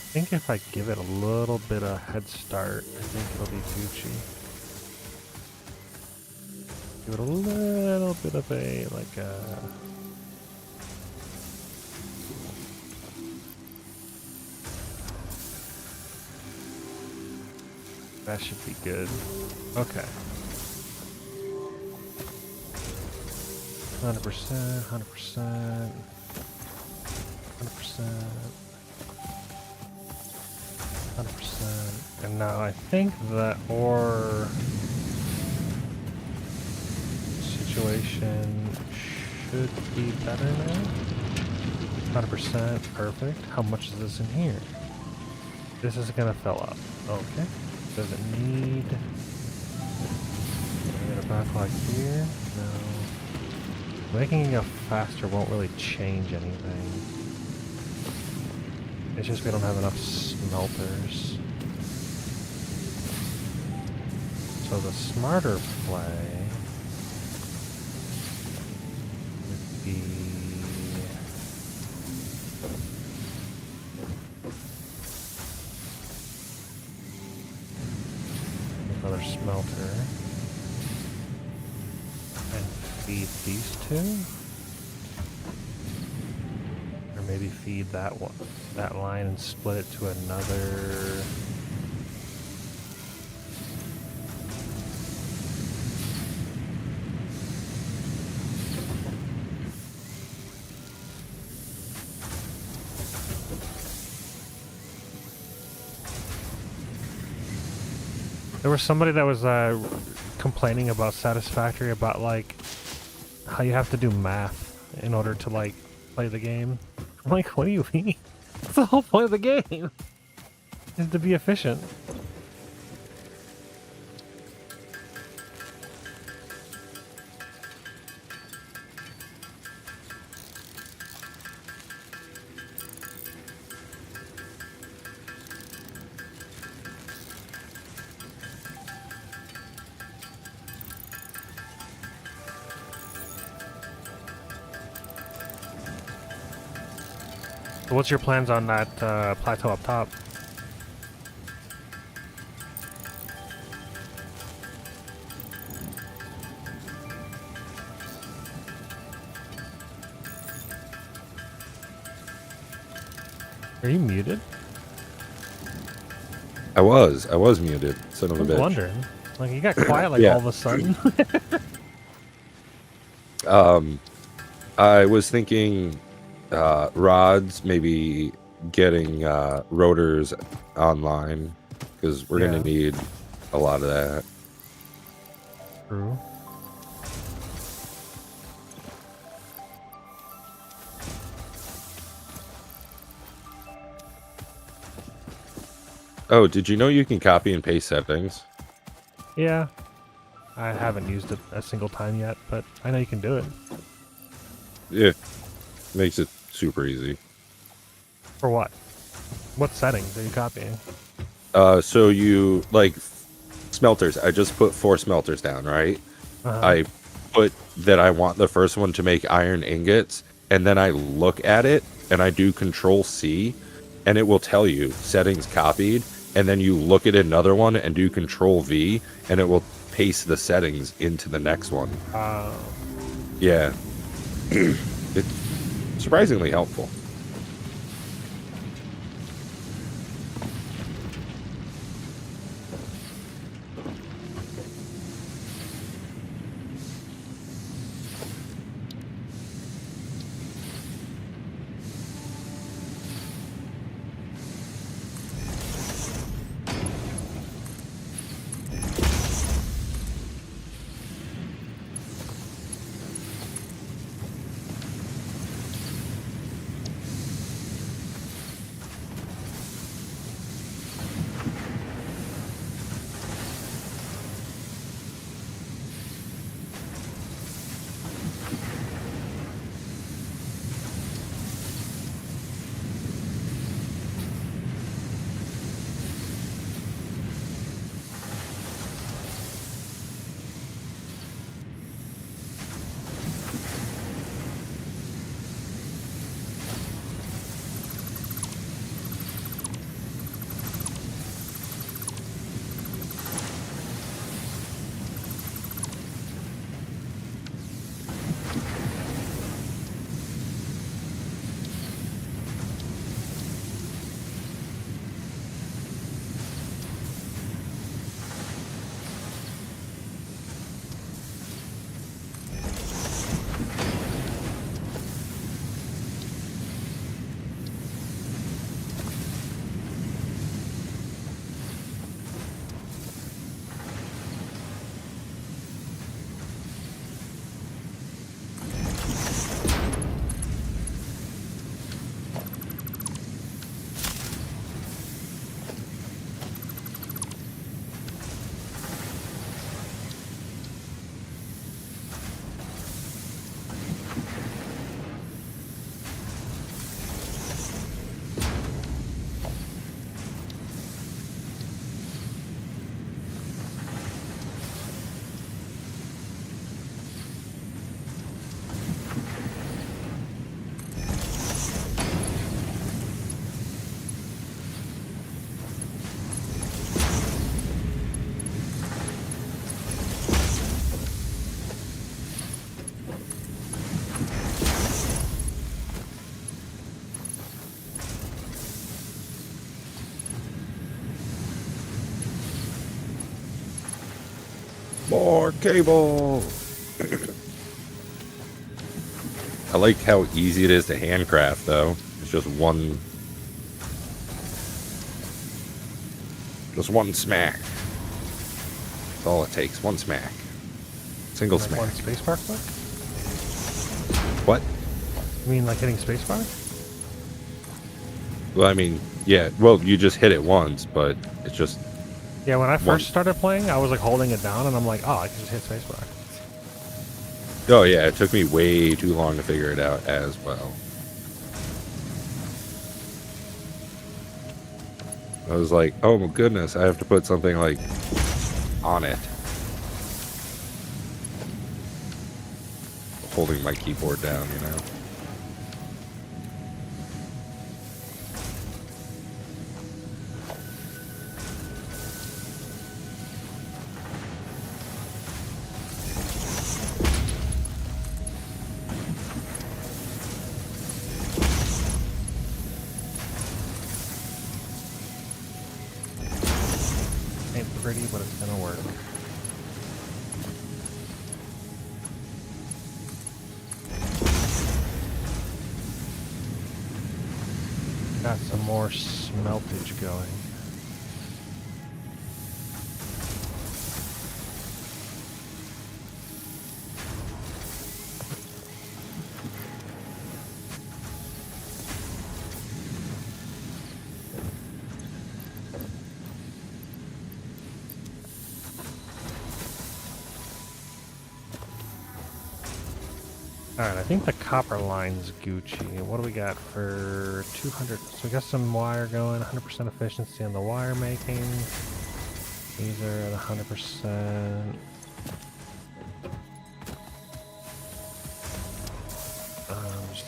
I think if I give it a little bit of head start, I think it'll be Gucci. Give it a little bit of a, like a... That should be good. Okay. 100%, 100%, 100%. 100%. And now I think that ore situation should be better now. 100%, perfect. How much is this in here? This is gonna fill up. Okay. Does it need... Get a backlog here? No. Making it go faster won't really change anything. It's just we don't have enough smelters. So the smarter play would be another smelter and feed these two. Or maybe feed that one, that line and split it to another. There was somebody that was complaining about Satisfactory about like how you have to do math in order to like play the game. I'm like, what do you mean? That's the whole point of the game. Is to be efficient. So what's your plans on that plateau up top? Are you muted? I was muted, son of I a was bitch. wondering. Like, you got quiet like Yeah. all of a sudden. I was thinking rods, maybe getting rotors online, because we're gonna Yeah. need a lot of that. True. Oh, did you know you can copy and paste settings? Yeah. I haven't used it a single time yet, but I know you can do it. Yeah, makes it super easy. For what? What settings are you copying? So you like smelters. I just put 4 smelters down, right? I put that I want the first one to make iron ingots, and then I look at it and I do Control C, and it will tell you settings copied, and then you look at another one and do Control V, and it will paste the settings into the next one. Yeah. It's surprisingly helpful. More cable. I like how easy it is to handcraft, though. It's just one smack. That's all it takes. One smack. Single Like smack. one spacebar click? What? You mean like hitting spacebar? Well, I mean, yeah. Well, you just hit it once, but it's just... Yeah, when I first One. started playing, I was like holding it down, and I'm like, oh, I can just hit spacebar. Oh, yeah. It took me way too long to figure it out as well. I was like, oh my goodness, I have to put something like on it. Holding my keyboard down, you know. Ain't pretty, but it's gonna work. Got some more smeltage going. Alright, I think the copper line's Gucci. What do we got for 200? So we got some wire going, 100% efficiency on the wire making. These are at 100%.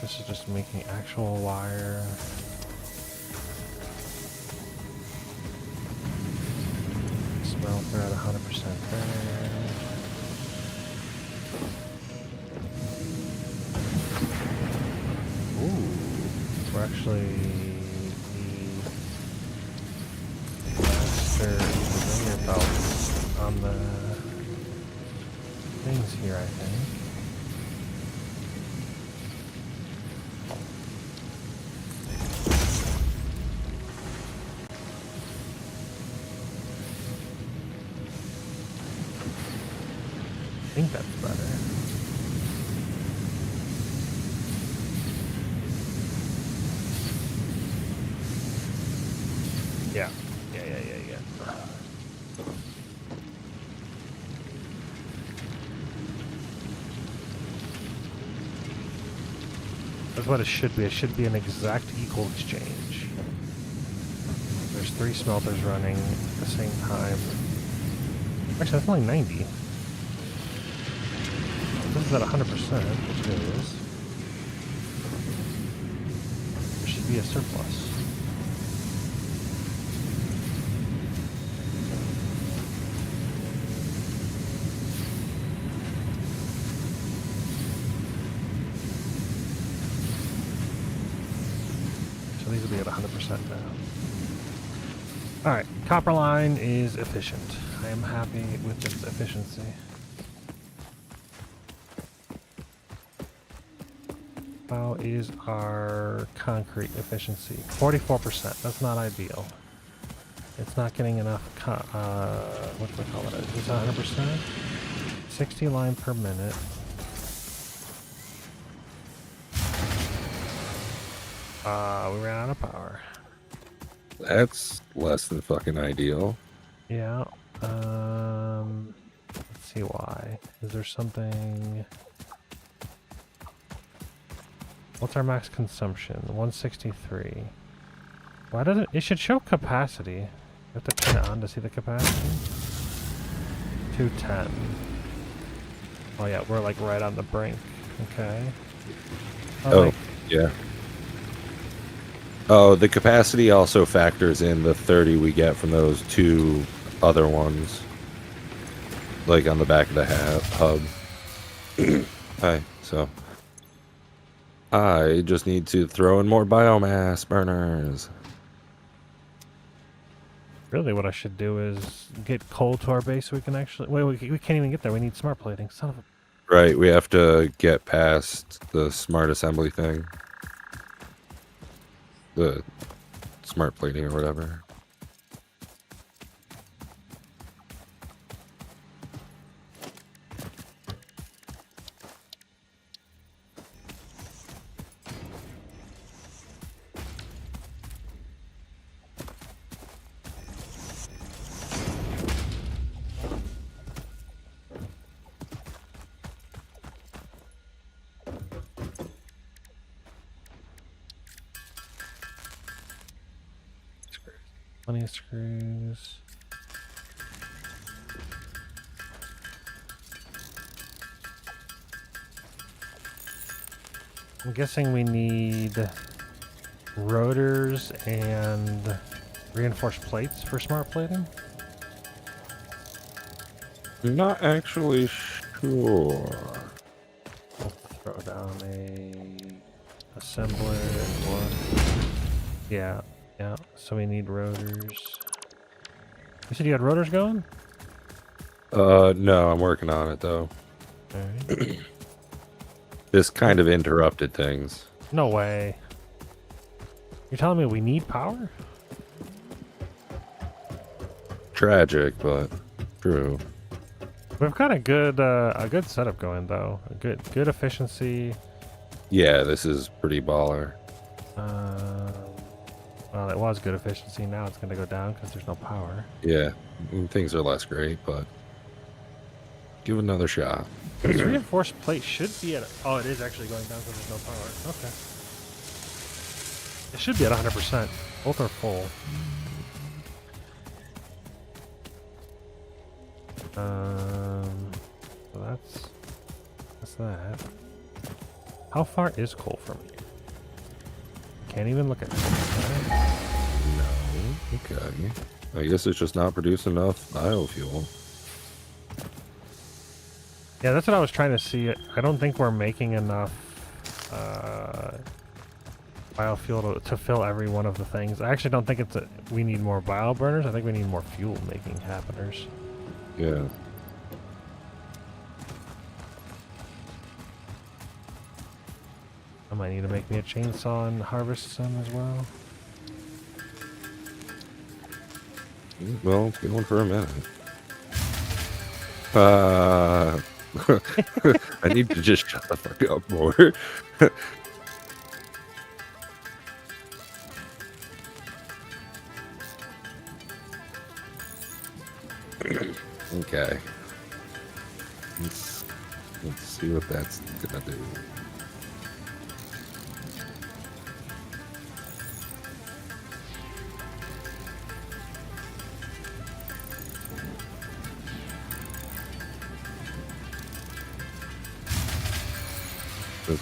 This is just making actual wire. Smelter at 100% there. We're actually the master conveyor belts on the things here, I think. I think that's better. Yeah. That's what it should be. It should be an exact equal exchange. There's 3 smelters running at the same time. Actually, that's only 90. This is at 100%, which it is. There should be a surplus. So these will be at 100% now. Alright, copper line is efficient. I am happy with its efficiency. How is our concrete efficiency? 44%. That's not ideal. It's not getting enough. What do we call it? Is it 100%? 60 line per minute. We ran out of power. That's less than fucking ideal. Yeah. Let's see why. Is there something? What's our max consumption? 163. Why does it? It should show capacity. You have to turn it on to see the capacity. 210. Oh yeah, we're like right on the brink. Okay. Oh, yeah. Oh, the capacity also factors in the 30 we get from those 2 other ones. Like on the back of the hub. Hi, so. I just need to throw in more biomass burners. Really, what I should do is get coal to our base so we can actually... Wait, we can't even get there. We need smart plating. Son of a... Right, we have to get past the smart assembly thing. The smart plating or whatever. Plenty of screws. I'm guessing we need rotors and reinforced plates for smart plating. Not actually sure. I'll throw down a assembler and one. Yeah, yeah. So we need rotors. You said you had rotors going? No, I'm working on it though. Alright. This kind of interrupted things. No way. You're telling me we need power? Tragic, but true. We've got a good setup going though. A good efficiency. Yeah, this is pretty baller. Well, it was good efficiency. Now it's going to go down because there's no power. Yeah, things are less great, but give it another shot. This reinforced plate should be at... Oh, it is actually going down because there's no power. Okay. It should be at 100%. Both are full. So that's that. How far is coal from here? Can't even look at it. No, okay. I guess it's just not producing enough biofuel. Yeah, that's what I was trying to see. I don't think we're making enough biofuel to fill every one of the things. I actually don't think we need more bio burners. I think we need more fuel making happeners. Yeah. I might need to make me a chainsaw and harvest some as well. Well, get one for a minute. I need to just shut the fuck up more. Okay. Let's see what that's gonna do.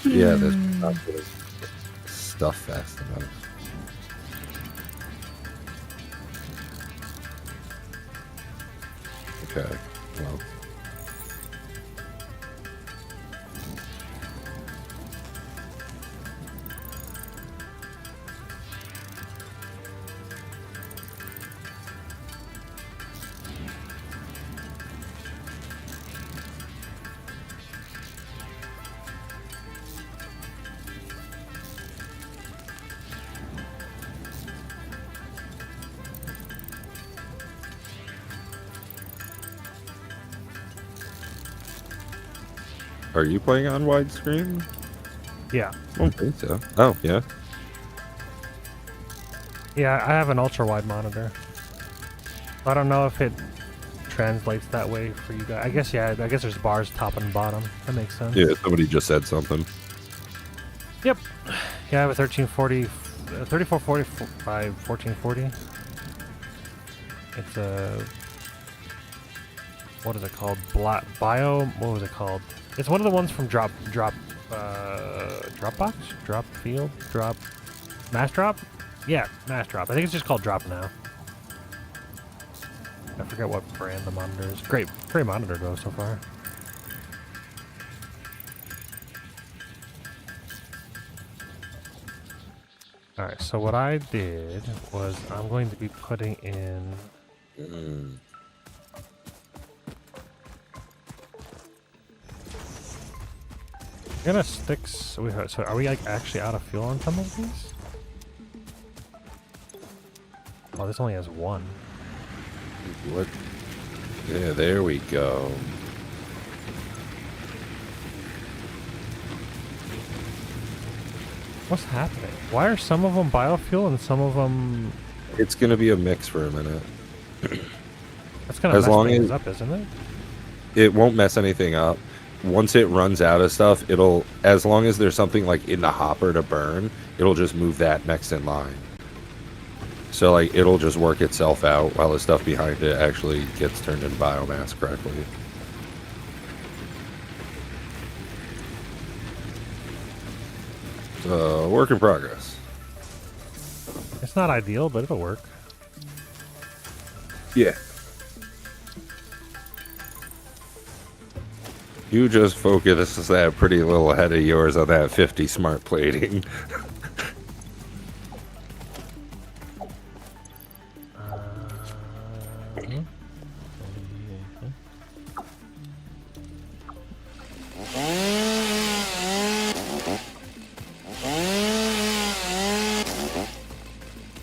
Yeah, there's not good stuff fast enough. Okay, well. Are you playing on widescreen? Yeah. I don't think so. Oh, yeah. Yeah, I have an ultra wide monitor. I don't know if it translates that way for you guys. I guess, yeah, I guess there's bars top and bottom. That makes sense. Yeah, somebody just said something. Yep. Yeah, I have a 1340, 3440 by 1440. It's a... What is it called? Bio... What was it called? It's one of the ones from Dropbox? Drop Field? Drop... Mass Drop? Yeah, Mass Drop. I think it's just called Drop now. I forget what brand the monitor is. Great monitor though so far. Alright, so what I did was I'm going to be putting in Mm. We're gonna stick. So are we like actually out of fuel on some of these? Oh, this only has one. What? Yeah, there we go. What's happening? Why are some of them biofuel and some of them? It's gonna be a mix for a minute. That's gonna As mess long things as- up, isn't it? It won't mess anything up. Once it runs out of stuff, it'll, as long as there's something like in the hopper to burn, it'll just move that next in line. So like it'll just work itself out while the stuff behind it actually gets turned into biomass correctly. So, work in progress. It's not ideal, but it'll work. Yeah. You just focus that pretty little head of yours on that 50 smart plating.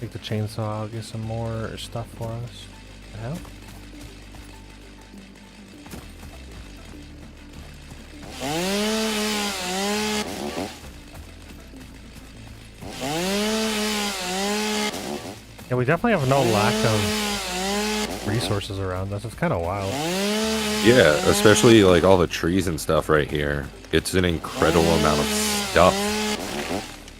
Take the chainsaw, get some more stuff for us. The hell? Yeah, we definitely have no lack of resources around us. It's kind of wild. Yeah, especially like all the trees and stuff right here. It's an incredible amount of stuff.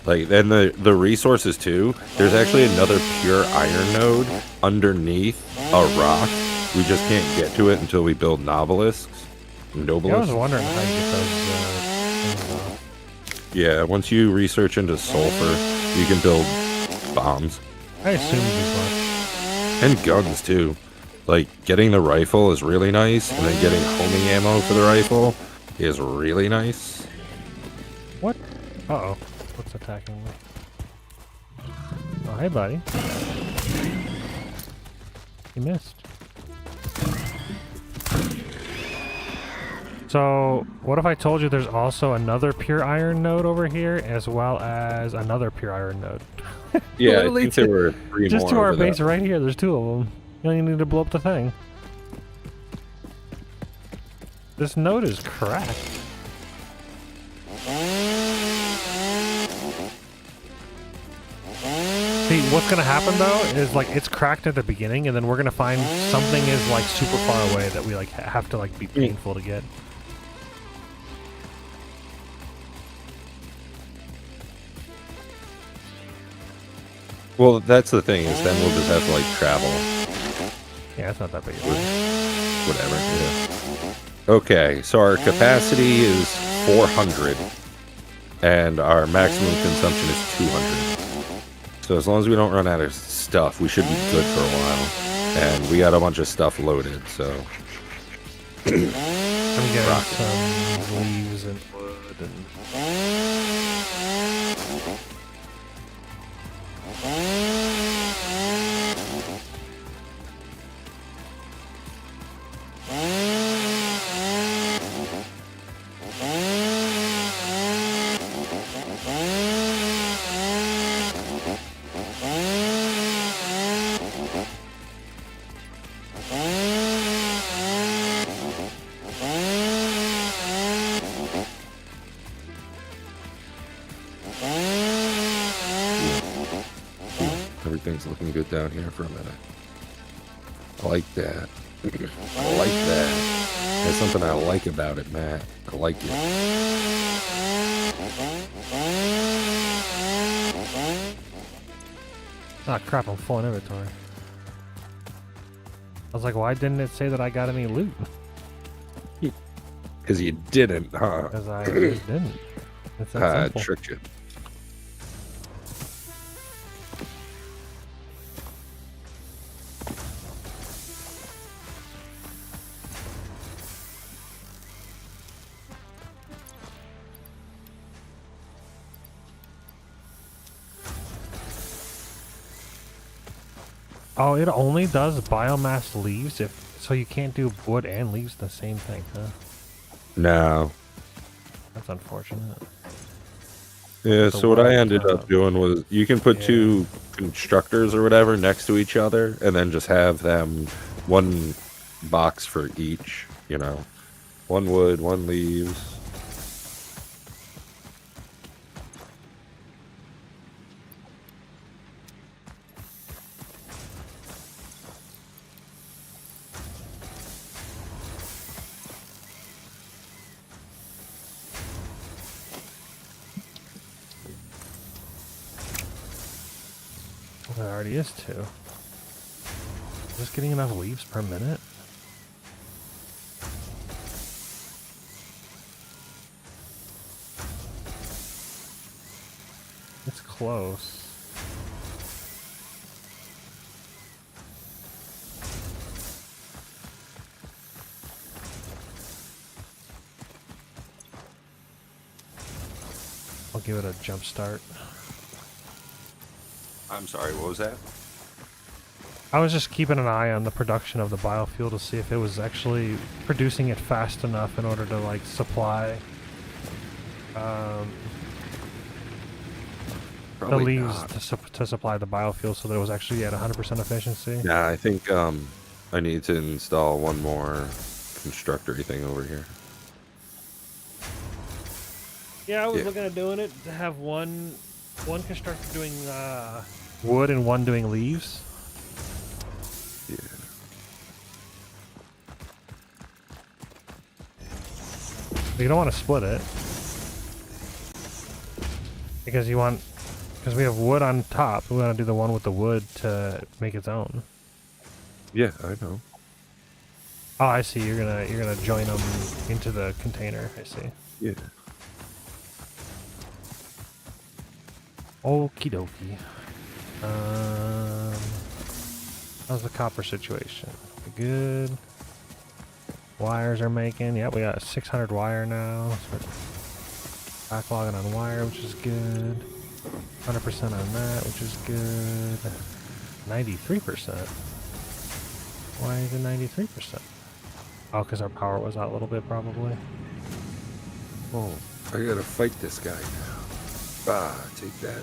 Like, then the resources too. There's actually another pure iron node underneath a rock. We just can't get to it until we build nobelisks. Yeah, I was Nobelisks. wondering how you get those things off. Yeah, once you research into sulfur, you can build bombs. I assumed as much. And guns too. Like, getting the rifle is really nice, and then getting homing ammo for the rifle is really nice. What? Uh-oh. What's attacking me? Oh, hey, buddy. You missed. So, what if I told you there's also another pure iron node over here, as well as another pure iron node? Yeah, I Literally think there were 3 Just more to our over base that. right here, there's 2 of them. You don't even need to blow up the thing. This node is cracked. See, what's gonna happen though is like it's cracked at the beginning, and then we're gonna find something is like super far away that we like have to like be painful to get. Well, that's the thing, is then we'll just have to, like, travel. Yeah, it's not that big. Whatever, yeah. Okay, so our capacity is 400, and our maximum consumption is 200. So as long as we don't run out of stuff, we should be good for a while. And we got a bunch of stuff loaded, so... I'm getting Rocket. some leaves and wood and... Everything's looking good down here for a minute. I like that. I like that. There's something I like about it, Matt. I like it. Ah, crap, I'm full in inventory. I was like, why didn't it say that I got any loot? Because you didn't, huh? Because I just didn't. It's that simple. Tricked you. Oh, it only does biomass leaves if so you can't do wood and leaves the same thing, huh? No. That's unfortunate. Yeah, The so what I wood, ended up doing was you can put yeah. 2 constructors or whatever next to each other and then just have them 1 box for each, you know. 1 wood, 1 leaves. There already is 2. Just getting enough leaves per minute? It's close. I'll give it a jump start. I'm sorry, what was that? I was just keeping an eye on the production of the biofuel to see if it was actually producing it fast enough in order to like supply the Probably leaves not. to supply the biofuel so that it was actually at 100% efficiency. Yeah, I think I need to install 1 more constructory thing over here. Yeah, I was Yeah. looking at doing it to have one constructor doing wood and 1 doing leaves. Yeah. But you don't want to split it because we have wood on top. We want to do the one with the wood to make its own. Yeah, I know. Oh, I see. You're gonna join them into the container. I see. Yeah. Okie dokie. How's the copper situation? Good. Wires are making. Yep, we got 600 wire now. So we're backlogging on wire, which is good. 100% on that, which is good. 93%. Why is it 93%? Oh, because our power was out a little bit, probably. Oh, I gotta fight this guy now. Ah, take that.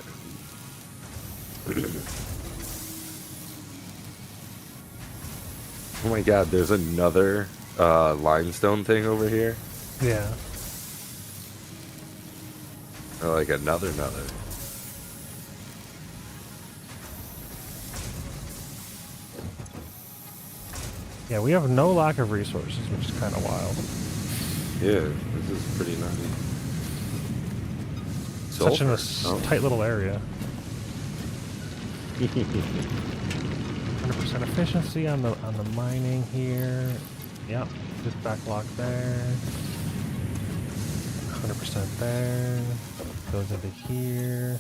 Oh my god, there's another limestone thing over here. Yeah. Or like another. Yeah, we have no lack of resources, which is kind of wild. Yeah, this is pretty nutty. Such in a Sulfur. tight little area. 100% efficiency on the mining here. Yep, good backlog there. 100% there. Goes into here.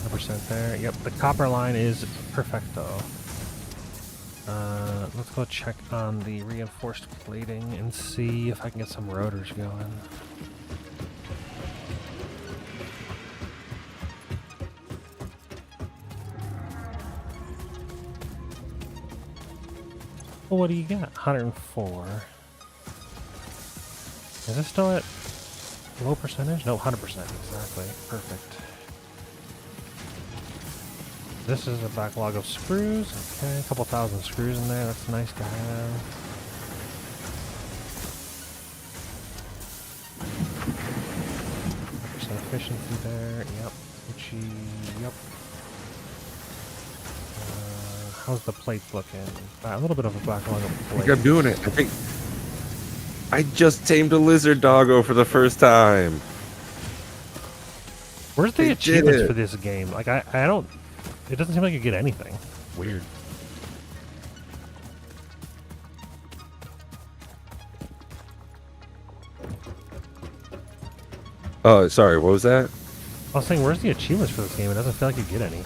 100% there. Yep, the copper line is perfecto. Let's go check on the reinforced plating and see if I can get some rotors going. Well, what do you got? 104. Is this still at low percentage? No, 100%. Exactly. Perfect. This is a backlog of screws. Okay, a couple thousand screws in there. That's nice to have. Percent efficiency there. Yep. Yep. How's the plates looking? A little bit of a backlog of I plates. think I'm doing it. I just tamed a lizard doggo for the first time. Where's the They achievements did it. for this game? Like I don't. It doesn't seem like you get anything. Weird. Oh, sorry. What was that? I was saying, where's the achievements for this game? It doesn't feel like you get any.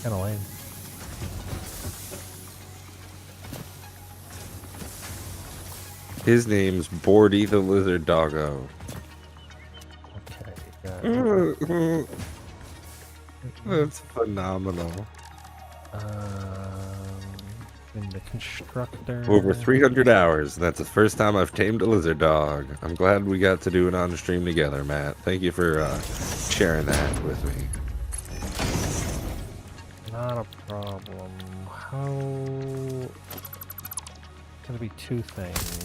Kind of lame. His name's Bordy the lizard doggo. Okay. That's phenomenal. In the constructor. Over 300 hours. That's the first time I've tamed a lizard dog. I'm glad we got to do it on stream together, Matt. Thank you for sharing that with me. Not a problem. How... It's gonna be two things.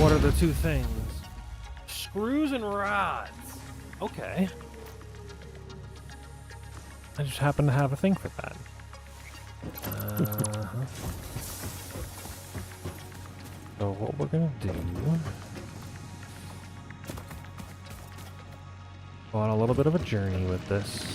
What are the two things? Screws and rods. Okay. I just happen to have a thing for that. So what we're gonna do... Go on a little bit of a journey with this.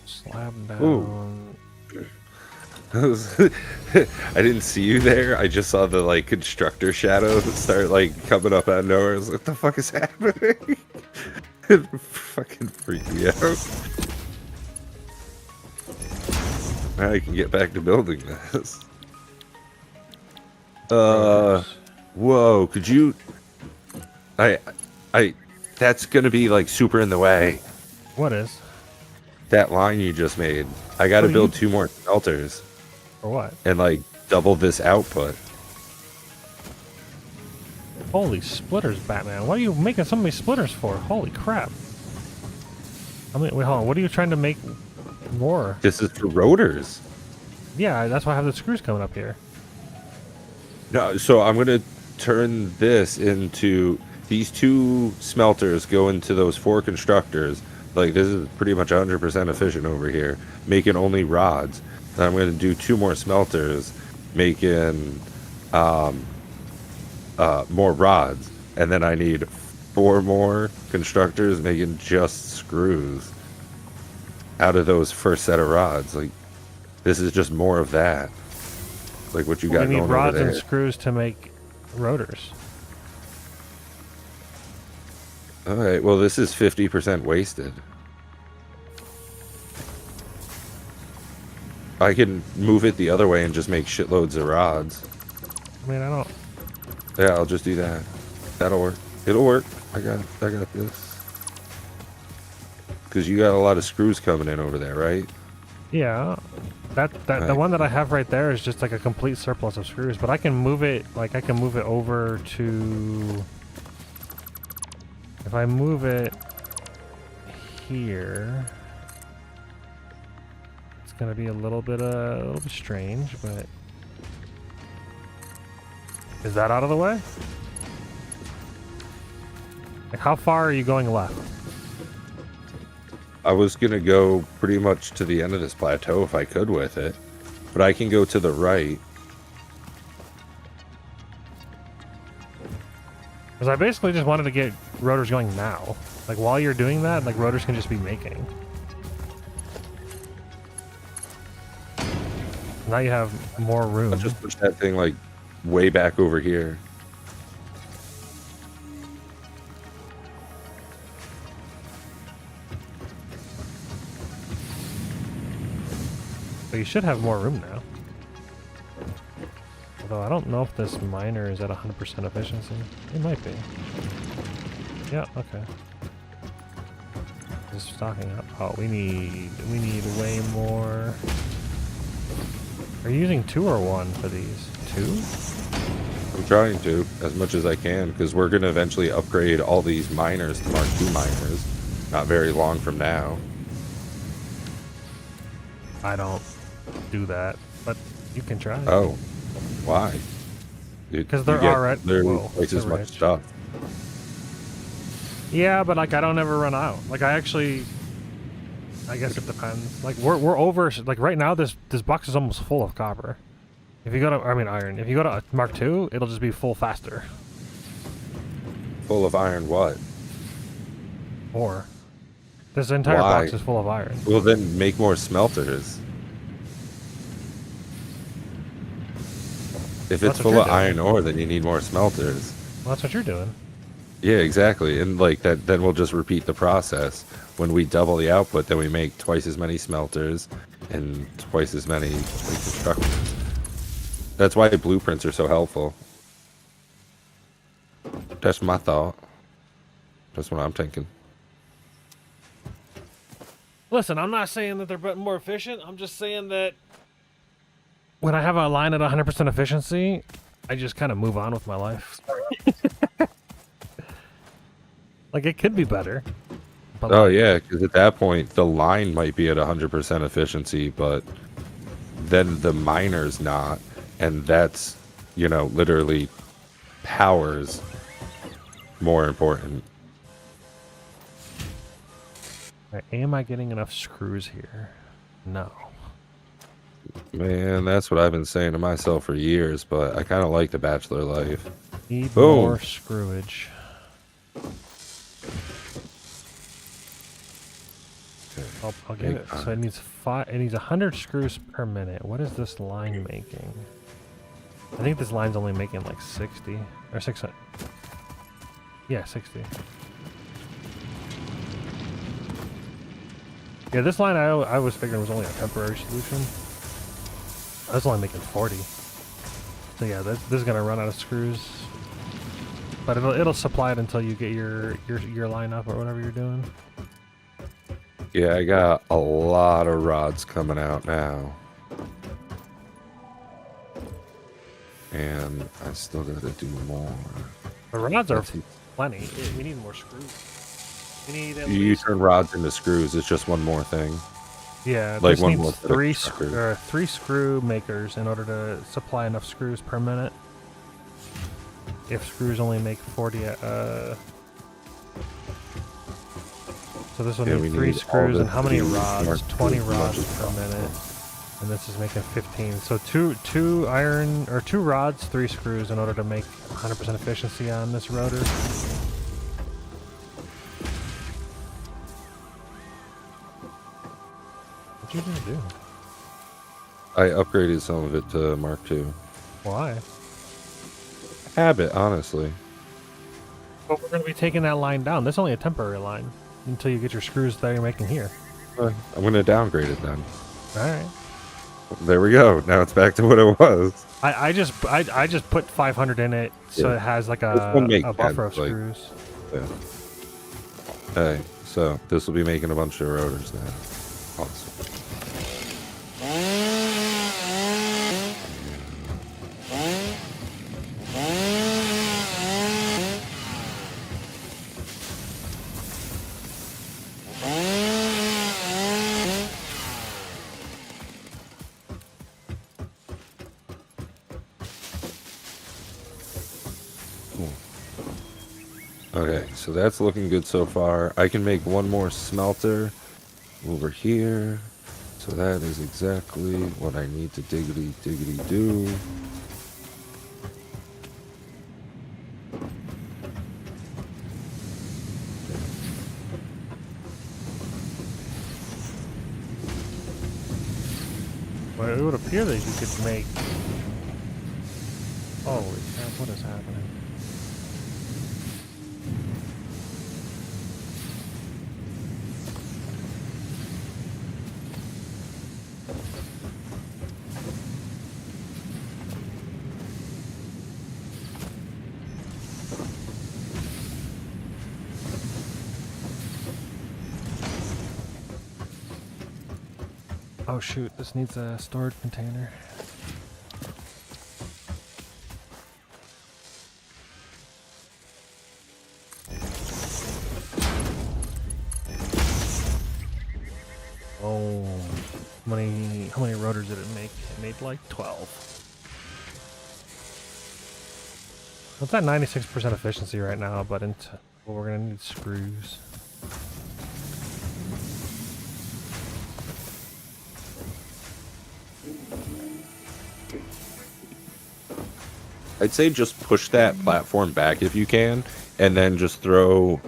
Slab down. Ooh. I didn't see you there. I just saw the like constructor shadow start like coming up out of nowhere. I was like, what the fuck is happening? It fucking freaked me out. Now I can get back to building this. Whoa, could you... that's gonna be like super in the way. What is? That line you just made. I gotta build 2 more smelters. For what? And like double this output. Holy splitters, Batman. What are you making so many splitters for? Holy crap. I mean, wait, hold on. What are you trying to make more? This is for rotors. Yeah, that's why I have the screws coming up here. No, so I'm gonna turn this into... These 2 smelters go into those 4 constructors. Like, this is pretty much 100% efficient over here. Making only rods. Then I'm gonna do 2 more smelters. Making... more rods. And then I need 4 more constructors making just screws. Out of those first set of rods. Like, this is just more of that. Like what you got We need going rods over there. and screws to make rotors. Alright, well this is 50% wasted. I can move it the other way and just make shitloads of rods. I mean, I don't... Yeah, I'll just do that. That'll work. It'll work. I got this. Because you got a lot of screws coming in over there, right? Yeah. The Right. one that I have right there is just like a complete surplus of screws, but I can move it, like I can move it over to... If I move it here, it's gonna be a little bit strange, but is that out of the way? Like, how far are you going left? I was gonna go pretty much to the end of this plateau if I could with it. But I can go to the right. Because I basically just wanted to get rotors going now. Like, while you're doing that, like, rotors can just be making. Now you have more room. I'll just push that thing like way back over here. So you should have more room now. Although I don't know if this miner is at 100% efficiency. It might be. Yeah, okay. Just stocking up. Oh, we need way more. Are you using 2 or 1 for these? 2? I'm trying to, as much as I can, because we're going to eventually upgrade all these miners to Mark II miners. Not very long from now. I don't do that, but you can try. Oh, why? Because they're already twice as much stuff. Yeah, but like I don't ever run out. Like I guess it depends. Like we're over. Like right now, this box is almost full of copper. If you go to, I mean iron. If you go to Mark II, it'll just be full faster. Full of iron what? Ore. This entire Why? box is full of iron. Well, then make more smelters. If That's it's what full you're of iron doing. ore, then you need more smelters. Well, that's what you're doing. Yeah, exactly. And like that, then we'll just repeat the process. When we double the output, then we make twice as many smelters and twice as many constructors. That's why blueprints are so helpful. That's my thought. That's what I'm thinking. Listen, I'm not saying that they're more efficient. I'm just saying that when I have a line at 100% efficiency, I just kind of move on with my life. Like, it could be better. But Oh like, yeah, because at that point the line might be at 100% efficiency, but then the miner's not, and that's, you know, literally power's more important. am I getting enough screws here? No. Man, that's what I've been saying to myself for years, but I kind of like the bachelor life. Need Boom. more screwage. I'll get it. So it needs 100 screws per minute. What is this line making? I think this line's only making like 60 or 600. Yeah, 60. Yeah, this line I was figuring was only a temporary solution. I was only making 40. So yeah, this is gonna run out of screws. But it'll supply it until you get your line up or whatever you're doing. Yeah, I got a lot of rods coming out now. And I still gotta do more. The rods are Let's see. plenty. We need more screws. We need at You least, turn rods into screws, it's just one more thing. yeah, like this one needs more set of constructors. three screw makers in order to supply enough screws per minute. If screws only make 40, so this will Yeah, we need 3 need all screws, the and how many 3 rods? smart 20 screws as much rods as per possible. minute. And this is making 15. So two iron, or 2 rods, 3 screws in order to make 100% efficiency on this rotor. What you gonna do? I upgraded some of it to Mark II. Why? Habit, honestly. But we're gonna be taking that line down. This is only a temporary line until you get your screws that you're making here. I'm gonna downgrade it then. All right. There we go. Now it's back to what it was. I just put 500 in it so Yeah. it has like This one a makes buffer of sense, like- screws. Hey, so this will be making a bunch of rotors now. Awesome. Okay, so that's looking good so far. I can make one more smelter over here. So that is exactly what I need to diggity do. Well, it would appear that you could make. Holy crap! What is happening? Oh shoot! This needs a storage container. Oh, how many rotors did it make? It made like 12. It's at 96% efficiency right now, but well, we're gonna need screws. I'd say just push that platform back if you can, and then just throw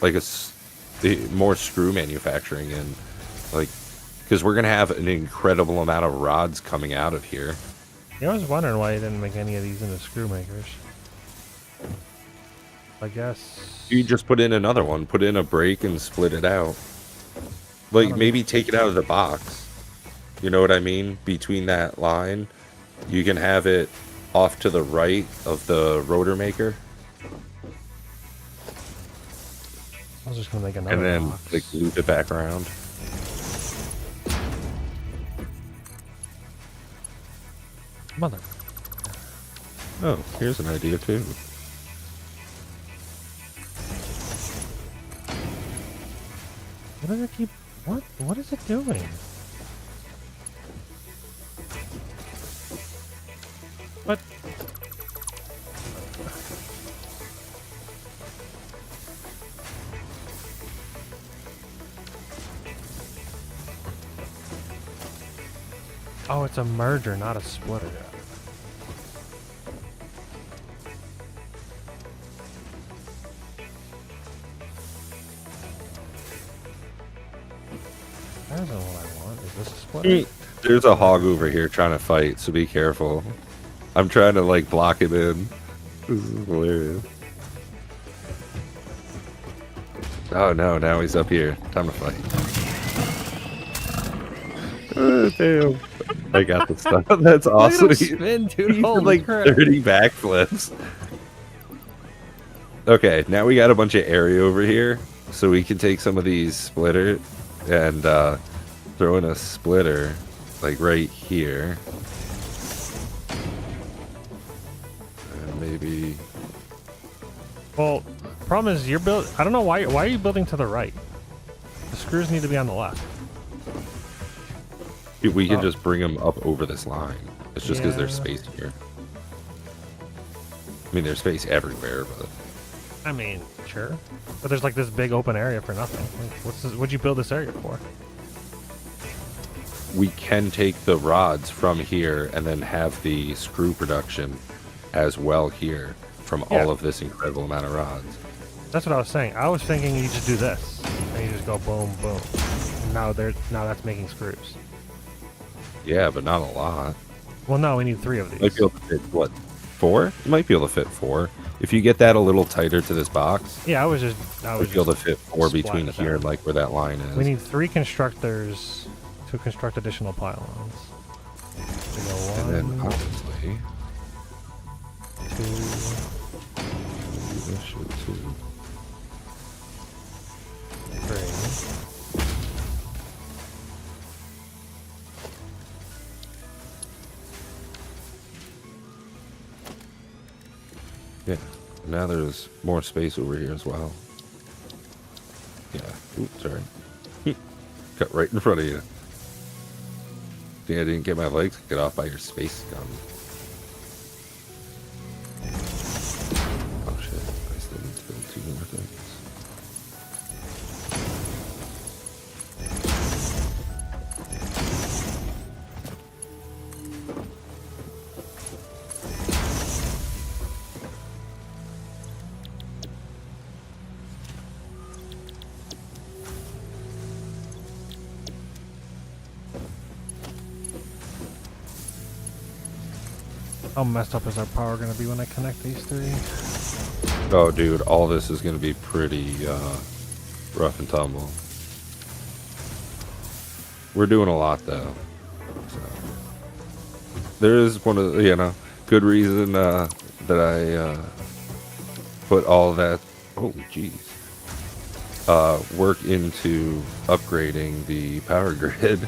like more screw manufacturing in, like, because we're gonna have an incredible amount of rods coming out of here. Yeah, I was wondering why you didn't make any of these into screw makers. I guess. You just put in another one, put in a break and split it out. Like, maybe take it out of the box. You know what I mean? Between that line, you can have it off to the right of the rotor maker. I was just gonna make another And then, box. like, loop it back around. Mother. Oh, here's an idea, too. What does it keep? What is it doing? What? Oh, it's a merger, not a splitter. That isn't what I want. Is this a splitter? There's a hog over here trying to fight, so be careful. I'm trying to, like, block him in. This is hilarious. Oh no, now he's up here. Time to fight. Oh, damn. I got the stuff. That's awesome. Look at him spin, dude. He did, Holy like, crap. 30 backflips. Okay, now we got a bunch of area over here, so we can take some of these splitter and throw in a splitter, like, right here. And maybe... Well, problem is you're build. I don't know why. Why are you building to the right? The screws need to be on the left. We can just bring them up over this line. It's just because there's Yeah. space here. I mean, there's space everywhere, but... I mean, sure, but there's like this big open area for nothing. Like, what'd you build this area for? We can take the rods from here and then have the screw production as well here from Yeah. all of this incredible amount of rods. That's what I was saying. I was thinking you just do this and you just go boom, boom. And now that's making screws. Yeah, but not a lot. Well, no, we need 3 of these. Might be able to fit, what, 4? You might be able to fit 4. If you get that a little tighter to this box, Yeah, I was you might be able to fit 4 splat between it here down. and like where that line is. We need 3 constructors to construct additional pylons. We go And then 1, obviously, 2, this should too. 3. Yeah. Now there's more space over here as well. Yeah. Oops, sorry. Cut right in front of you. Think I didn't get my legs cut off by your space gun. Oh shit. I still need to build 2 more things. How messed up is our power going to be when I connect these 3? Oh dude, all this is gonna be pretty rough and tumble. We're doing a lot though. So there is one of the, good reason that I put all that holy jeez work into upgrading the power grid.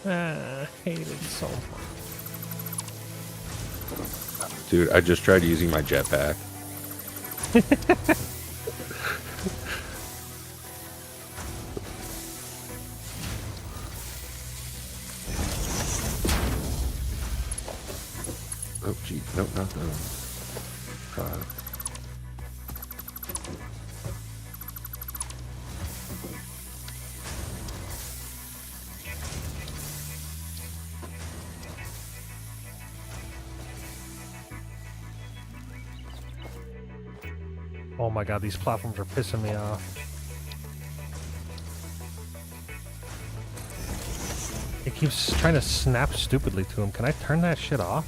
I hate it so much. Dude, I just tried using my jetpack. Oh, gee. Nope, not those. Oh my god, these platforms are pissing me off. It keeps trying to snap stupidly to him. Can I turn that shit off?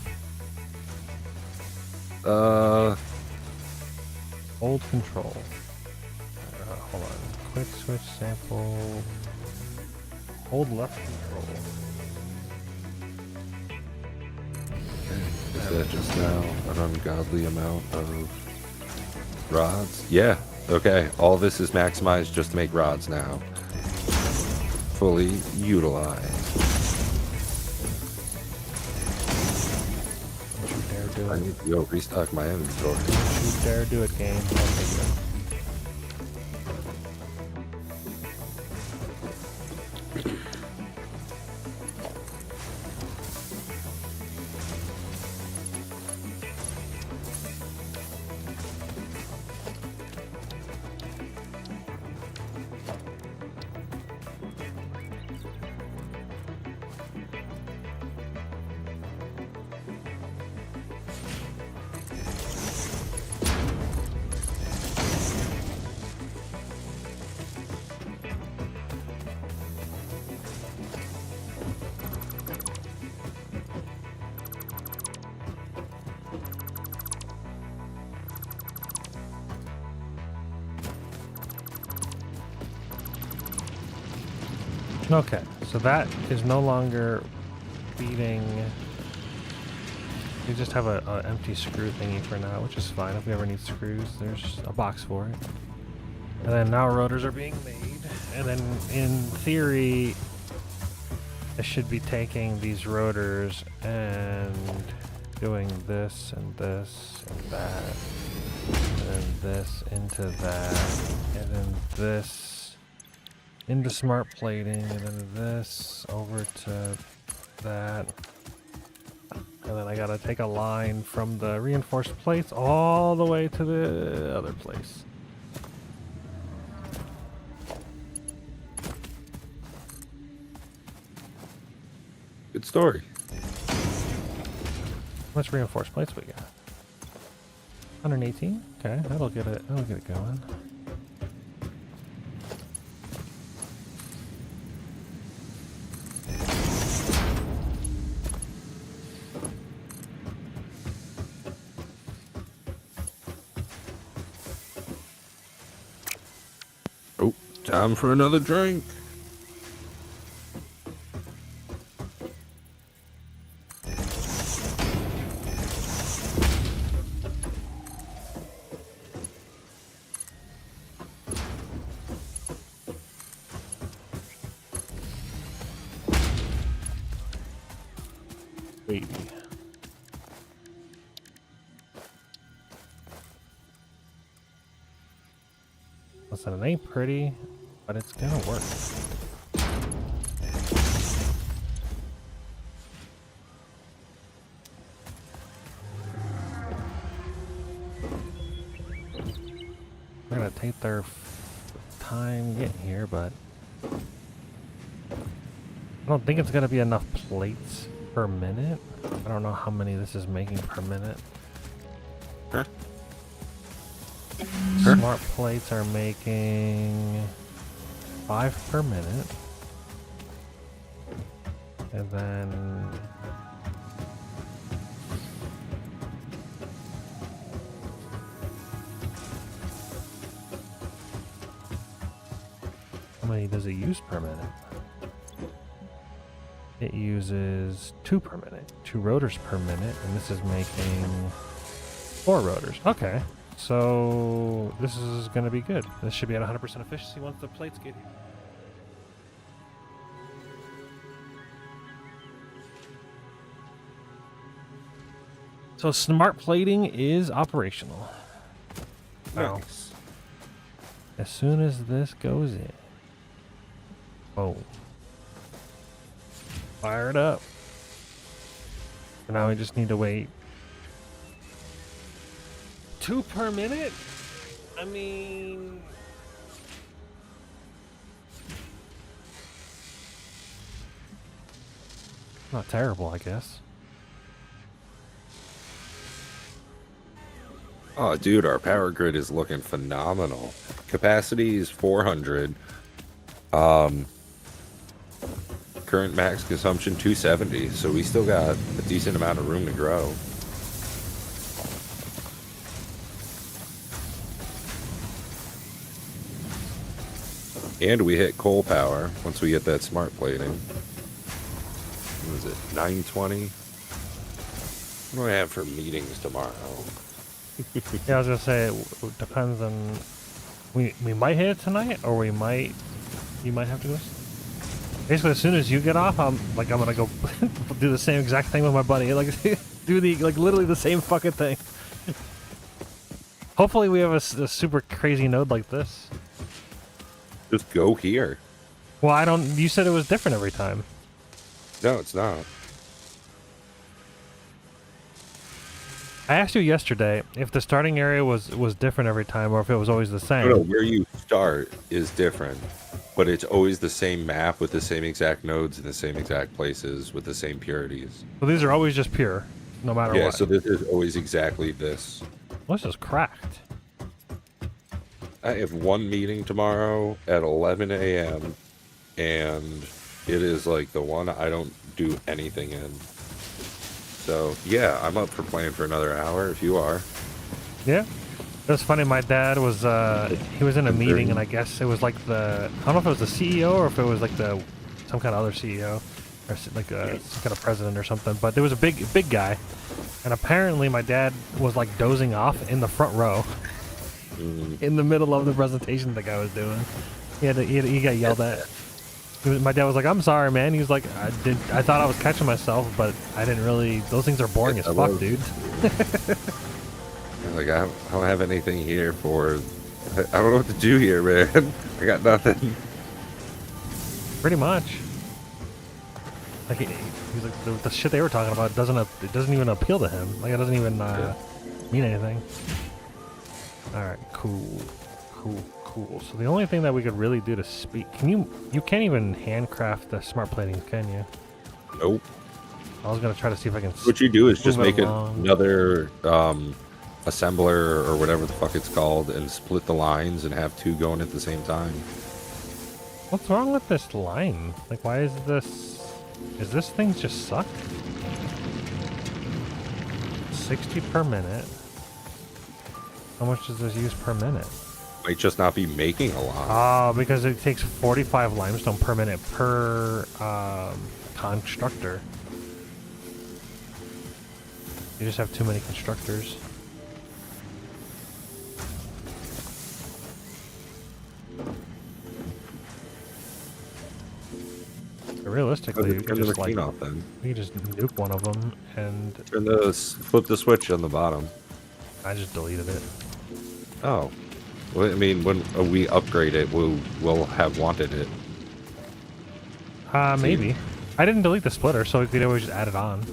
Hold control. Hold on. Quick switch sample. Hold left control. Is that just now an ungodly amount of rods? Yeah. Okay. All this is maximized just to make rods now. Fully utilized. Don't you dare do I it. need to go restock my inventory. Don't you dare do it, game. Okay, good. Okay, so that is no longer feeding. We just have a empty screw thingy for now, which is fine. If we ever need screws, there's a box for it. And then now rotors are being made. And then in theory, I should be taking these rotors and doing this and this and that. And then this into that. And then this into smart plating, and then this over to that. And then I gotta take a line from the reinforced plates all the way to the other place. Good story. How much reinforced plates we got? 118? Okay, that'll get it going. Oh, time for another drink. Baby. Listen, it ain't pretty, but it's gonna work. They're gonna take their time getting here, but I don't think it's gonna be enough plates per minute. I don't know how many this is making per minute. Huh? Smart plates are making 5 per minute. And then how many does it use per minute? It uses 2 per minute, 2 rotors per minute, and this is making 4 rotors. Okay, so this is going to be good. This should be at 100% efficiency once the plates get here. So smart plating is operational. Now, Nice. as soon as this goes in, boom. Fire it up. So now we just need to wait 2 per minute? I mean, not terrible, I guess. Oh, dude, our power grid is looking phenomenal. Capacity is 400. Current max consumption 270, so we still got a decent amount of room to grow. And we hit coal power once we get that smart plating. What is it, 920? What do I have for meetings tomorrow? Yeah, I was gonna say it depends on. We might hit it tonight, or you might have to go. Basically, as soon as you get off, I'm gonna go do the same exact thing with my buddy. Like do literally the same fucking thing. Hopefully, we have a super crazy node like this. Just go here. Well, I don't. You said it was different every time. No, it's not. I asked you yesterday if the starting area was different every time, or if it was always the same. No, where you start is different, but it's always the same map with the same exact nodes in the same exact places with the same purities. So these are always just pure, no matter Yeah, what. so this is always exactly this. Well, this is cracked. I have one meeting tomorrow at 11 a.m. and it is like the one I don't do anything in. So, yeah, I'm up for playing for another hour if you are. Yeah. It was funny, my dad was, he was in a meeting, and I guess it was like I don't know if it was the CEO or if it was like some kind of other CEO, or like some kind of president or something, but there was a big guy, and apparently my dad was like dozing off in the front row, in the middle of the presentation the guy was doing. He got yelled at. My dad was like, "I'm sorry, man." He was like, I thought I was catching myself, but I didn't really. Those things are boring as fuck, dude." Like, I don't have anything here for... I don't know what to do here, man. I got nothing. Pretty much. Like he's like the shit they were talking about it doesn't even appeal to him. Like it doesn't even mean anything. All right, cool. So the only thing that we could really do to speak, you can't even handcraft the smart platings, can you? Nope. I was gonna try to see if I can. What you do is just make along. another assembler or whatever the fuck it's called and split the lines and have two going at the same time. What's wrong with this line? Like, why is this? Is this thing just suck? 60 per minute. How much does this use per minute? Might just not be making a lot. Oh, because it takes 45 limestone per minute per constructor. You just have too many constructors. Realistically, you Turn could the just like machine off then. you could just nuke one of them, and Flip the switch on the bottom. I just deleted it. Oh. Well, I mean, when we upgrade it, we'll have wanted it. Maybe. I didn't delete the splitter, so we could always just add it on.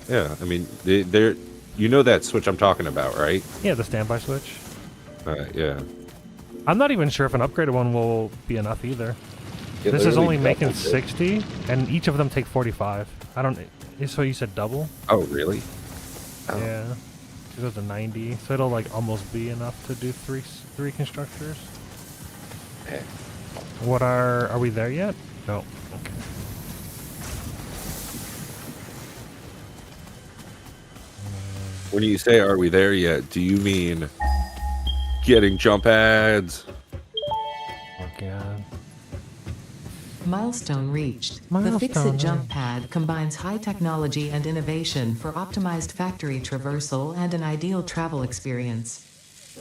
Yeah, I mean, there. You know that switch I'm talking about, right? Yeah, the standby switch. Yeah. I'm not even sure if an upgraded one will be enough either. It This is literally only making doubles it. 60, and each of them take 45. I don't. So you said double? Oh, really? Oh. Yeah. It goes to 90, so it'll like almost be enough to do three constructors. Eh. What are we there yet? No. Okay. When you say "Are we there yet?" do you mean getting jump ads? Oh god. Milestone reached. The Milestone Fix-It Jump reached. Pad combines high technology and innovation for optimized factory traversal and an ideal travel experience.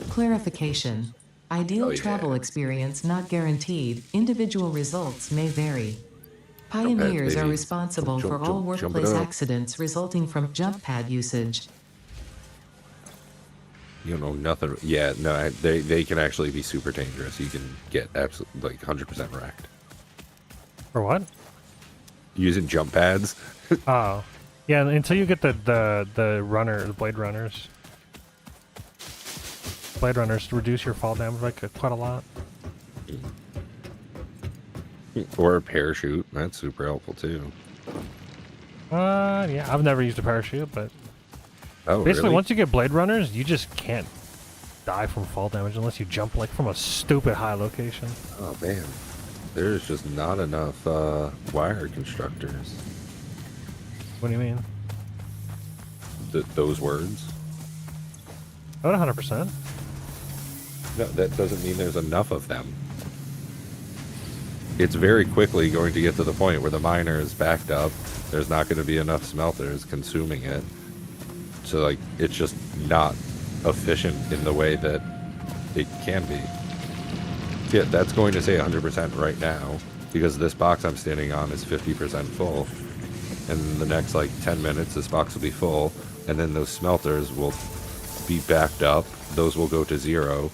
Clarification. Ideal Oh, yeah. travel experience not guaranteed. Individual results may vary. Pioneers are baby. responsible Jump, for jump, all jump it workplace up. accidents resulting from jump pad usage. You know nothing. Yeah, no, they can actually be super dangerous. You can get absolutely like 100% wrecked For what? using jump pads. Oh. Yeah, until you get the blade runners. Blade runners reduce your fall damage like quite a lot. Or a parachute. That's super helpful too. Yeah, I've never used a parachute, but Oh, Basically, really? once you get Blade Runners, you just can't die from fall damage unless you jump like from a stupid high location. Oh man, there's just not enough wire constructors. What do you mean? Those words. Not 100%. No, that doesn't mean there's enough of them. It's very quickly going to get to the point where the miner is backed up. There's not going to be enough smelters consuming it. So, like, it's just not efficient in the way that it can be. Yeah, that's going to say 100% right now, because this box I'm standing on is 50% full. And in the next, like, 10 minutes, this box will be full, and then those smelters will be backed up. Those will go to 0.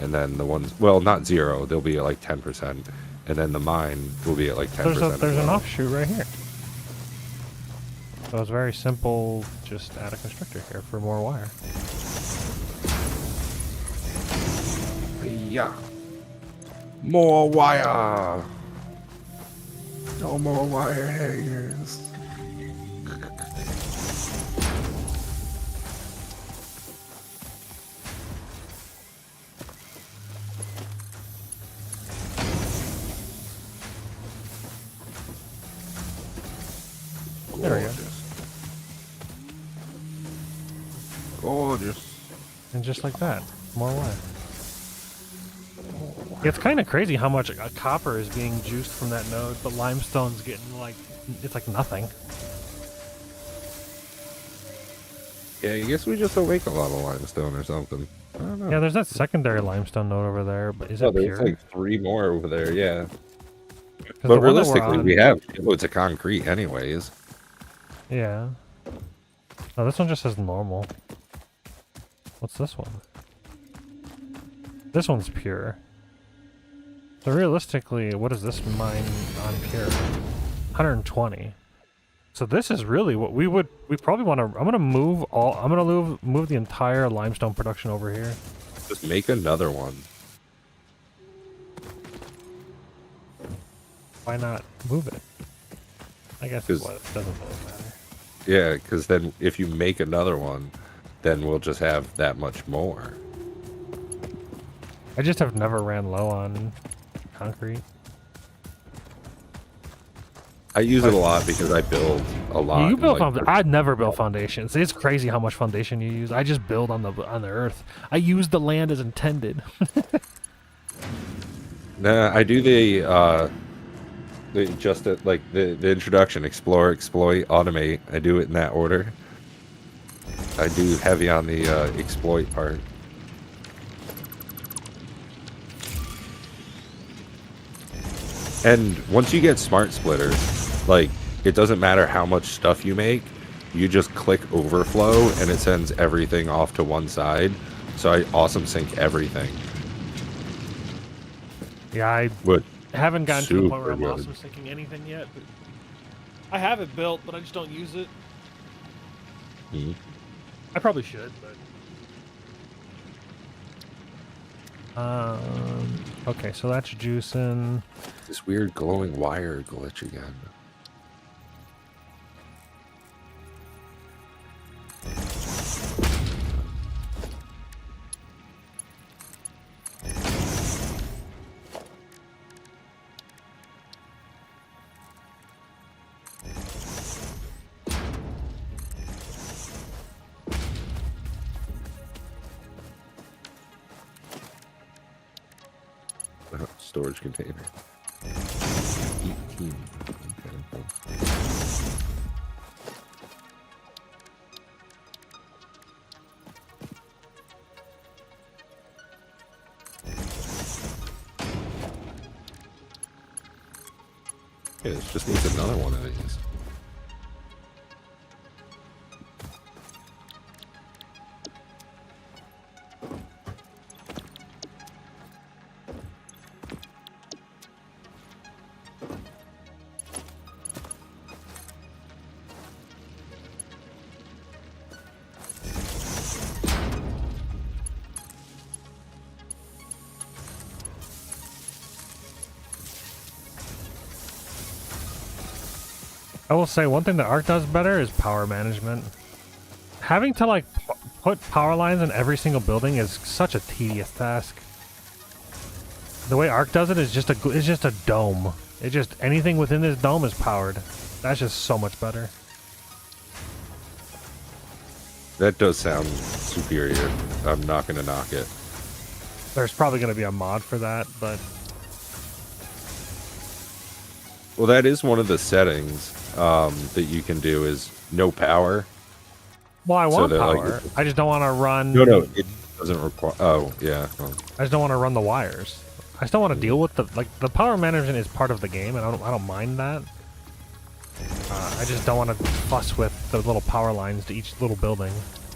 And then the ones, well, not 0, they'll be at like 10%. And then the mine will be at like 10%. There's an offshoot right here. So it's very simple, just add a constructor here for more wire. Yeah. More wire. No more wire hangers. There we go. Gorgeous. And just like that, more wire. It's kind of crazy how much copper is being juiced from that node, but limestone's getting like, it's like nothing. Yeah, I guess we just don't make a lot of limestone or something. I don't know. Yeah, there's that secondary limestone node over there, but is Oh, it there's pure? like 3 more over there, yeah. 'Cause But the one that we're realistically, on- we have loads of concrete anyways. Yeah. Oh, this one just says normal. What's this one? This one's pure. So realistically, what is this mine on pure? 120. So this is really what we probably want to. I'm gonna move the entire limestone production over here. Just make another one. Why not move it? I guess 'Cause- it doesn't really matter. Yeah, because then if you make another one, then we'll just have that much more. I just have never ran low on concrete. I use it a lot because I build a lot. You in, build like, I'd never build foundations. It's crazy how much foundation you use. I just build on the earth. I use the land as intended. Nah, I do the introduction: explore, exploit, automate. I do it in that order. I do heavy on the exploit part. And once you get smart splitters, like, it doesn't matter how much stuff you make, you just click overflow and it sends everything off to one side. So I awesome sync everything. Yeah, I But haven't gotten to the point where I'm super awesome good. syncing anything yet. But I have it built, but I just don't use it. I probably should, but okay, so that's juicing. This weird glowing wire glitch again. Storage container. 18. Okay. Yeah, this just needs another one of these. I will say one thing that Arc does better is power management. having to like put power lines in every single building is such a tedious task. The way Arc does it is just a dome. It just anything within this dome is powered. That's just so much better. That does sound superior. I'm not gonna knock it. There's probably going to be a mod for that, but Well, that is one of the settings that you can do is no power. well, I want that, like, power. I just don't want to run. No, it doesn't require. Oh, yeah. Well, I just don't want to run the wires. I still want to deal with the power management is part of the game, and I don't mind that. I just don't want to fuss with the little power lines to each little building,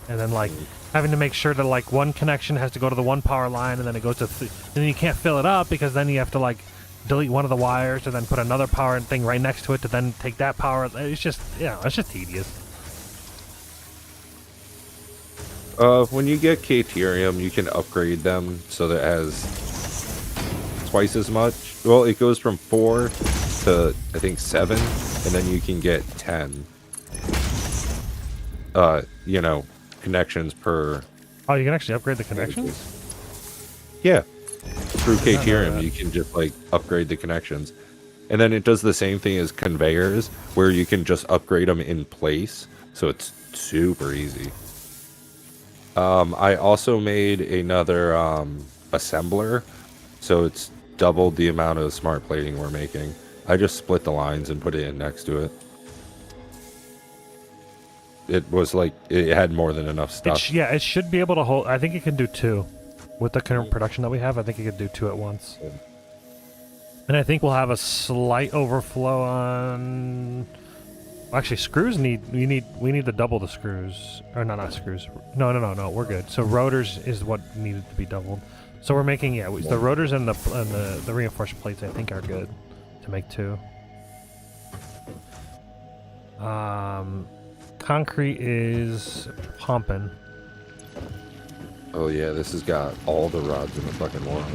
and then like having to make sure that like one connection has to go to the one power line, and then it goes to, and then you can't fill it up because then you have to like delete one of the wires and then put another power thing right next to it to then take that power. It's just it's just tedious. when you get Caterium, you can upgrade them so that it has twice as much. Well, it goes from 4 to I think 7, and then you can get 10. You know, connections per. Oh, you can actually upgrade the connections? Yeah, through I didn't know Caterium, that. you can just like upgrade the connections, and then it does the same thing as conveyors, where you can just upgrade them in place. So it's super easy. I also made another assembler, so it's doubled the amount of smart plating we're making. I just split the lines and put it in next to it. It was like it had more than enough stuff. It should be able to hold. I think it can do 2. With the current production that we have, I think it could do 2 at once. Yeah. And I think we'll have a slight overflow on. Actually, screws we need to double the screws. Or no, not screws. No, we're good. So rotors is what needed to be doubled. So we're making the rotors and the reinforced plates I think are good to make 2. Concrete is pumping. Oh yeah, this has got all the rods in the fucking world.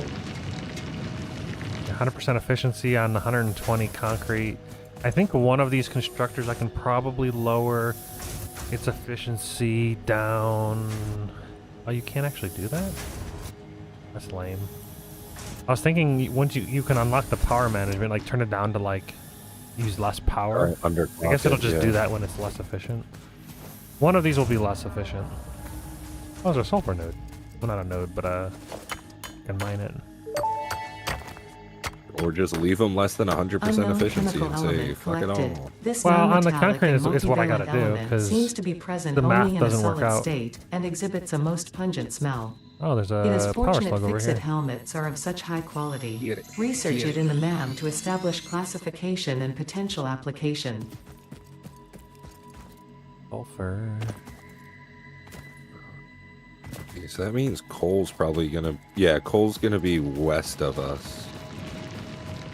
100% efficiency on 120 concrete. I think one of these constructors I can probably lower its efficiency down. Oh, you can't actually do that? That's lame. I was thinking once you can unlock the power management, like turn it down to like use less power. I guess it'll just do that when it's less efficient. One of these will be less efficient. Oh, there's a sulfur node. Well, not a node, but can mine it. Or just leave them less than 100% Unknown efficiency chemical and say, element fuck it collected. all. This Well, on the non-metallic concrete and is what I gotta multivalent do, element 'cause seems to be present the math only in a doesn't work solid out. state and exhibits a most pungent smell. Oh, there's It is a power fortunate slug over fix-it here. helmets are of such high quality. Get it. Research Get it in the MAM to establish classification and potential application. Sulfur. Okay, so that means Cole's probably gonna... Yeah, Cole's gonna be west of us.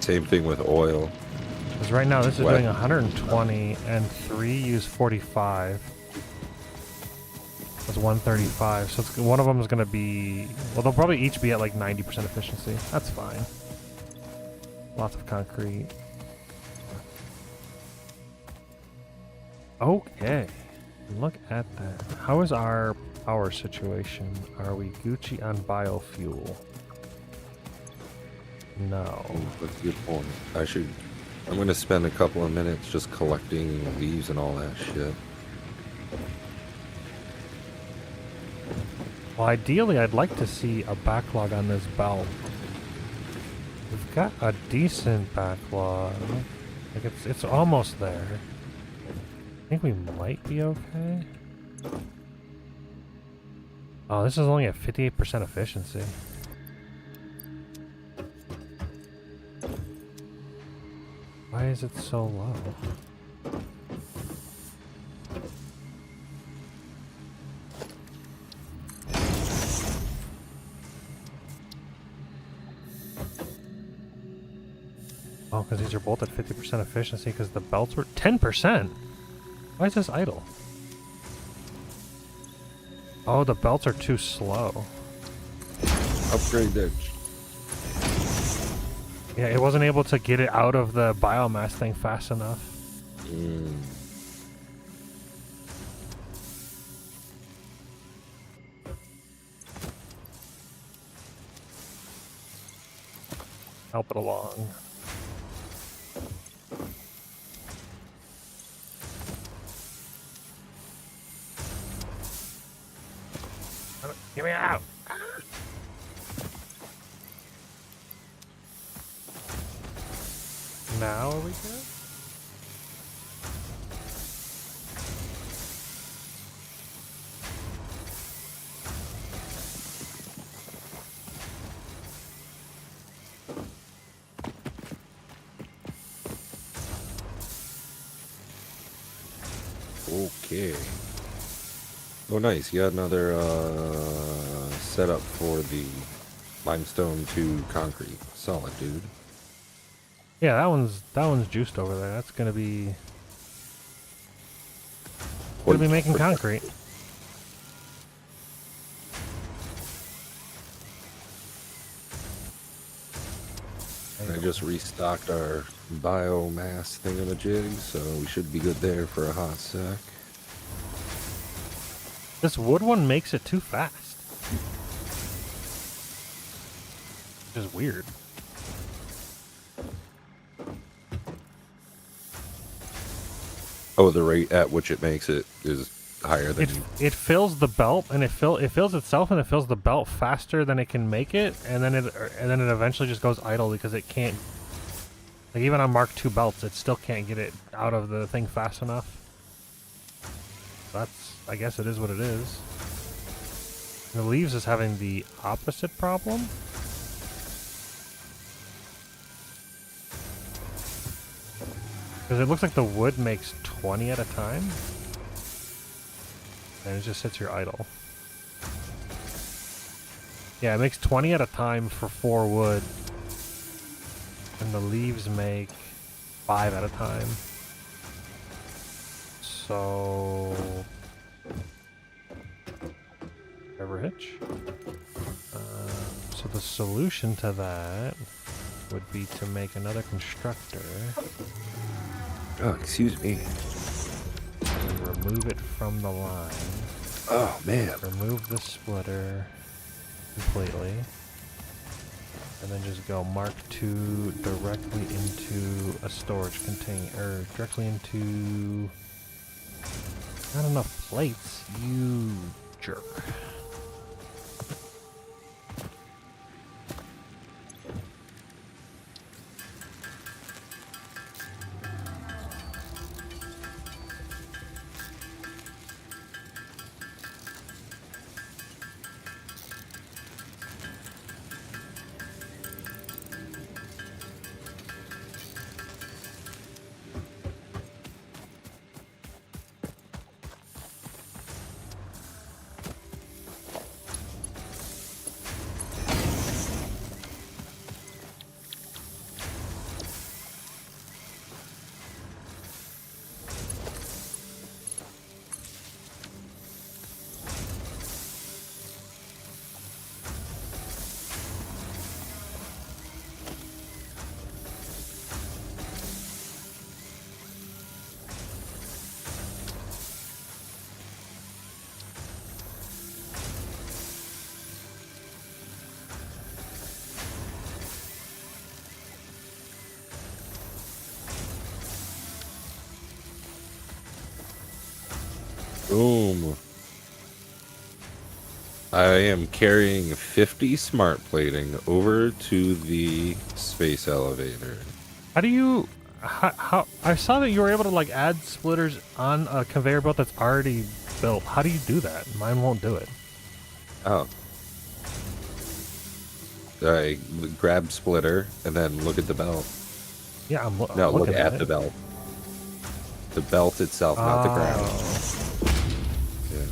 Same thing with oil. Because right now this is What? doing 120 and 3 use 45. That's 135. So one of them is going to be... Well, they'll probably each be at like 90% efficiency. That's fine. Lots of concrete. Okay. Look at that. How is our power situation? Are we Gucci on biofuel? No. Oh, that's a good point. I'm gonna spend a couple of minutes just collecting leaves and all that shit. Well, ideally, I'd like to see a backlog on this belt. We've got a decent backlog. Like it's almost there. I think we might be okay. Oh, this is only at 58% efficiency. Why is it so low? Oh, because these are both at 50% efficiency because the belts were 10%. Why is this idle? Oh, the belts are too slow. Upgrade that. Yeah, it wasn't able to get it out of the biomass thing fast enough. Help it along. Get me out! Now are we good? Okay. Oh, nice. You got another setup for the limestone to concrete. Solid, dude. Yeah, that one's juiced over there. That's gonna be making concrete. I just restocked our biomass thingamajig, so we should be good there for a hot sec. This wood one makes it too fast. Which is weird. Oh, the rate at which it makes it is higher than... It fills the belt, and it fills itself, and it fills the belt faster than it can make it, and then it eventually just goes idle because it can't. Like even on Mark II belts, it still can't get it out of the thing fast enough. That's, I guess it is what it is. The leaves is having the opposite problem. Because it looks like the wood makes 20 at a time. And it just sits here idle. Yeah, it makes 20 at a time for 4 wood. And the leaves make 5 at a time. So... Ever hitch? So the solution to that would be to make another constructor. Oh, excuse me. And remove it from the line. Oh, man. Remove the splitter completely. And then just go Mark II directly into a storage container, or directly into... Not enough plates, you jerk. Boom. I am carrying 50 smart plating over to the space elevator. How do you... How I saw that you were able to like add splitters on a conveyor belt that's already built. How do you do that? Mine won't do it. Oh. I grab splitter and then look at the belt. Yeah, I'm No, look looking at the belt. The belt itself, not the ground. Yeah.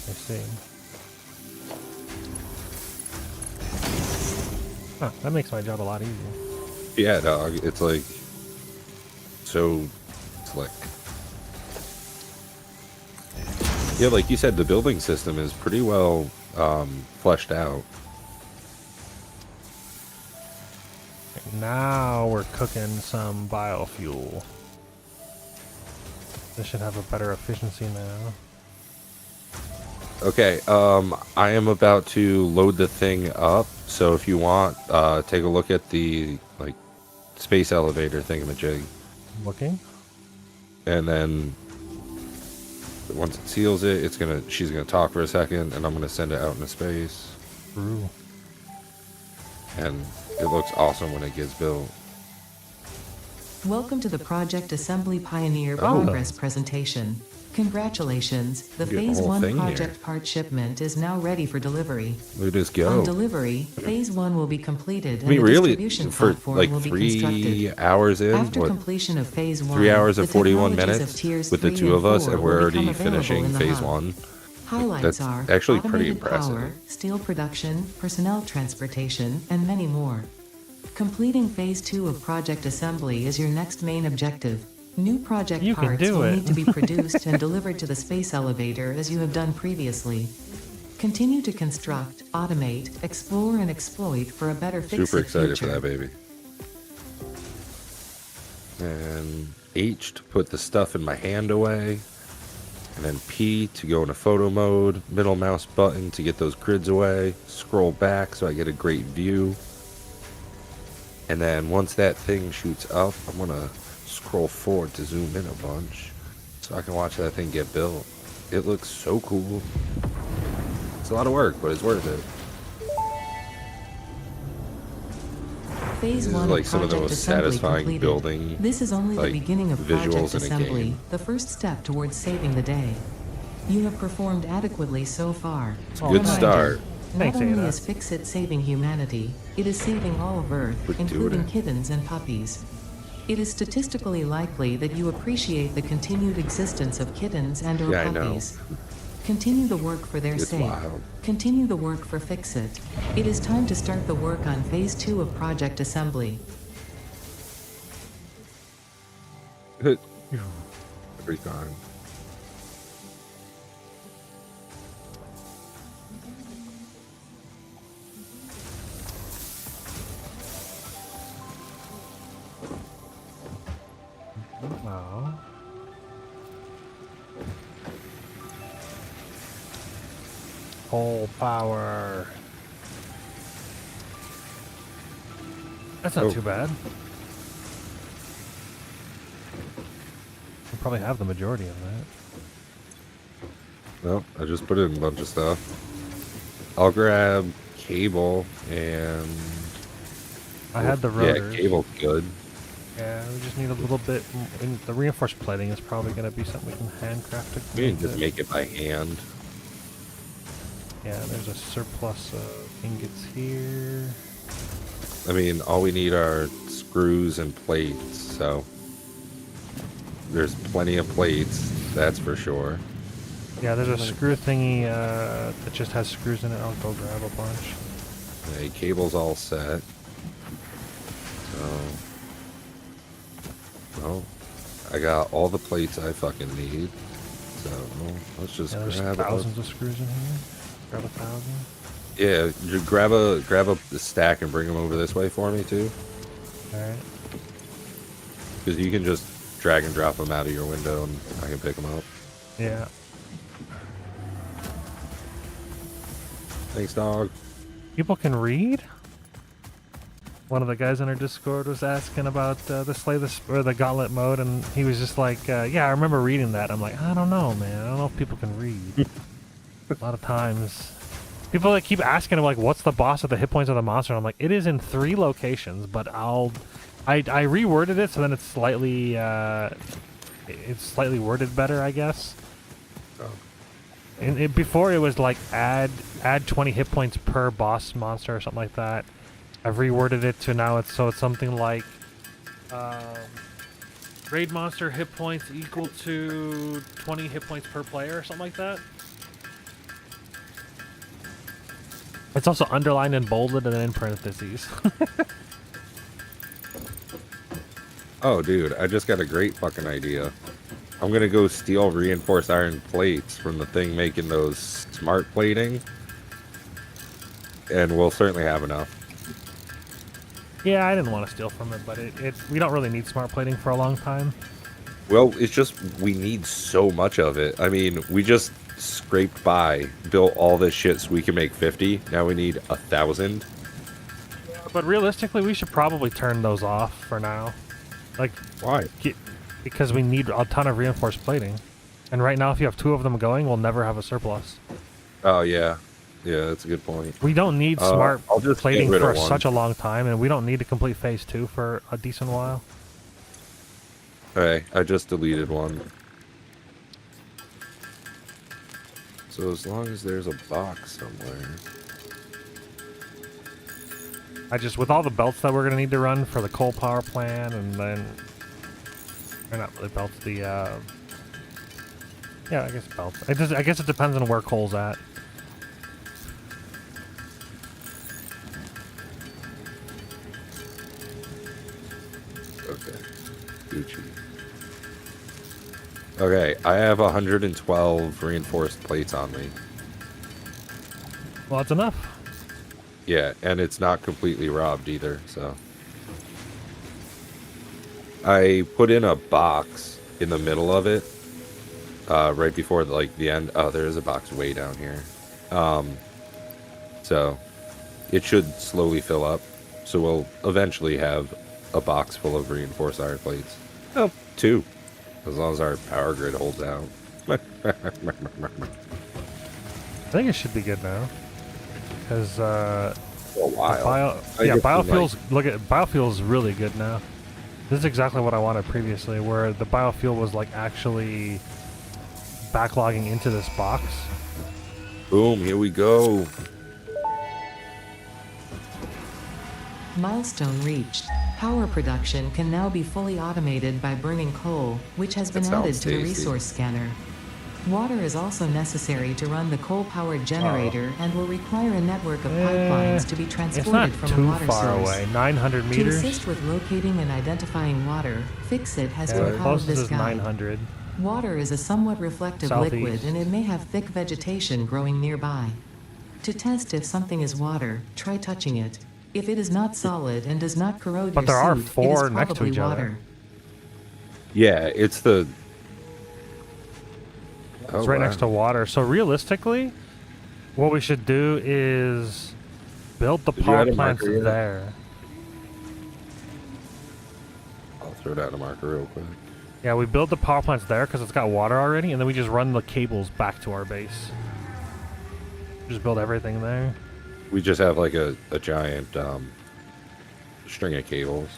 I see. Huh, that makes my job a lot easier. Yeah, dog. It's like so slick. Yeah, like you said, the building system is pretty well fleshed out. Now we're cooking some biofuel. This should have a better efficiency now. Okay, I am about to load the thing up So if you want, take a look at the like space elevator thingamajig, Looking. and then once it seals it, she's gonna talk for a second, and I'm gonna send it out into space, True. and it looks awesome when it gets built. Welcome to the Project Assembly Pioneer Oh. Progress presentation. Congratulations, the You get the Phase whole 1 thing here. project part shipment is now ready for delivery. Look at this On go. delivery, Phase 1 will be completed I mean, and the really, distribution for platform like will be 3 constructed. hours in, After what, completion of Phase 1, 3 hours and the 41 technologies minutes of tiers with the 3 two of us, 4 and will we're become already available finishing in the phase hub. 1. Highlights That's are actually pretty automated impressive. power, steel production, personnel transportation, and many more. Completing Phase 2 of Project Assembly is your next main objective. New project You can parts do will it. need to be produced and delivered to the space elevator as you have done previously. Continue to construct, automate, explore, and exploit for a better Super fix-it excited future. for that, baby. And H to put the stuff in my hand away. And then P to go into photo mode. Middle mouse button to get those grids away. Scroll back so I get a great view. And then once that thing shoots up, I'm going to scroll forward to zoom in a bunch so I can watch that thing get built. It looks so cool. It's a lot of work, but it's worth it. Phase This is 1 like of some of the Project most Assembly satisfying completed. building, This is only like, the beginning of visuals Project in a Assembly, game. the first step towards saving the day. You have performed adequately so far. Oh, Good nice. start. Thanks, Not only Ada. is Fix-It saving humanity, it is saving all of Earth, We're doing including it. kittens and puppies. It is statistically likely that you appreciate the continued existence of kittens and/or Yeah, I know. puppies. Continue the work for their It's sake. wild. Continue the work for Fix-It. It is time to start the work on Phase 2 of Project Assembly. Every time. Wow. Whole power. That's not Oh. too bad. We'll probably have the majority of that. Well, I just put in a bunch of stuff. I'll grab cable and... I had the Yeah, rotors. cable's good. Yeah, we just need a little bit. And the reinforced plating is probably going to be something we can handcraft. We can just make it by hand. Yeah, there's a surplus of ingots here. I mean, all we need are screws and plates, so... There's plenty of plates, that's for sure. Yeah, there's a screw thingy that just has screws in it. I'll go grab a bunch. Okay, cable's all set. So... Well, I got all the plates I fucking need. So, let's just Yeah, there's grab a... thousands of screws in here. Grab 1,000. Yeah, you grab a stack and bring them over this way for me, too. Alright. Because you can just drag and drop them out of your window and I can pick them up. Yeah. Thanks, dog. People can read? One of the guys in our Discord was asking about the Gauntlet mode, and he was just like, yeah, I remember reading that. I'm like, I don't know, man. I don't know if people can read. A lot of times. People like keep asking him, like, what's the boss of the hit points of the monster? And I'm like, it is in 3 locations, but I reworded it so then it's slightly worded better, I guess. Oh. And before it was like add 20 hit points per boss monster or something like that. I've reworded it to now it's something like raid monster hit points equal to 20 hit points per player or something like that. It's also underlined and bolded and then in parentheses. Oh, dude, I just got a great fucking idea. I'm gonna go steal reinforced iron plates from the thing making those smart plating. And we'll certainly have enough. Yeah, I didn't want to steal from it, but we don't really need smart plating for a long time. Well, it's just we need so much of it. I mean, we just scraped by, built all this shit so we can make 50. Now we need 1,000. But realistically, we should probably turn those off for now. Like, Why? because we need a ton of reinforced plating. And right now, if you have 2 of them going, we'll never have a surplus. Oh, yeah. Yeah, that's a good point. We don't need smart I'll just get plating rid for of one. such a long time, and we don't need to complete phase 2 for a decent while. Okay, I just deleted one. So as long as there's a box somewhere. With all the belts that we're gonna need to run for the coal power plant, and then, or not really belts, yeah, I guess belts. I guess it depends on where coal's at. Okay. Gucci. Okay, I have 112 reinforced plates on me. Well, that's enough. Yeah, and it's not completely robbed either, so. I put in a box in the middle of it, right before the end. Oh, there is a box way down here. So it should slowly fill up. So we'll eventually have a box full of reinforced iron plates. Oh, 2, as long as our power grid holds out. I think it should be good now, because For a while. biofuels. Look at biofuels, really good now. This is exactly what I wanted previously, where the biofuel was like actually backlogging into this box. Boom, here we go. Milestone reached. Power production can now be fully automated by burning coal, which has been That added sounds to the tasty. resource scanner. Water is also necessary to run the coal-powered generator and will require a network of pipelines to be It's not transported from a too water far source. away. 900 To meters. assist with locating and identifying water, Fixit has Yeah, the compiled closest this is guide. 900. Water is a somewhat reflective Southeast. liquid and it may have thick vegetation growing nearby. To test if something is water, try touching it. If it is not solid and does not corrode But your there are suit, it 4 is next to probably each other. water. Yeah, it's the... It's right next to water. So realistically, what we should do is build the Did you power add a plants marker yet? there. I'll throw down a marker real quick. Yeah, we build the power plants there because it's got water already, and then we just run the cables back to our base. Just build everything there. We just have like a giant string of cables.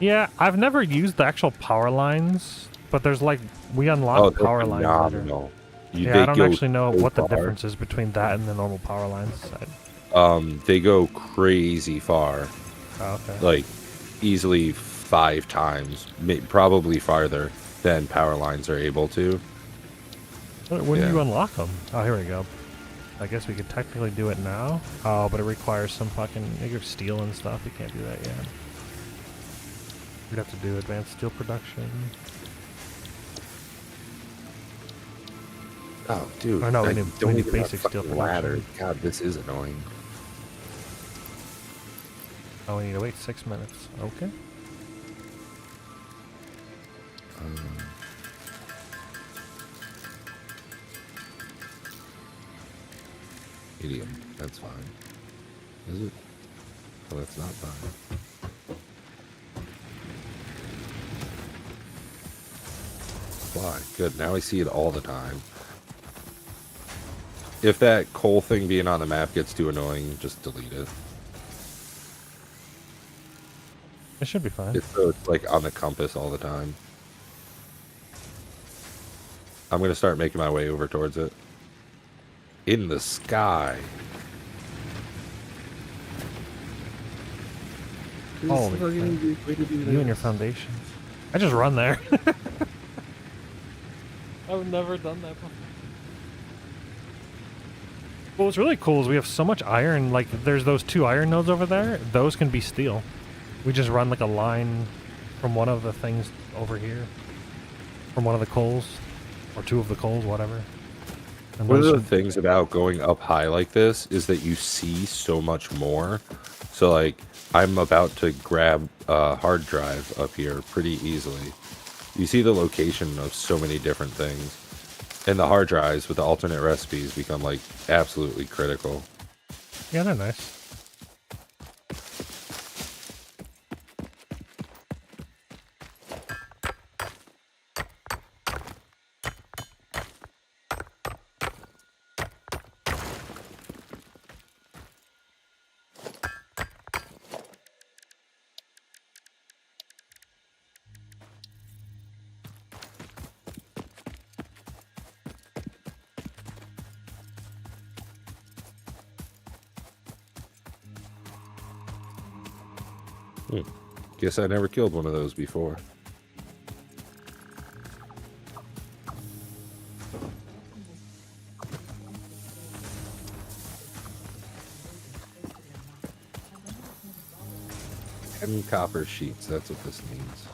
Yeah, I've never used the actual power lines, but there's like, we unlock they're power lines later. phenomenal. Yeah, I don't go actually know so what the far. difference is between that and the normal power lines. They go crazy far, Oh, okay. like easily 5 times, probably farther than power lines are able to. When do yeah. you unlock them? Oh, here we go. I guess we could technically do it now. Oh, but it requires some fucking steel and stuff. You can't do that yet. We'd have to do advanced steel production. Oh, dude! Oh, no, we I need don't even have basic steel fucking ladder. production. God, this is annoying. Oh, we need to wait 6 minutes. Okay. Idiom. That's fine. Is it? Oh, that's not fine. Why? Good. Now I see it all the time. If that coal thing being on the map gets too annoying, just delete it. It should be fine. It's like on the compass all the time. I'm gonna start making my way over towards it. In the sky. Holy This is a crap. way to do You and your this. foundation. I just run there. I've never done that before. Well, what's really cool is we have so much iron. Like, there's those 2 iron nodes over there. Those can be steel. We just run like a line from one of the things over here. From one of the coals. Or 2 of the coals, whatever. And One of those the should- things about going up high like this is that you see so much more. So, like, I'm about to grab a hard drive up here pretty easily. You see the location of so many different things. And the hard drives with the alternate recipes become, like, absolutely critical. Yeah, they're nice. Guess I never killed one of those before. And copper sheets, that's what this means.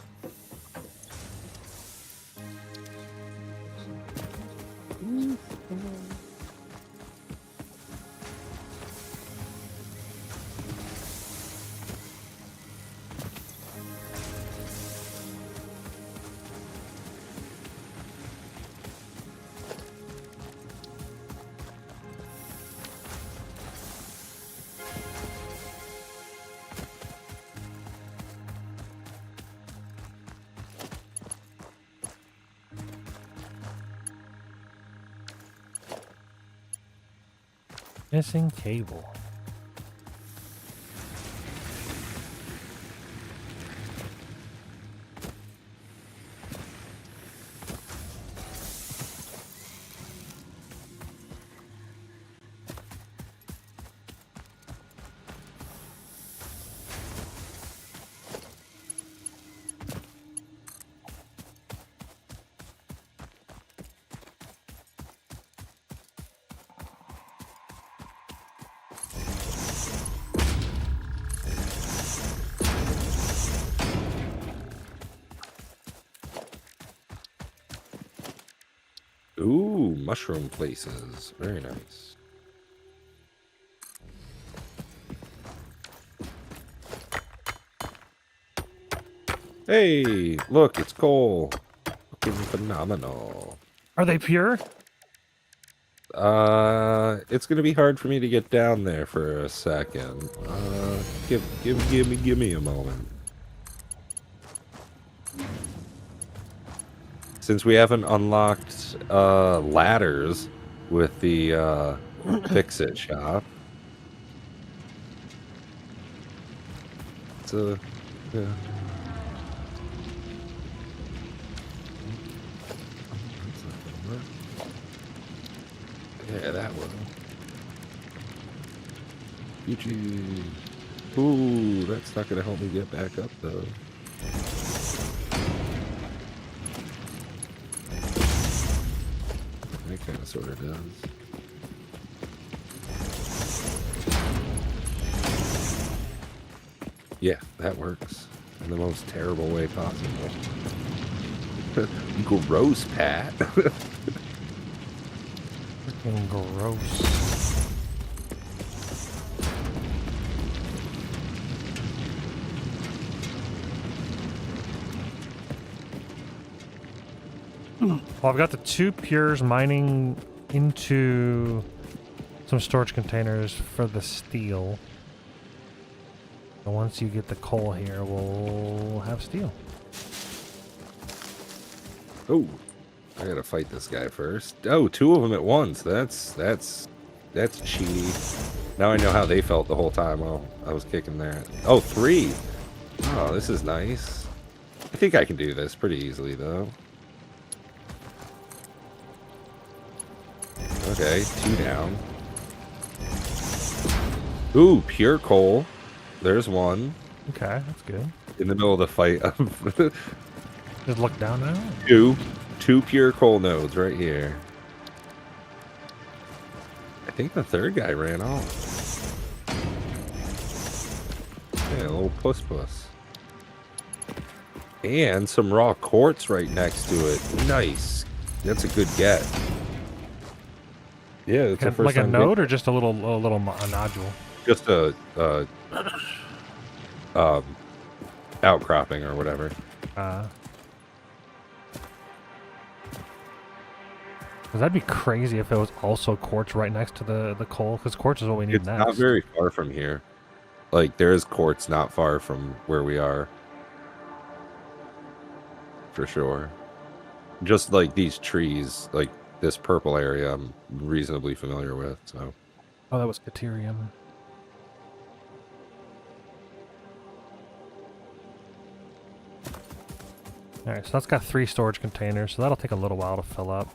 Missing cable. Ooh, mushroom places. Very nice. Hey, look, it's coal. Looking phenomenal. Are they pure? It's gonna be hard for me to get down there for a second. Give me a moment. Since we haven't unlocked ladders with the fix-it shop. It's a yeah. Yeah, that one. GG. Ooh, that's not gonna help me get back up though. That kind of sort of does. Yeah, that works in the most terrible way possible. Gross, Pat. Freaking gross. Well, I've got the 2 pures mining into some storage containers for the steel. And once you get the coal here, we'll have steel. Oh, I gotta fight this guy first. Oh, 2 of them at once. That's cheaty. Now I know how they felt the whole time while I was kicking there. Oh, 3. Oh, this is nice. I think I can do this pretty easily though. Okay, 2 down. Ooh, pure coal. There's 1. Okay, that's good. In the middle of the fight. Just look down now. 2 pure coal nodes right here. I think the 3rd guy ran off. Yeah, a little puss. And some raw quartz right next to it. Nice. That's a good get. Yeah, it's the first like a time node or just a little nodule? just a outcropping or whatever. Cause that'd be crazy if it was also quartz right next to the coal, because quartz is what we need It's next. not very far from here. Like, there is quartz not far from where we are. For sure. Just like these trees, like this purple area I'm reasonably familiar with, so. Oh, that was Caterium. Alright, so that's got 3 storage containers, so that'll take a little while to fill up.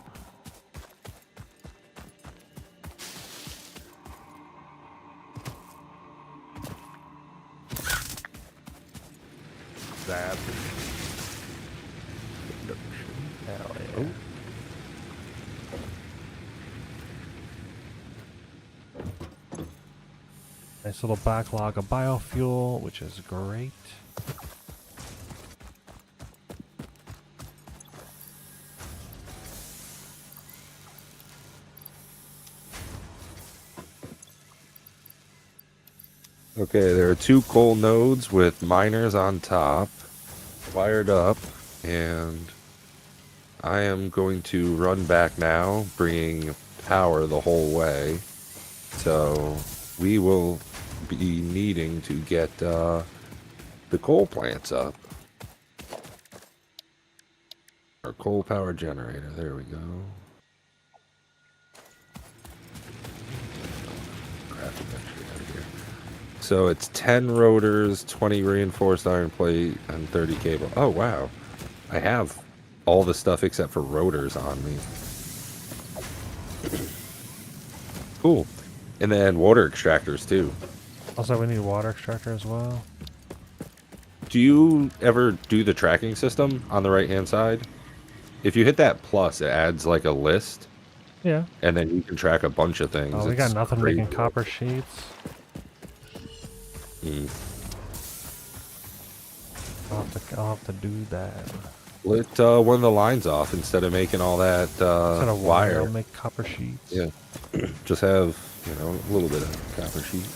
Oh. Nice little backlog of biofuel, which is great. Okay, there are 2 coal nodes with miners on top, wired up, and I am going to run back now, bringing power the whole way. So we will be needing to get the coal plants up. Our coal power generator, there we go. Crap, it's actually out of here. So it's 10 rotors, 20 reinforced iron plate, and 30 cable. Oh, wow. I have all the stuff except for rotors on me. Cool. And then water extractors, too. Also, we need a water extractor as well. Do you ever do the tracking system on the right-hand side? If you hit that plus, it adds like a list, Yeah. and then you can track a bunch of things. Oh, we got It's nothing crazy. making copper sheets. Mm. I'll have to do that. Let one of the lines off instead of making all that Instead of wire. I'll make copper sheets. Yeah. Just have, you know, a little bit of copper sheet.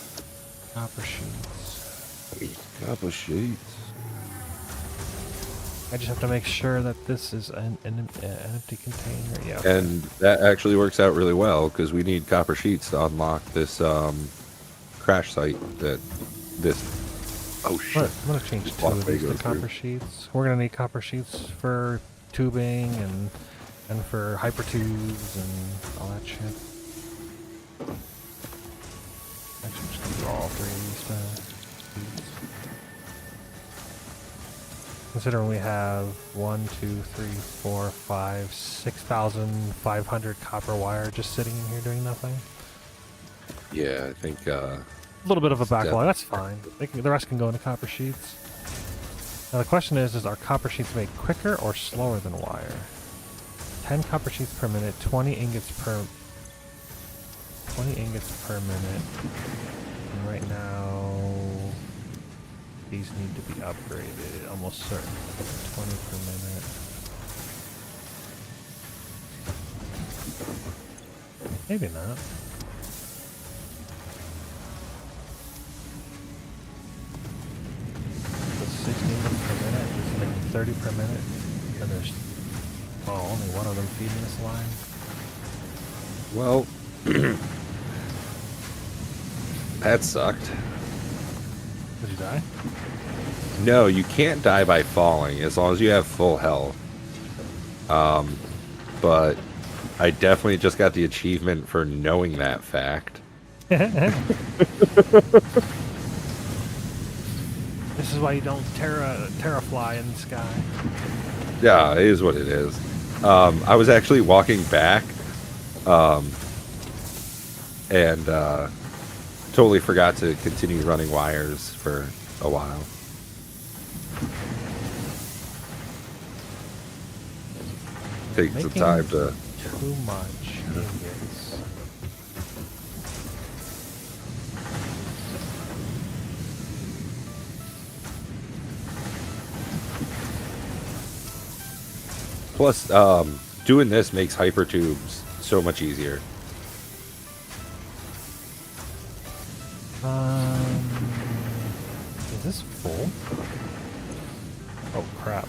Copper sheets. Copper sheets. I just have to make sure that this is an empty container. Yeah. Okay. And that actually works out really well because we need copper sheets to unlock this crash site that this. Oh shit! I'm gonna change Just 2 of walkway these to goes through. copper sheets. We're gonna need copper sheets for tubing and for hyper tubes and all that shit. Actually, I'm just gonna draw all 3 of these sheets. Considering we have 1, 2, 3, 4, 5, 6,500 copper wire just sitting in here doing nothing. Yeah, I think. A little bit of a Step. backlog, that's fine. The rest can go into copper sheets. Now the question is are copper sheets made quicker or slower than wire? 10 copper sheets per minute, 20 ingots per minute. And right now, these need to be upgraded, almost certain. 20 per minute. Maybe not. So 16 per minute, it's like 30 per minute, and there's only one of them feeding this line. Well, that sucked. Did you die? No, you can't die by falling as long as you have full health. But I definitely just got the achievement for knowing that fact. This is why you don't terrafly in the sky. Yeah, it is what it is. I was actually walking back, and totally forgot to continue running wires for a while. Takes some Making time to. Too much ingots. Plus, doing this makes hypertubes so much easier. Is this full? Oh crap.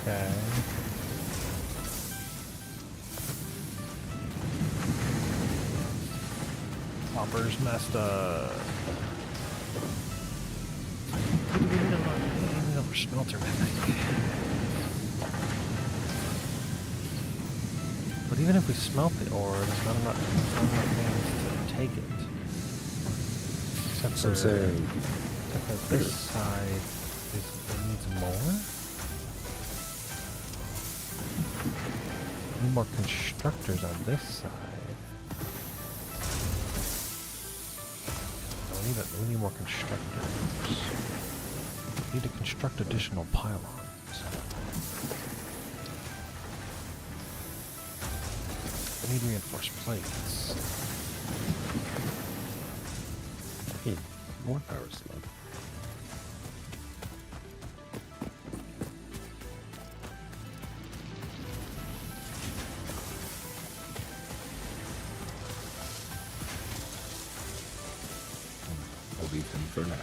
Okay. Hopper's messed up. Another smelter, I think. But even if we smelt the ore, there's not enough things to take it. Except That's what I'm for, saying. except for this side it needs more. We need more constructors on this side. No, we need more constructors. We need to construct additional pylons. I need reinforced plates. More power slug. I'll leave him for now.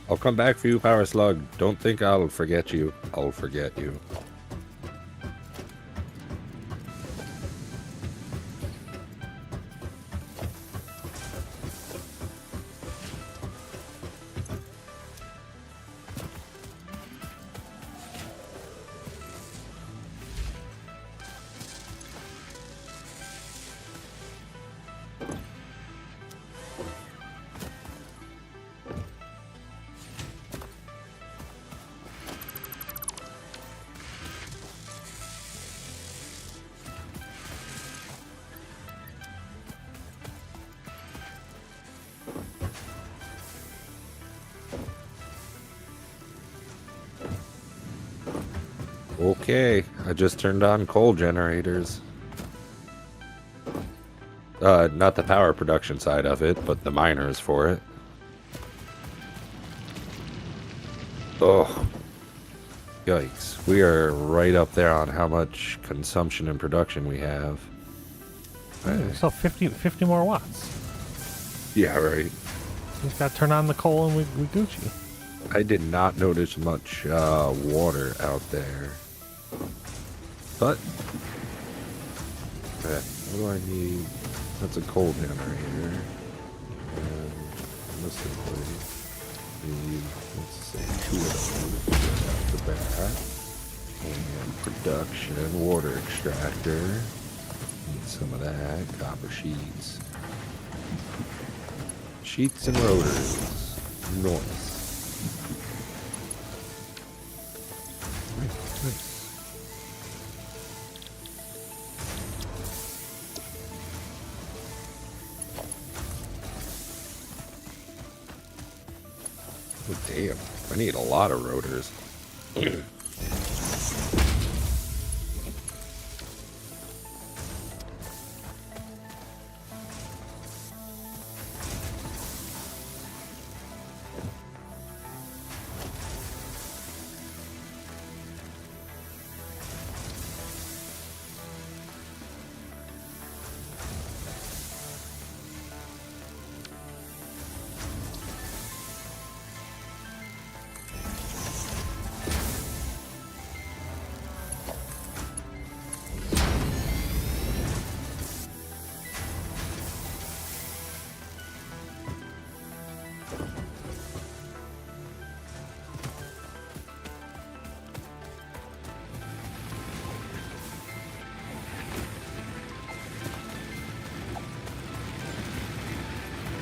I'll come back for you, Power Slug. Don't think I'll forget you. I'll forget you. Okay, I just turned on coal generators. Not the power production side of it, but the miners for it. Oh, yikes. We are right up there on how much consumption and production we have. So 50 more watts. Yeah, right. Just got to turn on the coal and we Gucci. I did not notice much water out there. But, what do I need? That's a coal generator. And realistically, need, let's say, 2 of those right off the bat. And production, water extractor. Need some of that. Copper sheets. Sheets and rotors. Nice. Nice. Oh, damn. I need a lot of rotors.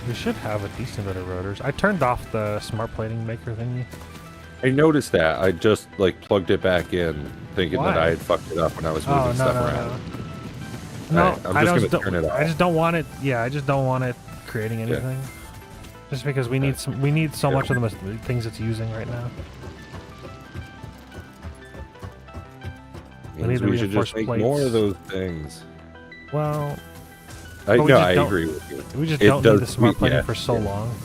We should have a decent bit of rotors. I turned off the smart plating maker thingy. I noticed that. I just like plugged it back in, thinking Why? that I had fucked it up when I was moving stuff around. No, Alright, I'm just gonna don't- turn it off. I just don't want it. Yeah, I just don't want it creating anything. Just because we need some, we need so much of the things it's using right now. Means need the we should just reinforced make more plates. of those things. Well, I But we no, just I don't- agree with you. we just It don't need the does- smart plating yeah, for so long.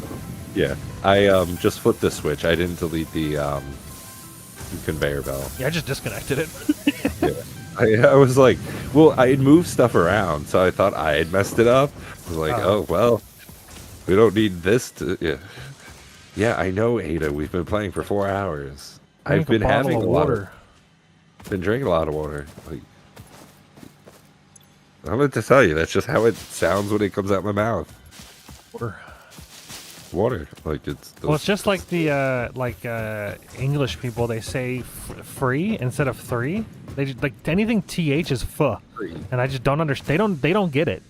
Yeah, I just flipped the switch. I didn't delete the conveyor belt. Yeah, I just disconnected it. Yeah, I was like, well, I had moved stuff around, so I thought I had messed it up. I was like, Oh. oh well, we don't need this to. Yeah, yeah, I know, Ada. We've been playing for 4 hours. I've Drink a been bottle having of a lot water. been drinking a lot of water. Like, I'm going to tell you, that's just how it sounds when it comes out my mouth. Water. Water, like it's. Well, it's just like the English people. They say free instead of three. They just, like anything th is fuh, Free. and I just don't understand. They don't get it.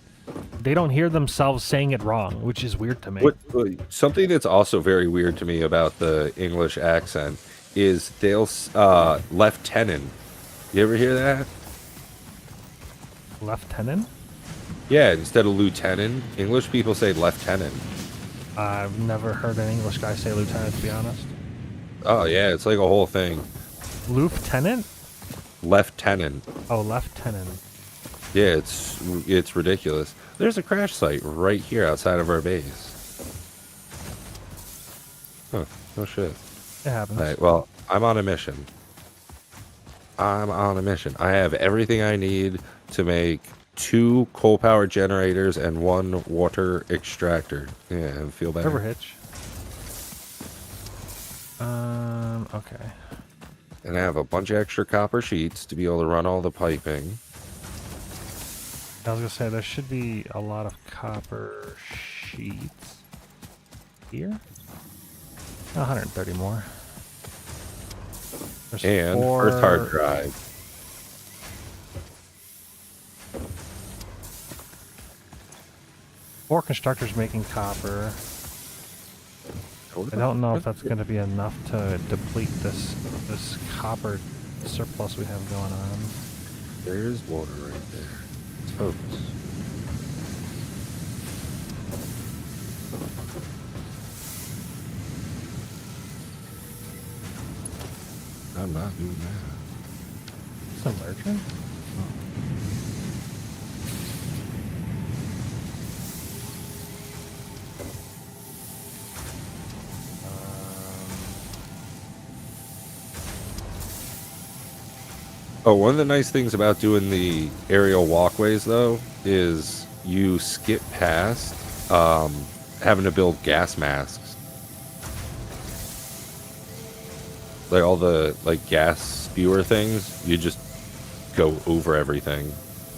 They don't hear themselves saying it wrong, which is weird to me. Something that's also very weird to me about the English accent is they'll lieutenant. You ever hear that? Lieutenant? Yeah, instead of lieutenant, English people say lieutenant. I've never heard an English guy say lieutenant, to be honest. Oh yeah, it's like a whole thing. Lieutenant? Lieutenant. Oh, lieutenant. Yeah, it's ridiculous. There's a crash site right here outside of our base. Huh, no shit. It happens. Alright, well, I'm on a mission. I have everything I need to make 2 coal-powered generators and 1 water extractor. Yeah, and feel better. River hitch. Okay. And I have a bunch of extra copper sheets to be able to run all the piping. I was gonna say there should be a lot of copper sheets here. 130 more. There's And 4... first hard drive. Four constructors making copper. I don't know if that's going to be enough to deplete this copper surplus we have going on. There's water right there. Folks. I'm not doing that. Some merchant? Oh, one of the nice things about doing the aerial walkways, though, is you skip past having to build gas masks. Like all the gas spewer things, you just go over everything.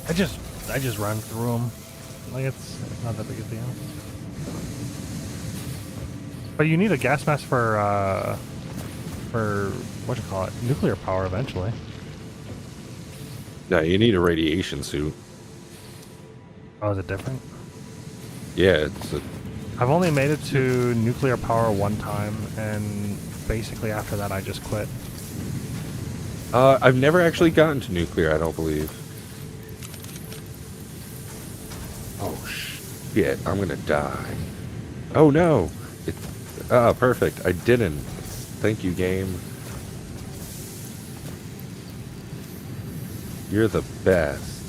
I just run through them. Like it's not that big a deal. But you need a gas mask for what you call it, nuclear power eventually. No, you need a radiation suit. Oh, is it different? Yeah, I've only made it to nuclear power one time, and basically after that I just quit. I've never actually gotten to nuclear, I don't believe. Oh, shit. I'm gonna die. Oh, no. Perfect. I didn't. Thank you, game. You're the best.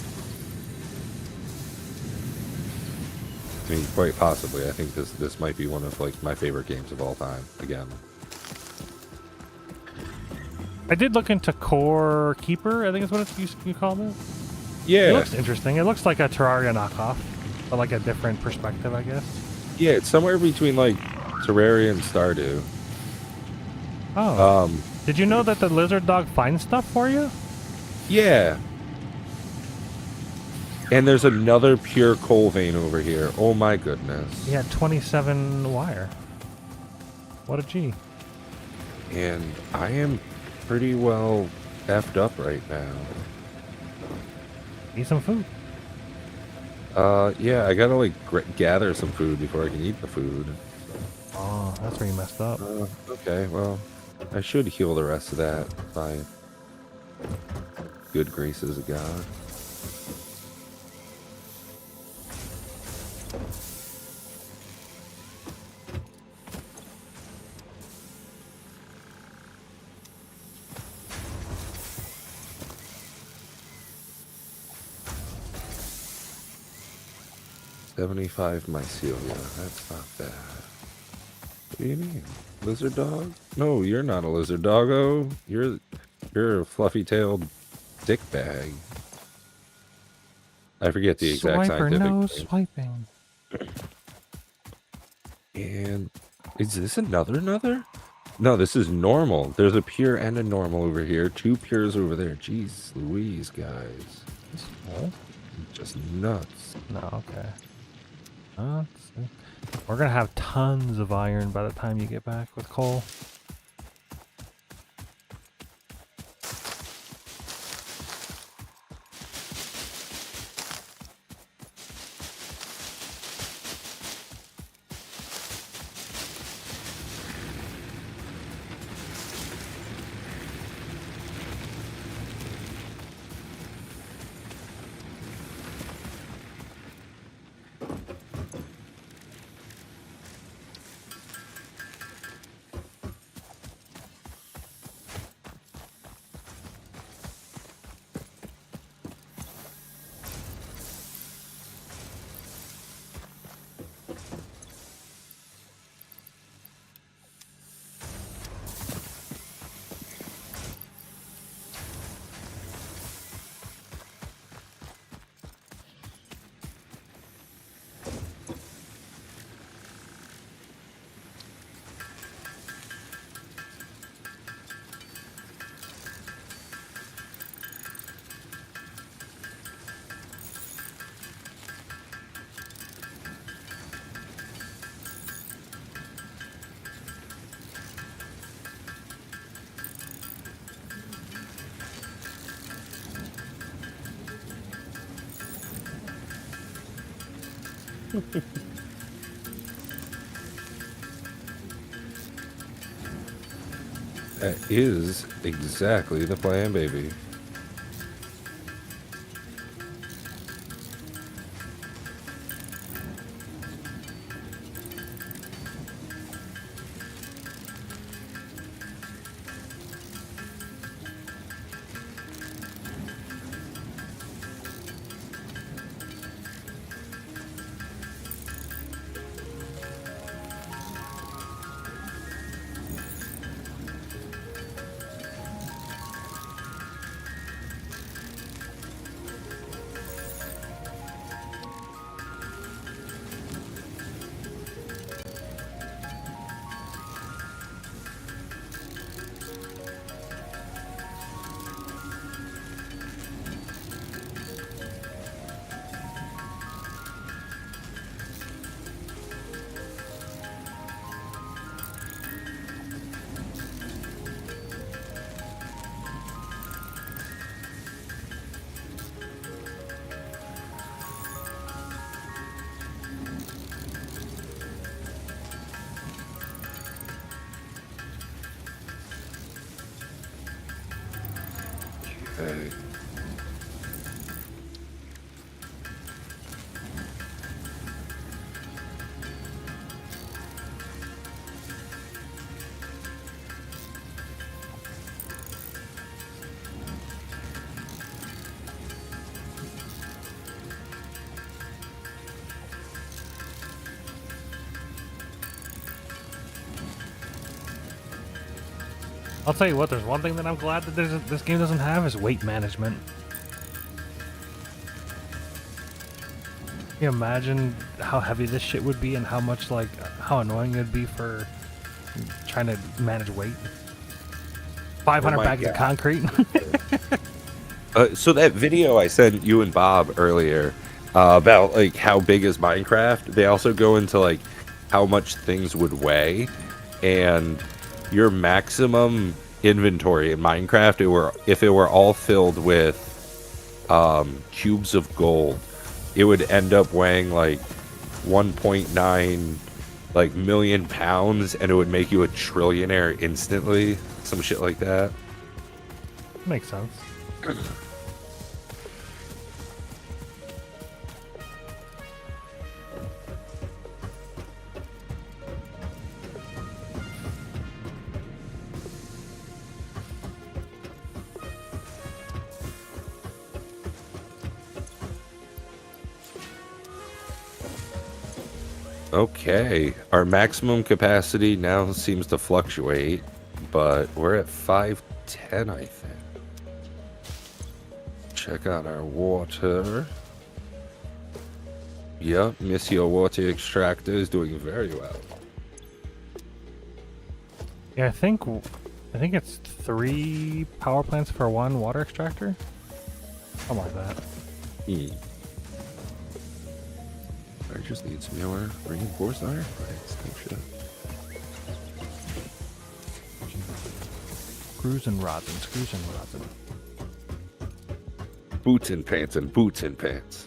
I mean, quite possibly. I think this might be one of my favorite games of all time. Again. I did look into Core Keeper, I think is what you called it. Yeah. It looks interesting. It looks like a Terraria knockoff, but like a different perspective, I guess. Yeah, it's somewhere between Terraria and Stardew. Oh. Did you know that the lizard dog finds stuff for you? Yeah. And there's another pure coal vein over here. Oh my goodness. He had 27 wire. What a G. And I am pretty well effed up right now. Eat some food. Yeah, I gotta gather some food before I can eat the food. Oh, that's where you messed up. Okay, well, I should heal the rest of that by good graces of God. $75 mycelia. That's not bad. What do you mean? Lizard dog? No, you're not a lizard doggo. You're a fluffy-tailed dick bag. I forget the exact Swiper, scientific no name. swiping. And is this another? No, this is normal. There's a pure and a normal over here. 2 pures over there. Jeez Louise, guys. Just nuts. No, okay. We're gonna have tons of iron by the time you get back with coal. That is exactly the plan, baby. Okay. I'll tell you what, there's one thing that I'm glad that this game doesn't have is weight management. Can you imagine how heavy this shit would be and how much, like, how annoying it would be for trying to manage weight? 500 my bags of God. concrete. So that video I sent you and Bob earlier about like how big is Minecraft, they also go into like how much things would weigh, and your maximum inventory in Minecraft, if it were all filled with cubes of gold, it would end up weighing like 1.9 like million pounds, and it would make you a trillionaire instantly. Some shit like that. Makes sense. Okay, our maximum capacity now seems to fluctuate, but we're at 510, I think. Check out our water. Yep, Monsieur Water Extractor is doing very well. Yeah, I think it's 3 power plants for 1 water extractor. Something like that. I just need some more reinforced iron. Right, shit. Screws and rosin, screws and rosin. Boots and pants and boots and pants.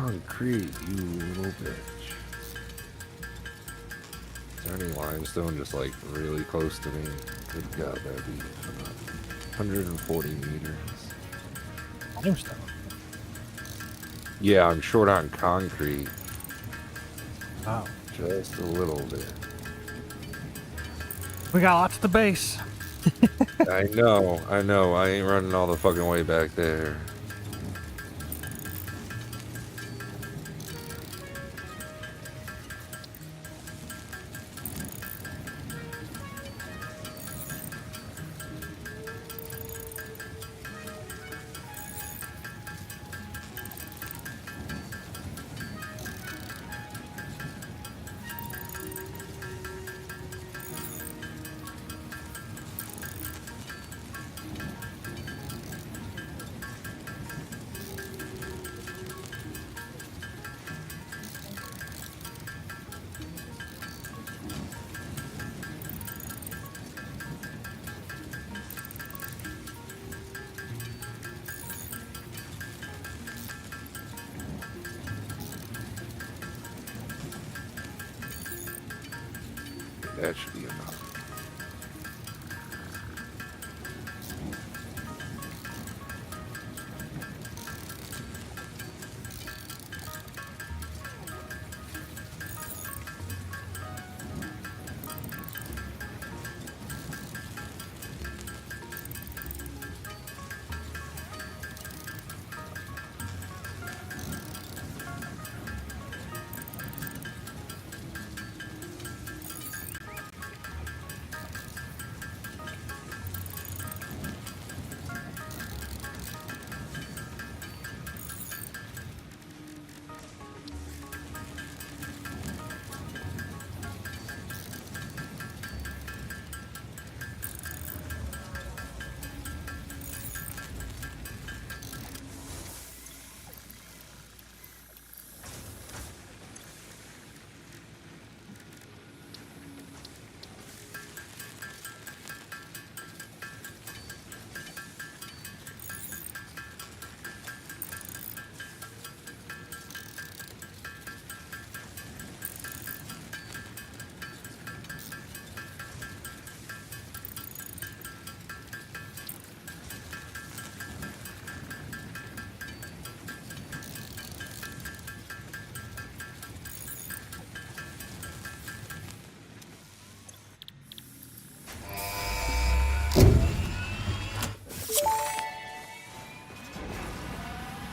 Concrete, you little bitch. Is there any limestone just like really close to me? Good God, that'd be 140 meters. Limestone. Yeah, I'm short on concrete. Wow. Just a little bit. We got lots to base. I know. I ain't running all the fucking way back there. That should be enough.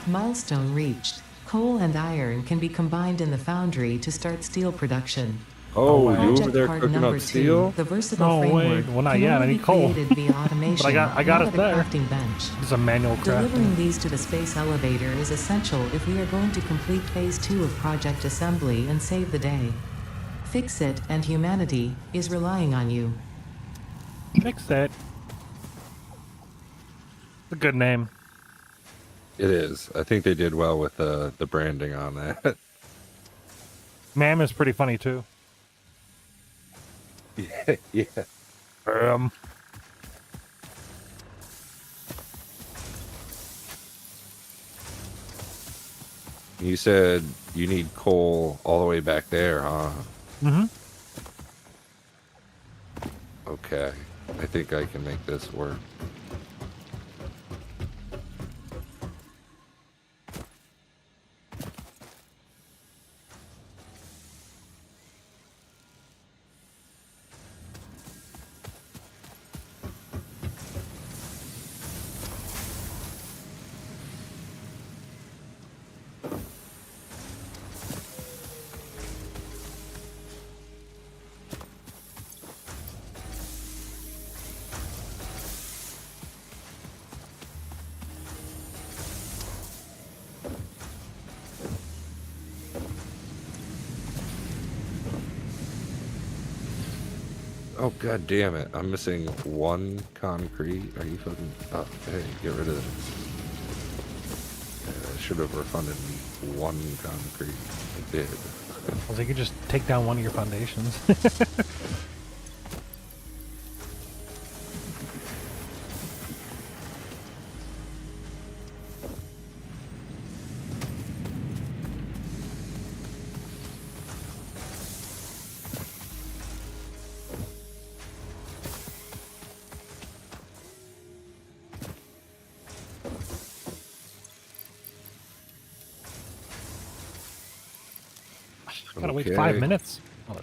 Milestone reached. Coal and iron can be combined in the foundry to start steel production. Oh, wow. you over Project there part cooking number up 2, steel? the versatile No way. framework, Well, not can yet. I only need be coal. created via automation, I got not it at a there. crafting bench. It's a manual Delivering crafting. these to the space elevator is essential if we are going to complete Phase 2 of Project Assembly and save the day. Fix It and humanity is relying on you. Fix it. It's a good name. It is. I think they did well with the branding on that. Mam is pretty funny too. Yeah. You said you need coal all the way back there, huh? Mm-hmm. Okay. I think I can make this work. Oh, god damn it. I'm missing one concrete. Are you fucking... Oh, hey, get rid of this. Yeah, I should have refunded me one concrete. I did. Well, they could just take down one of your foundations. Gotta wait 5 Okay. minutes. Oh,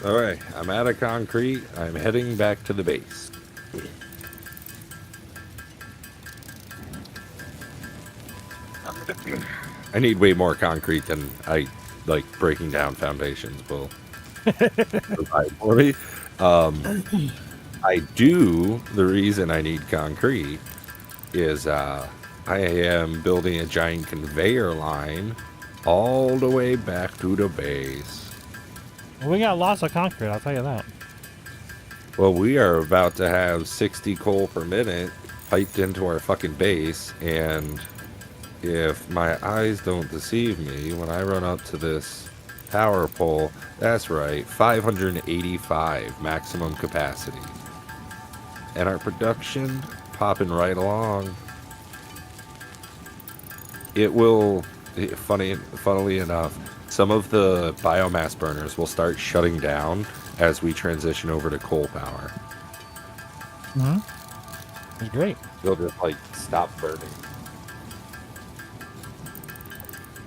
All right, I'm out of concrete. I'm heading back to the base. I need way more concrete than I like. Breaking down foundations will provide for me. I do. The reason I need concrete is I am building a giant conveyor line all the way back to the base. well, we got lots of concrete, I'll tell you that. Well, we are about to have 60 coal per minute piped into our fucking base, and if my eyes don't deceive me, when I run up to this power pole, that's right, 585 maximum capacity. And our production popping right along. It will, funnily enough, some of the biomass burners will start shutting down as we transition over to coal power. Mm-hmm. It's great. They'll just like stop burning.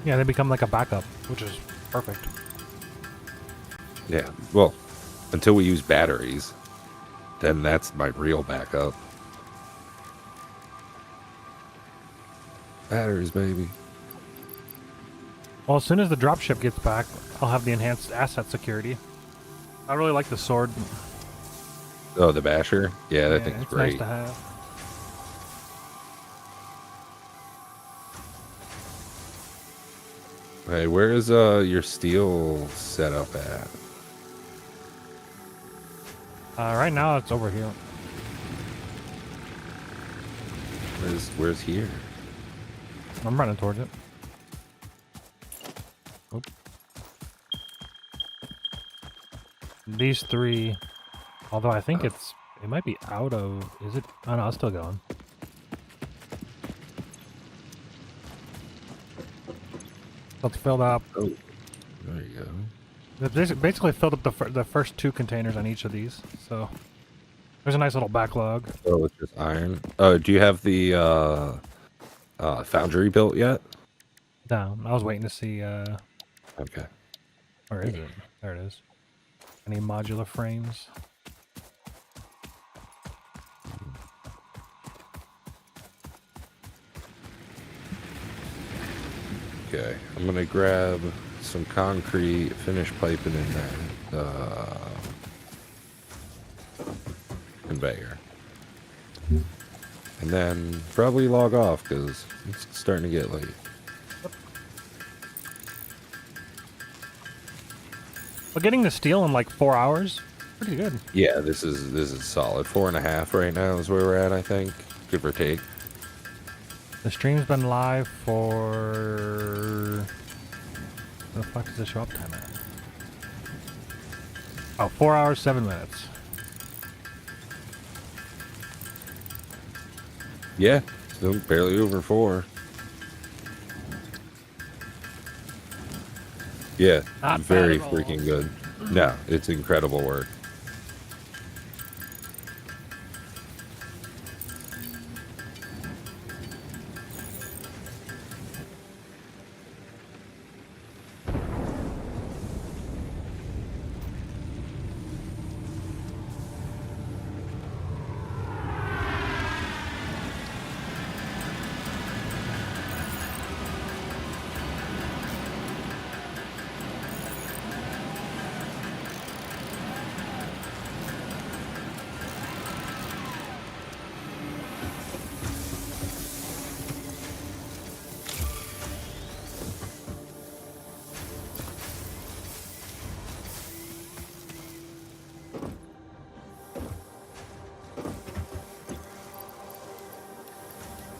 Yeah, they become like a backup, which is perfect. Yeah, well, until we use batteries, then that's my real backup. Batteries, baby. Well, as soon as the dropship gets back, I'll have the enhanced asset security. I really like the sword. Oh, the basher? Yeah, that thing's it's great. nice to have. Hey, where's your steel setup at? Right now, it's over here. Where's here? I'm running towards it. Oop. These three, although I think it might be out of, is it? Oh no, it's still going. So it's filled up. Oh, there you go. It's basically filled up the first 2 containers on each of these. So there's a nice little backlog. Oh, it's just iron. Do you have the foundry built yet? No, I was waiting to see, Okay. where is it? There it is. Any modular frames? Okay, I'm gonna grab some concrete, finish piping in that conveyor, and then probably log off because it's starting to get late. But getting the steel in like 4 hours, pretty good. Yeah, this is solid. 4.5 right now is where we're at, I think, give or take. The stream's been live for... Where the fuck does the show up time at? Oh, 4 hours, 7 minutes. Yeah, still barely over 4. Yeah, Not bad very at all. freaking good. No, it's incredible work.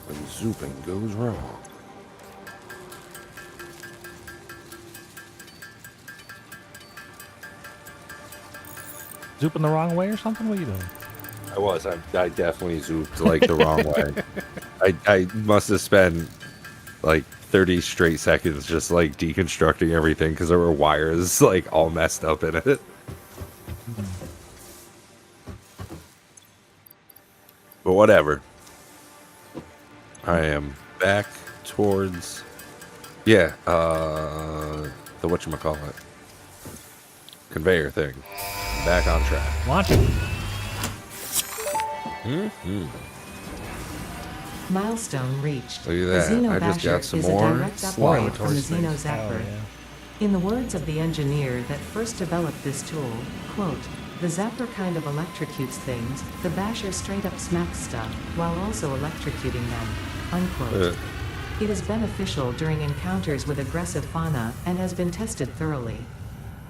When zooping goes wrong. Zooping the wrong way or something? What are you doing? I definitely zooped like the wrong way. I must have spent like 30 straight seconds just like deconstructing everything because there were wires like all messed up in it. But whatever. I am back towards the whatchamacallit conveyor thing. Back on track. Launch it. Milestone reached. Look at The that. Xeno I just Basher got some is more a direct slime. upgrade from the Space. Xeno Oh, Zapper. yeah. In the words of the engineer that first developed this tool, quote, the Zapper kind of electrocutes things, the Basher straight up smacks stuff, while also electrocuting them, unquote. It is beneficial during encounters with aggressive fauna, and has been tested thoroughly.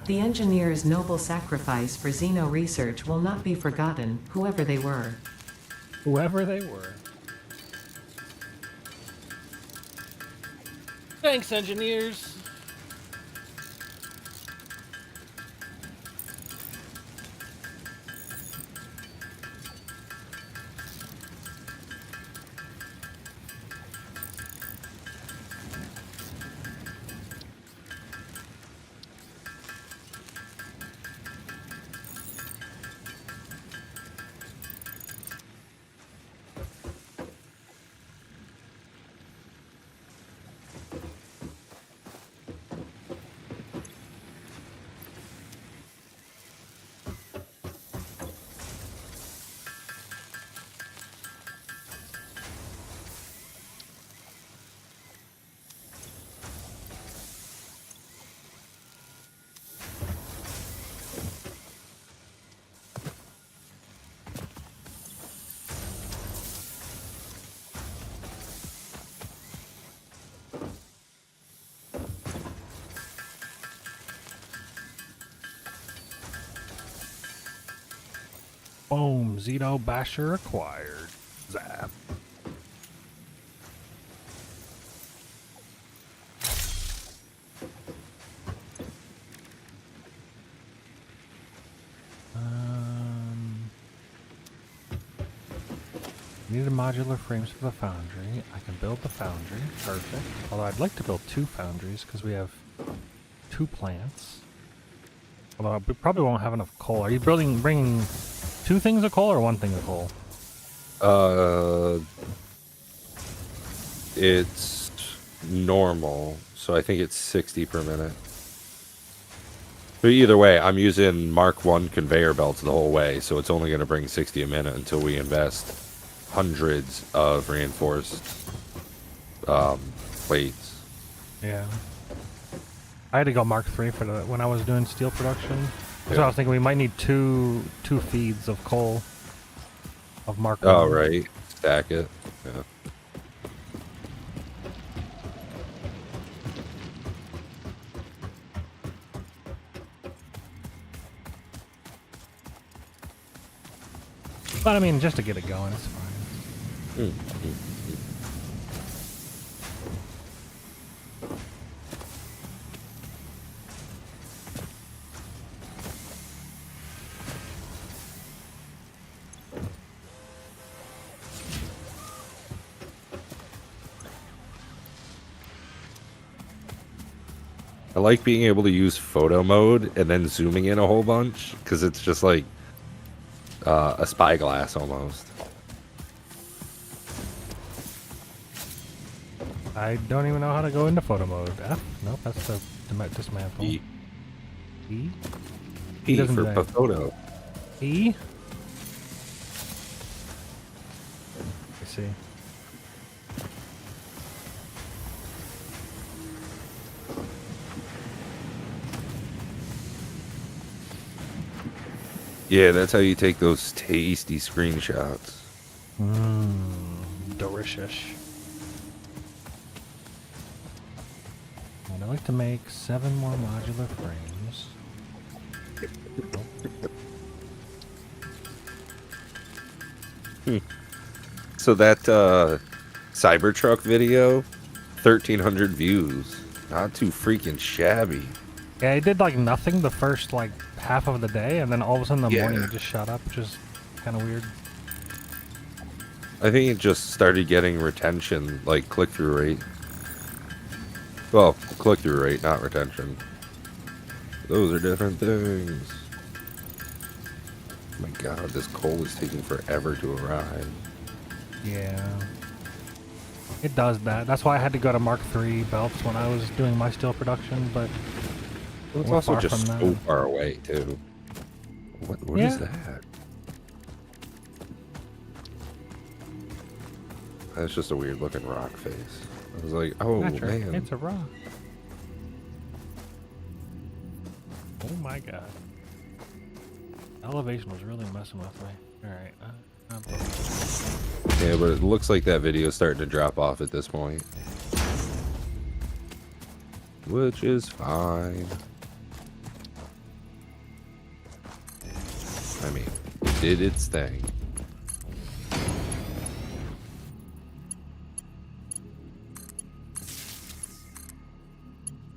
The engineer's noble sacrifice for Xeno research will not be forgotten, whoever they were. Whoever they were. Thanks, engineers. Boom, Xeno Basher acquired. Zap. Needed modular frames for the foundry. I can build the foundry. Perfect. Although I'd like to build 2 foundries because we have 2 plants. Although we probably won't have enough coal. Are you bringing 2 things of coal or 1 thing of coal? It's normal, so I think it's 60 per minute. But either way, I'm using Mark 1 conveyor belts the whole way, so it's only going to bring 60 a minute until we invest hundreds of reinforced plates. Yeah. I had to go Mark 3 for when I was doing steel production. So Yeah. I was thinking we might need two feeds of coal of Mark 1. Oh, right. Stack it. Yeah. But I mean, just to get it going, it's fine. I like being able to use photo mode and then zooming in a whole bunch because it's just like a spyglass almost. I don't even know how to go into photo mode. F? Nope, that's the dismantle. E. E? E doesn't for say. photo. E? I see. Yeah, that's how you take those tasty screenshots. Mmm, delicious. I'd like to make 7 more modular frames. So that Cybertruck video, 1,300 views. Not too freaking shabby. Yeah, it did like nothing the first like half of the day, and then all of a sudden in the morning Yeah. it just shot up, which is kind of weird. I think it just started getting retention, like click-through rate. Well, click-through rate, not retention. Those are different things. Oh my god, this coal is taking forever to arrive. Yeah. It does that. That's why I had to go to Mark III belts when I was doing my steel production, but It's we're also far just from so that. far away, too. What is Yeah. that? That's just a weird looking rock face. I was like, oh Patrick, man. it's a rock. Oh my god. Elevation was really messing with me. Alright. Yeah, but it looks like that video is starting to drop off at this point. Which is fine. I mean, it did its thing.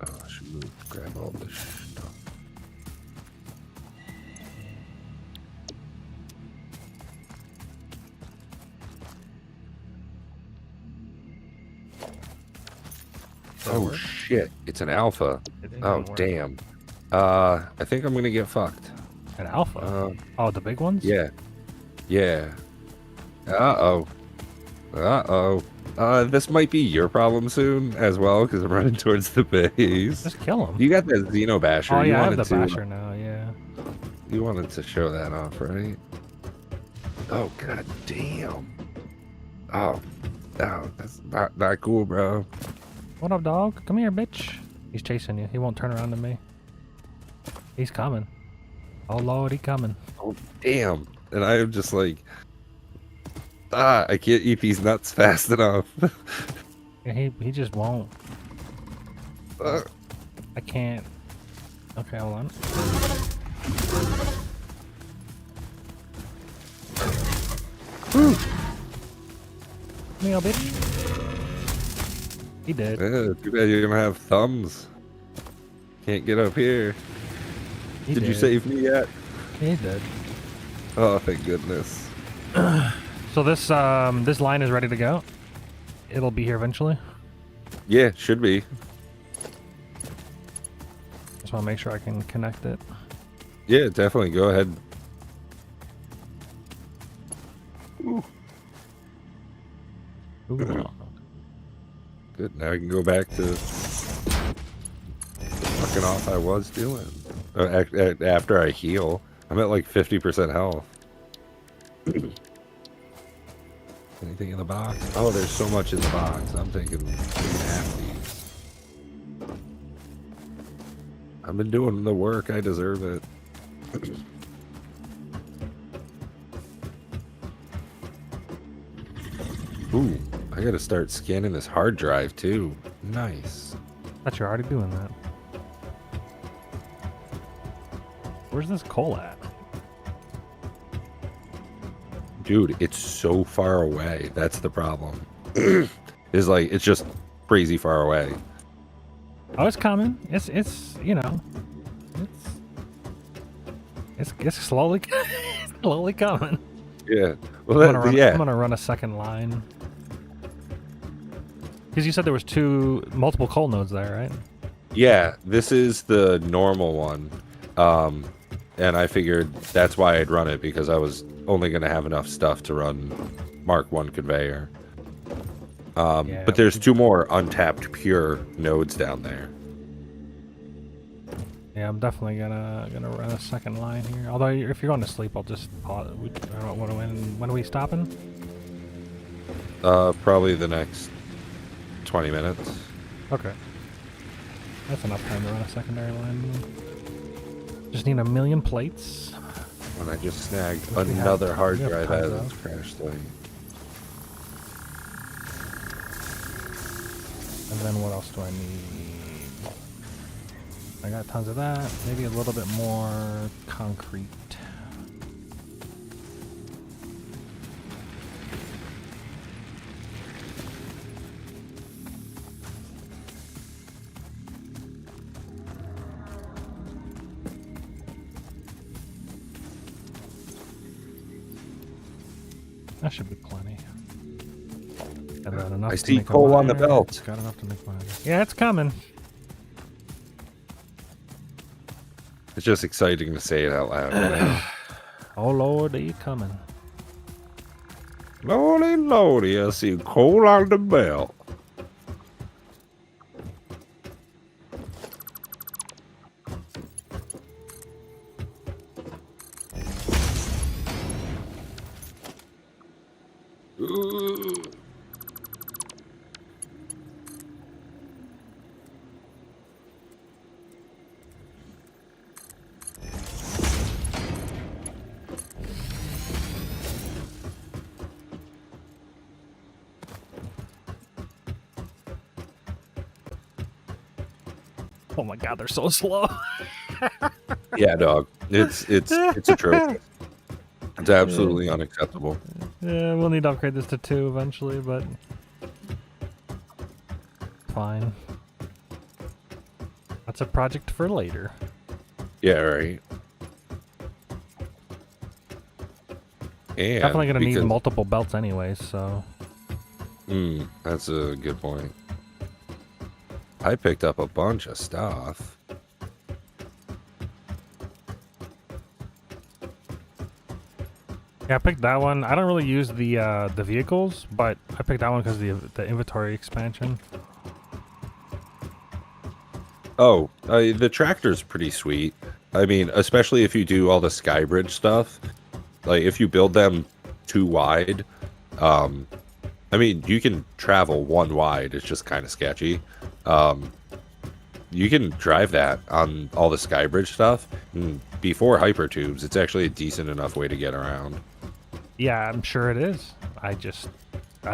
Oh, I should move, grab all this stuff. Oh shit, it's an alpha. Oh damn. I think I'm gonna get fucked. An alpha? Oh, the big ones? Yeah. Yeah. Uh-oh. Uh-oh. This might be your problem soon as well, because I'm running towards the base. Just kill them. You got that Xeno Basher. Oh you yeah, I have wanted the to, basher now, yeah. You wanted to show that off, right? Oh god damn. Oh. Oh, that's not cool, bro. What up, dog? Come here, bitch. He's chasing you. He won't turn around to me. He's coming. Oh lord, he coming. Oh damn. And I am just like, I can't eat these nuts fast enough. Yeah, he just won't. Uh, I can't. Okay, hold on. Woo! Come here, bitch. He did. yeah, too bad you don't have thumbs. Can't get up here. He Did you did. save me yet? He did. Oh, thank goodness. So this this line is ready to go. It'll be here eventually. Yeah, should be. Just want to make sure I can connect it. Yeah, definitely. Go ahead. Ooh, Ooh. good. Now I can go back to fucking off I was doing. After I heal, I'm at like 50% health. Anything in the box? Oh, there's so much in the box. I'm thinking we can have these. I've been doing the work. I deserve it. Ooh, I gotta start scanning this hard drive too. Nice. Thought you're already doing that. Where's this coal at? Dude, it's so far away. That's the problem. It's like, it's just crazy far away. Oh, it's coming. It's you know, it's slowly slowly coming. Yeah. Well, I'm gonna yeah. I'm gonna run a second line. Because you said there was multiple coal nodes there, right? Yeah, this is the normal one. And I figured that's why I'd run it, because I was only going to have enough stuff to run Mark 1 conveyor. Yeah, But there's 2 more untapped pure nodes down there. Yeah, I'm definitely gonna run a second line here. Although if you're going to sleep, I'll just pause. I don't know, when are we stopping? Probably the next 20 minutes. Okay. That's enough time to run a secondary line. Just need 1,000,000 plates. And I just snagged We have- another hard we have drive tons out of of. this crash thing. And then what else do I need? I got tons of that. Maybe a little bit more concrete. That should be plenty. And then enough I to see make a coal on the miner. belt. It's got enough to make a miner. Yeah, it's coming. It's just exciting to say it out loud. You know? Oh Lord, they coming. Lordy, lordy, I see coal on the belt. Oh my God, they're so slow. Yeah, dog. It's atrocious. It's absolutely unacceptable. Yeah, we'll need to upgrade this to 2 eventually, but fine. That's a project for later. Yeah, right. And Definitely gonna need because- multiple belts anyways, so that's a good point. I picked up a bunch of stuff. yeah, I picked that one. I don't really use the vehicles, but I picked that one because the inventory expansion. Oh, the tractor's pretty sweet. I mean, especially if you do all the Skybridge stuff. Like, if you build them 2 wide, I mean, you can travel 1 wide. It's just kind of sketchy. You can drive that on all the Skybridge stuff. And before hypertubes, it's actually a decent enough way to get around. Yeah, I'm sure it is. I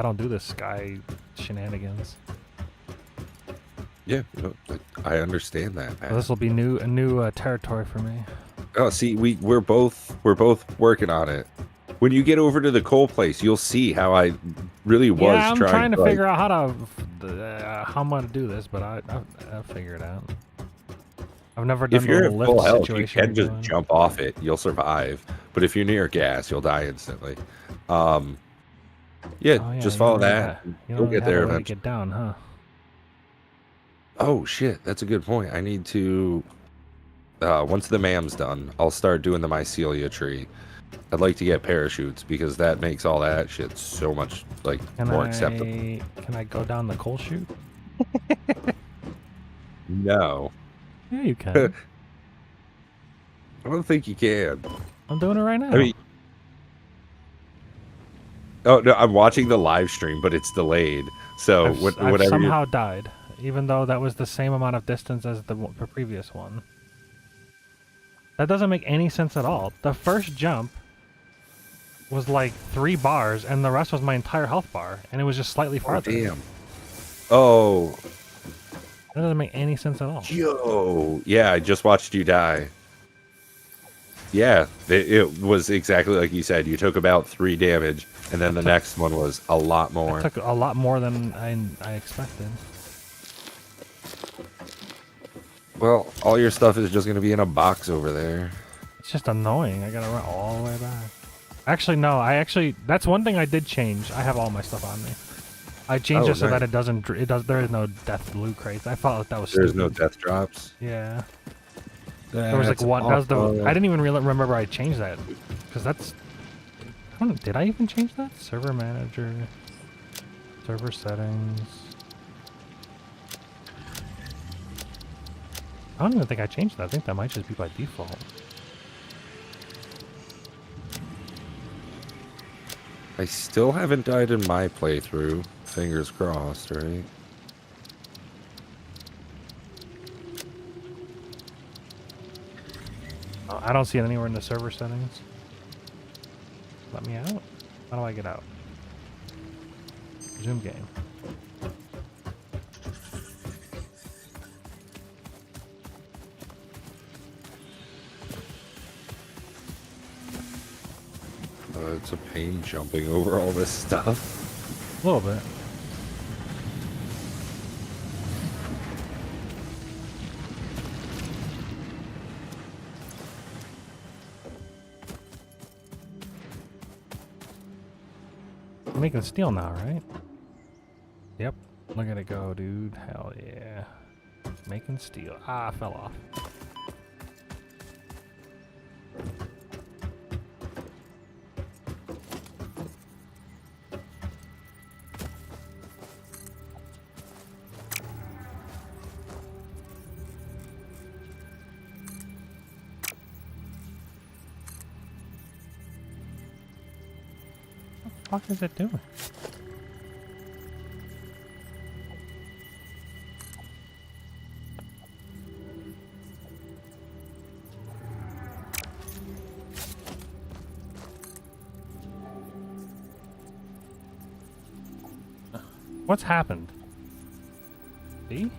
don't do this sky shenanigans. Yeah, no, I understand that, man. This will be a new territory for me. Oh, see, we're both working on it. When you get over to the coal place, you'll see how I really was yeah, I'm trying to like, figure out how I'm gonna do this, but I'll figure it out. I've never done if you're the at lift full health, you situation. can just jump off it. You'll survive. But if you're near gas, you'll die instantly. Yeah, Oh, yeah, just you follow don't really that. ha- you You'll don't really get have there a way to eventually. get down, huh? Oh shit, that's a good point. I need to. Once the mam's done, I'll start doing the mycelia tree. I'd like to get parachutes because that makes all that shit so much like more acceptable. Can I go down the coal chute? No, Yeah, you can. I don't think you can. I'm doing it right now. I mean, oh no, I'm watching the live stream, but it's delayed. So I've whatever. somehow died, even though that was the same amount of distance as the previous one. That doesn't make any sense at all. The first jump was like 3 bars, and the rest was my entire health bar, and it was just slightly Oh, farther. damn. Oh, That doesn't make any sense at all. yo, yeah, I just watched you die. Yeah, it was exactly like you said. You took about 3 damage, and then the next one was a lot more. It took a lot more than I expected. Well, all your stuff is just going to be in a box over there. It's just annoying. I gotta run all the way back. Actually, no. That's one thing I did change. I have all my stuff on me. I changed Oh, it so that nice. it doesn't. There is no death loot crates. I thought that was There's stupid. no death drops. Yeah. There was like That's one. That was the. awful. I didn't even really remember I changed that, because that's. I don't. Did I even change that? Server manager. Server settings. I don't even think I changed that. I think that might just be by default. I still haven't died in my playthrough. Fingers crossed, right? Oh, I don't see it anywhere in the server settings. Let me out. How do I get out? Zoom game. It's a pain jumping over all this stuff. A little bit. We're making steel now, right? Yep. Look at it go, dude. Hell yeah. Making steel. Ah, I fell off. What the fuck is it doing? What's happened? See?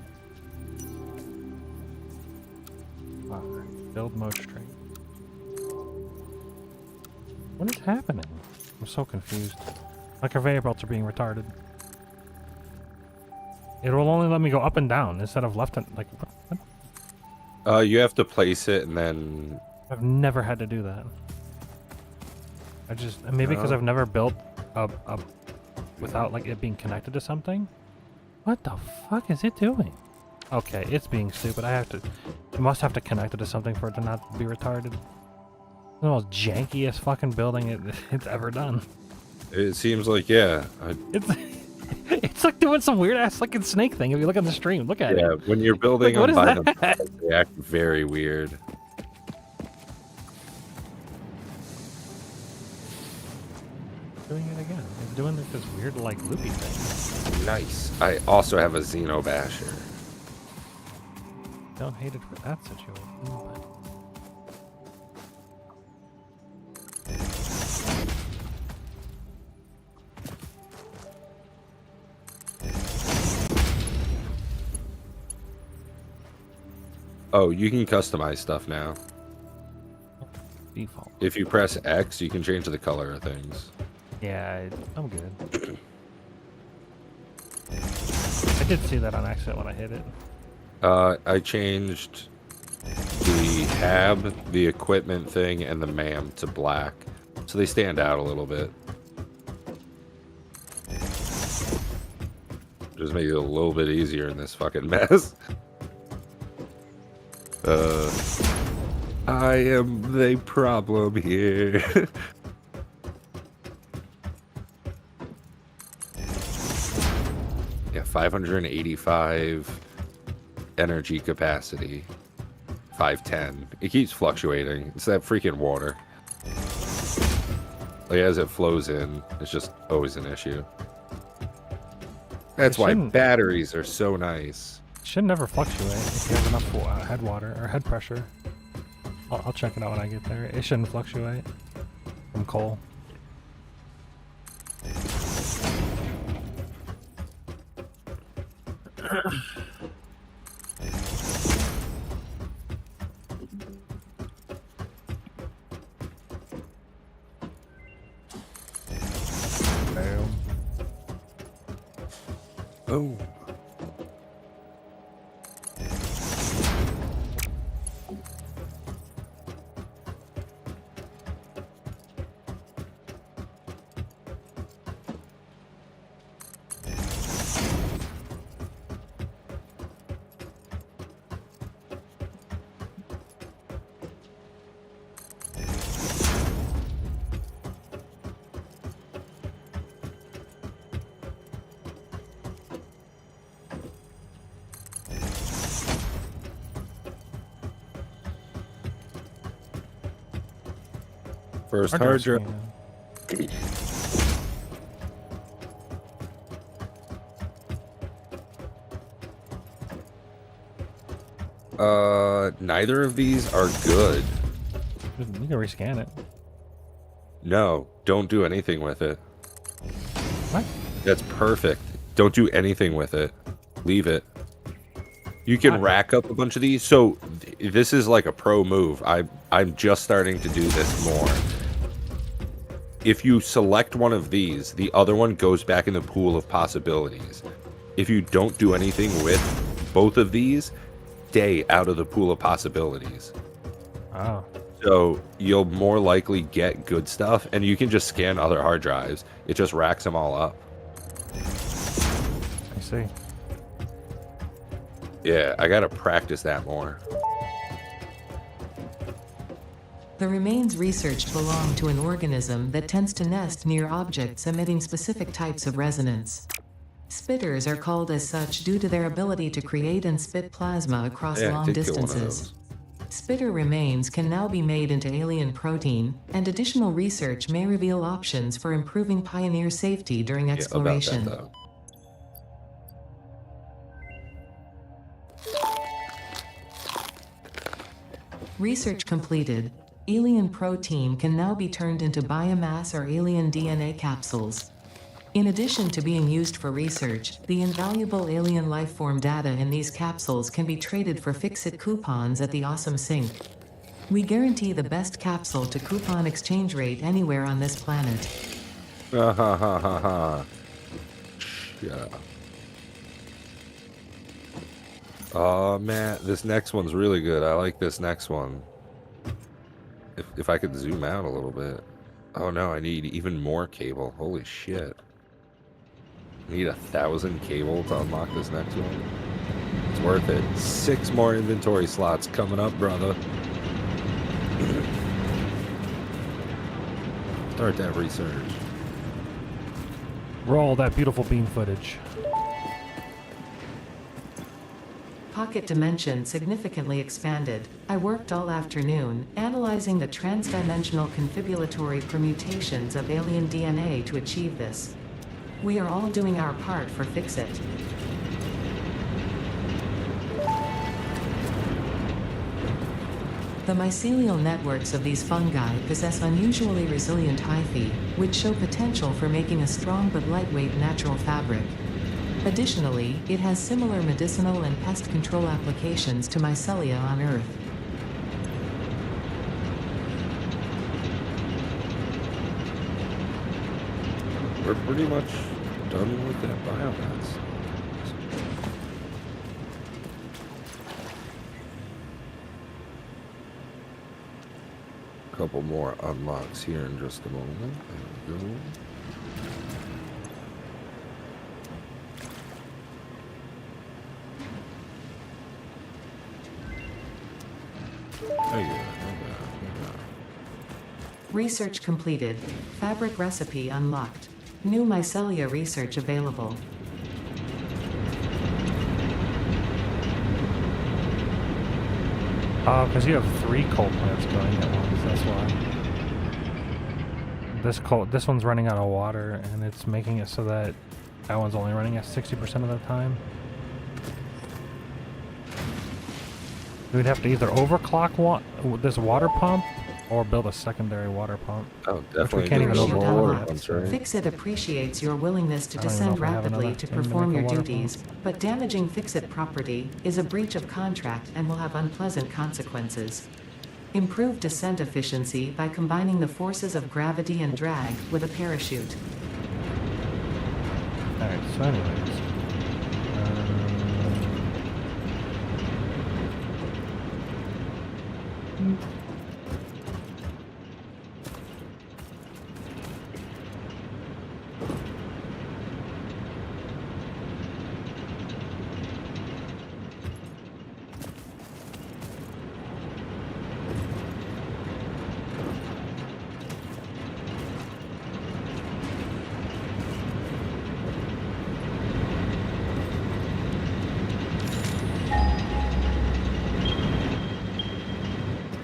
Wow. Build mode string. What is happening? I'm so confused. My conveyor belts are being retarded. It will only let me go up and down instead of left and like what? You have to place it and then... I've never had to do that. I just maybe because No. I've never built a without like it being connected to something. What the fuck is it doing? Okay, it's being stupid. I have to. You must have to connect it to something for it to not be retarded. The most jankiest fucking building it's ever done. It seems like, yeah. It's like doing some weird ass fucking snake thing. If you look at the stream, look at Yeah, it. when you're building Like, what them is by that? themselves, they act very weird. Doing it again. It's doing like this weird like loopy thing. Nice. I also have a Xeno Basher. Don't hate it for that situation. But... Oh, you can customize stuff now. Default. If you press X, you can change the color of things. Yeah, I'm good. I did see that on accident when I hit it. I changed the hab, the equipment thing, and the MAM to black. So they stand out a little bit. Just make it a little bit easier in this fucking mess. I am the problem here. Yeah, 585 energy capacity. 510. It keeps fluctuating. It's that freaking water. Like, as it flows in, it's just always an issue. That's why shouldn't- batteries are so nice. It should never fluctuate if you have enough head water or head pressure. I'll check it out when I get there. It shouldn't fluctuate from coal. Boom. Oh. First Hard hard drive drive. screen. Neither of these are good. You can rescan it. No, don't do anything with it. What? That's perfect. Don't do anything with it. Leave it. You can Got it. rack up a bunch of these. So this is like a pro move. I'm just starting to do this more. If you select one of these, the other one goes back in the pool of possibilities. If you don't do anything with both of these, stay out of the pool of possibilities. Oh. So you'll more likely get good stuff, and you can just scan other hard drives. It just racks them all up. I see. Yeah, I gotta practice that more. The remains researched belong to an organism that tends to nest near objects emitting specific types of resonance. Spitters are called as such due to their ability to create and spit plasma across Yeah, I long did kill one of distances. Spitter remains can now be made into alien protein, and additional research may reveal options for improving Pioneer safety during Yeah, exploration. about that though. Research completed. Alien protein can now be turned into biomass or alien DNA capsules. In addition to being used for research, the invaluable alien lifeform data in these capsules can be traded for Fix-It coupons at the Awesome Sync. We guarantee the best capsule to coupon exchange rate anywhere on this planet. Ha ha ha ha ha. Yeah. Oh man, this next one's really good. I like this next one. If I could zoom out a little bit. Oh no, I need even more cable. Holy shit. I need 1,000 cable to unlock this next one. It's worth it. 6 more inventory slots coming up, brother. Start that research. Roll that beautiful beam footage. Pocket dimension significantly expanded. I worked all afternoon, analyzing the transdimensional confibulatory permutations of alien DNA to achieve this. We are all doing our part for Fix-It. The mycelial networks of these fungi possess unusually resilient hyphae, which show potential for making a strong but lightweight natural fabric. Additionally, it has similar medicinal and pest control applications to mycelia on Earth. We're pretty much done with that biomass. Couple more unlocks here in just a moment. There we go. Research completed. Fabric recipe unlocked. New mycelia research available. Because you have 3 coal plants going at once, that's why. This one's running out of water, and it's making it so that one's only running at 60% of the time. We'd have to either overclock this water pump, or build a secondary water pump. Oh, definitely. can't even do Research overload water unlocked. pumps, right? Fix-It appreciates your willingness to I don't even know descend if I have rapidly enough to time to perform make a your water duties, but damaging Fix-It property is a breach of contract and will have unpleasant consequences. Improve descent efficiency by combining the forces of gravity and drag with a parachute. Alright, so anyways.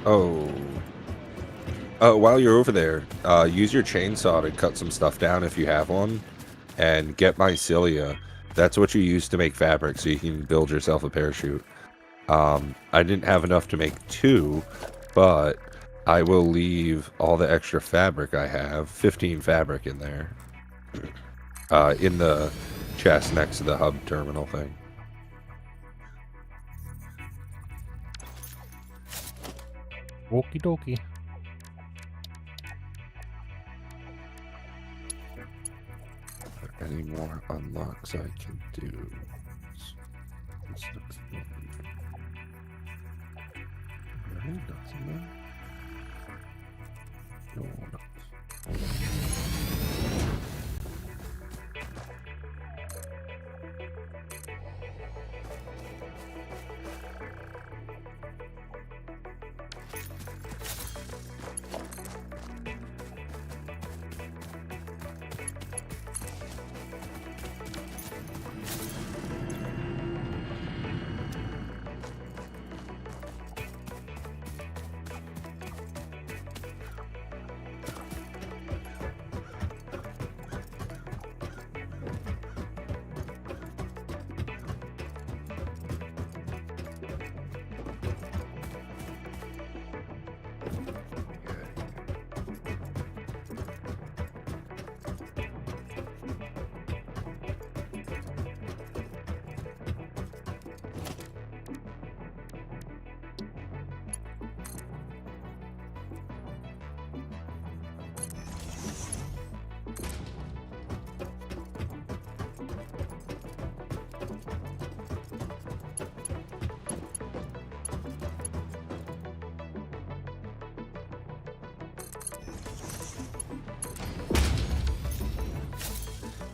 Oh. While you're over there, use your chainsaw to cut some stuff down if you have one, and get mycelia. That's what you use to make fabric, so you can build yourself a parachute. I didn't have enough to make 2, but I will leave all the extra fabric I have, 15 fabric in there, in the chest next to the hub terminal thing. Okie dokie. Any more unlocks I can do? This looks good. Really? Nothing there? No,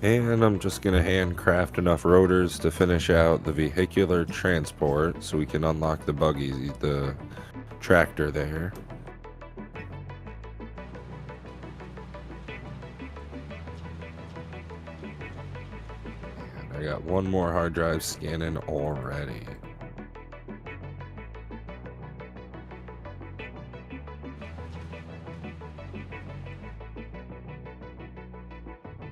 And I'm just going to handcraft enough rotors to finish out the vehicular transport so we can unlock the buggy, the tractor there. And I got one more hard drive scanning already.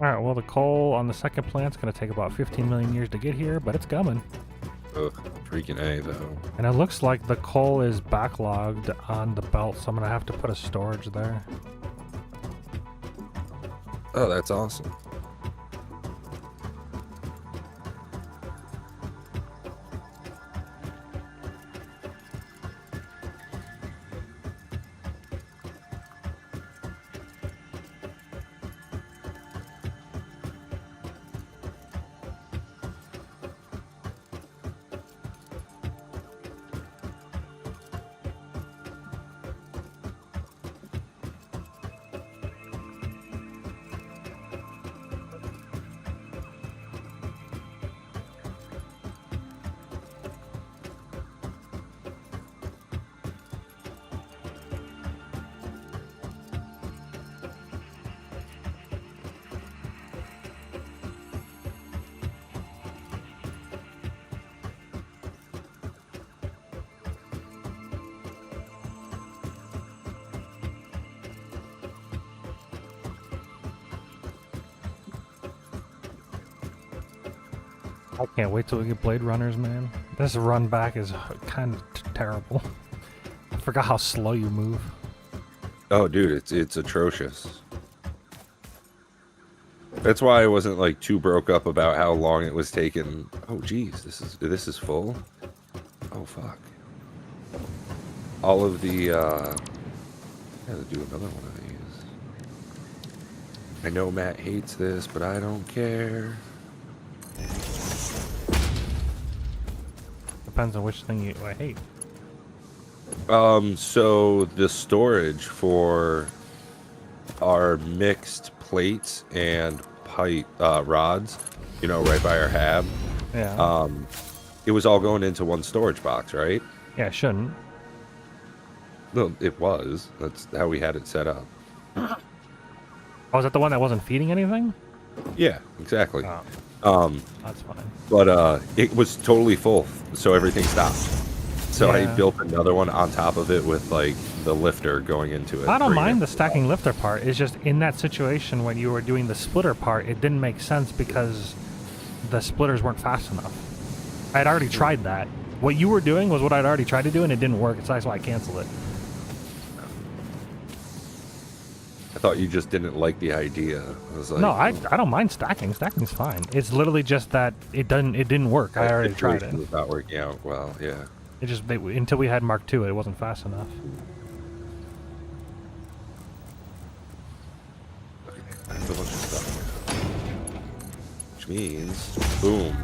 Alright, well, the coal on the second plant's going to take about 15 million years to get here, but it's coming. Ugh, freaking A, though. And it looks like the coal is backlogged on the belt, so I'm going to have to put a storage there. Oh, that's awesome. I can't wait till we get Blade Runners, man. This run back is kind of terrible. I forgot how slow you move. Oh, dude, it's atrocious. That's why I wasn't like too broke up about how long it was taking. Oh, geez, this is full. Oh, fuck. All of the. I gotta do another one of these. I know Matt hates this, but I don't care. Depends on which thing I hate. So the storage for our mixed plates and pipe rods, you know, right by our hab. Yeah. It was all going into one storage box, right? Yeah, it shouldn't. No, it was. That's how we had it set up. Oh, is that the one that wasn't feeding anything? Yeah, exactly. Oh, that's fine. But it was totally full, so everything stopped. So I Yeah. built another one on top of it with like the lifter going into it. I don't bringing mind it the to stacking lifter part. It's just in that situation when you were doing the splitter part, it didn't make sense because the splitters weren't fast enough. I'd already tried that. What you were doing was what I'd already tried to do, and it didn't work. So that's why I canceled it. I thought you just didn't like the idea. I was like, No, I don't mind stacking. Stacking's fine. It's literally just that it didn't work. I already tried it. It's not working out well, yeah. It just until we had Mark II, it wasn't fast enough. Okay, I have a bunch of stuff now. Which means, boom.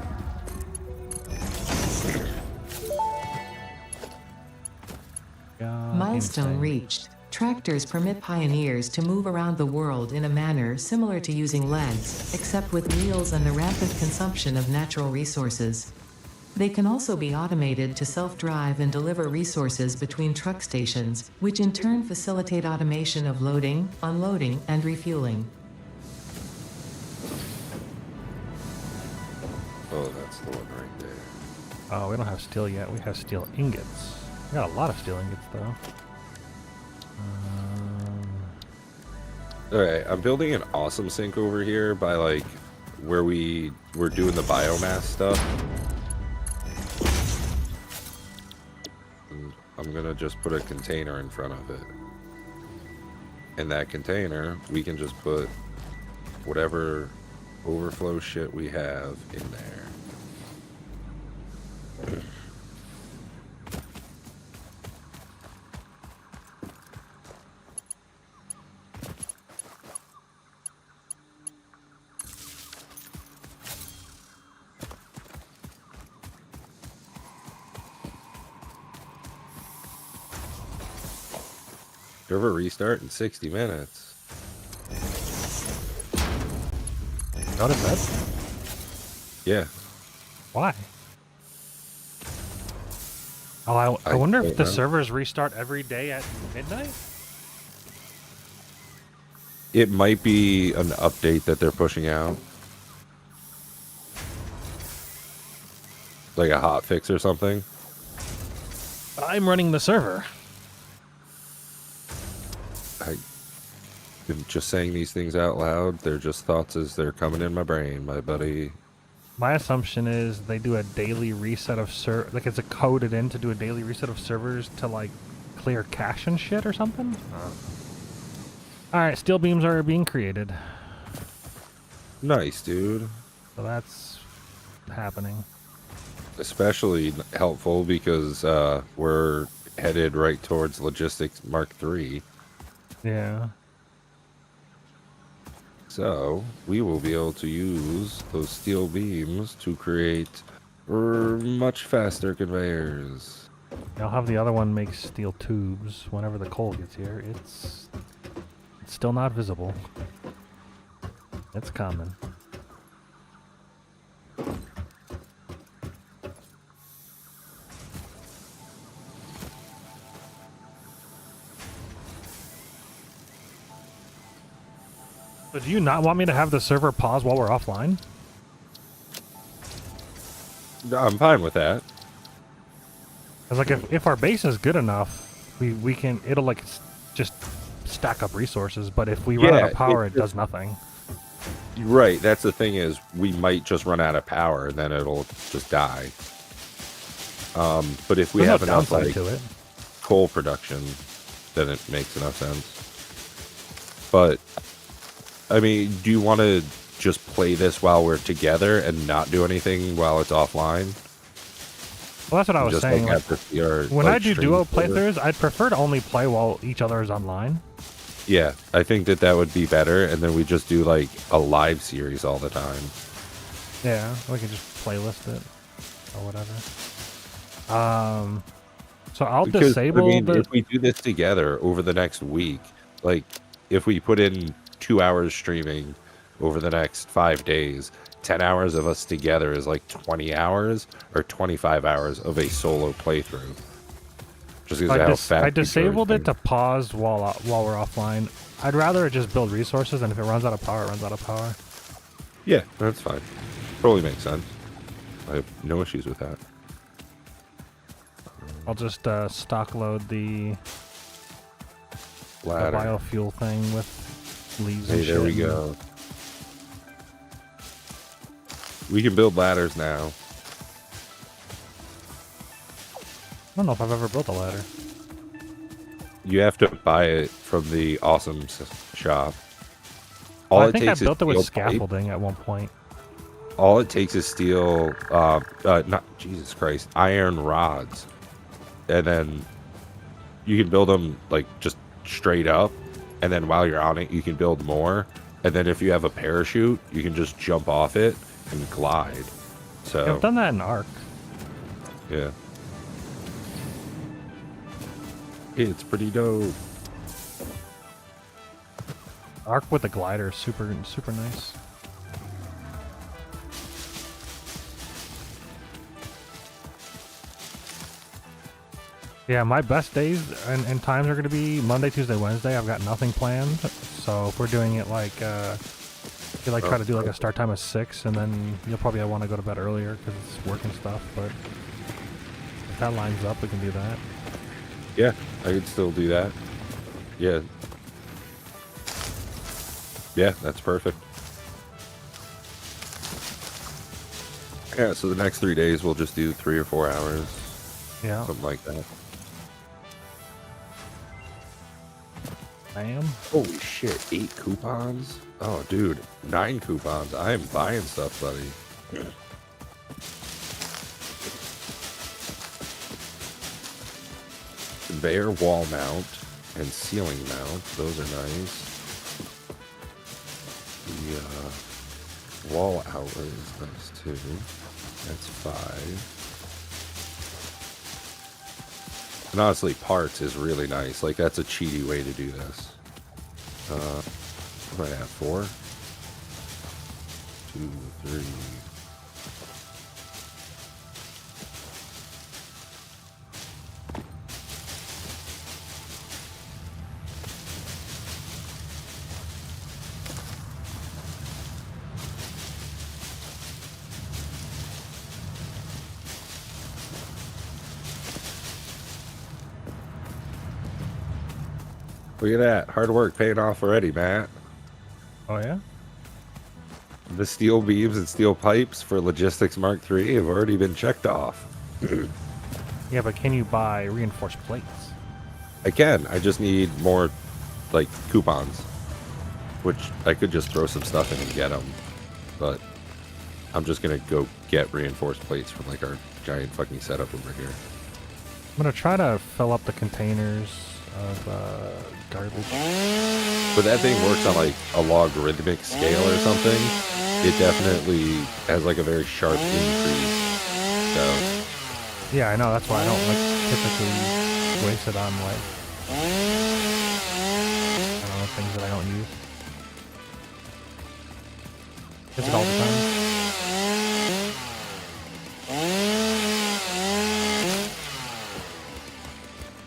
Milestone reached. Tractors permit pioneers to move around the world in a manner similar to using legs, except with wheels and the rampant consumption of natural resources. They can also be automated to self-drive and deliver resources between truck stations, which in turn facilitate automation of loading, unloading, and refueling. Oh, that's the one right there. Oh, we don't have steel yet. We have steel ingots. We got a lot of steel ingots, though. Alright, I'm building an awesome sink over here by, like, where we're doing the biomass stuff. And I'm gonna just put a container in front of it. In that container, we can just put whatever overflow shit we have in there. Server restart in 60 minutes. Not as bad. Yeah. Why? Oh, I wonder if the servers restart every day at midnight? It might be an update that they're pushing out. Like a hot fix or something. I'm running the server. I'm just saying these things out loud. They're just thoughts as they're coming in my brain, my buddy. My assumption is they do a daily reset of like it's a coded in to do a daily reset of servers to like clear cache and shit or something. All right, steel beams are being created. Nice, dude. So that's happening. Especially helpful because we're headed right towards Logistics Mark III. Yeah. So we will be able to use those steel beams to create much faster conveyors. I'll have the other one make steel tubes whenever the coal gets here. It's still not visible. It's coming. So do you not want me to have the server pause while we're offline? I'm fine with that. Cause like if our base is good enough, it'll like just stack up resources. But if we run out of power, it does nothing. Right. That's the thing is we might just run out of power and then it'll just die. But if we have enough like to it. coal production, then it makes enough sense. But I mean, do you want to just play this while we're together and not do anything while it's offline? Well, that's what I was saying. Like, when I do duo playthroughs, I'd prefer to only play while each other is online. Yeah, I think that would be better, and then we just do like a live series all the time. Yeah, we can just playlist it or whatever. So I'll disable if we do this together over the next week, like if we put in 2 hours streaming over the next 5 days, 10 hours of us together is like 20 hours or 25 hours of a solo playthrough. Just because of how fast I disabled it to pause while we're offline. I'd rather it just build resources, and if it runs out of power, it runs out of power. Yeah, that's fine. Totally makes sense. I have no issues with that. I'll just stock load the Ladder. biofuel thing with leaves Hey, and shit. there we and- go. We can build ladders now. I don't know if I've ever built a ladder. You have to buy it from the awesome shop. I think I built it with scaffolding at one point. All it takes is steel, not Jesus Christ, iron rods, and then you can build them like just straight up. And then while you're on it, you can build more. And then if you have a parachute, you can just jump off it and glide. So Yeah, I've done that in Ark. yeah, it's pretty dope. Ark with the glider is super nice. Yeah, my best days and times are going to be Monday, Tuesday, Wednesday. I've got nothing planned. So if we're doing it like, you like try to do like a start time of 6, and then you'll probably want to go to bed earlier because it's work and stuff. But if that lines up, we can do that. Yeah, I could still do that. Yeah. Yeah, that's perfect. Yeah, so the next 3 days we'll just do 3 or 4 hours. Yeah. Something like that. Bam. Holy shit, 8 coupons? Oh, dude, 9 coupons. I am buying stuff, buddy. Conveyor wall mount and ceiling mount. Those are nice. The wall outlet is nice too. That's 5. And honestly, parts is really nice. Like, that's a cheaty way to do this. What do I have? 4? 2, 3. Look at that. Hard work paying off already, Matt. Oh, yeah? The steel beams and steel pipes for Logistics Mark III have already been checked off. Yeah, but can you buy reinforced plates? I can. I just need more, like, coupons. Which I could just throw some stuff in and get them. But I'm just going to go get reinforced plates from, like, our giant fucking setup over here. I'm going to try to fill up the containers of garbage. But that thing works on, like, a logarithmic scale or something. It definitely has, like, a very sharp increase. So... Yeah, I know. That's why I don't like typically waste it on like I don't know, things that I don't use. Is it all the time?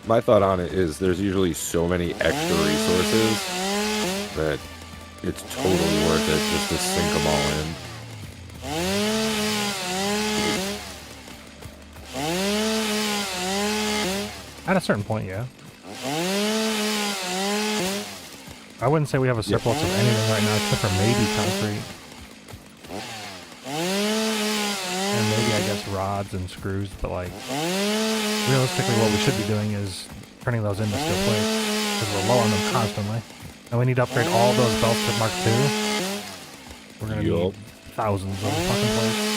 My thought on it is there's usually so many extra resources that it's totally worth it just to sink them all in. At a certain point, yeah. I wouldn't say we have a surplus of anything right now except for maybe concrete. And maybe, I guess, rods and screws, but like, realistically what we should be doing is turning those into steel plates, because we're low on them constantly. And we need to upgrade all those belts to Mark II. We're going to need thousands of fucking plates.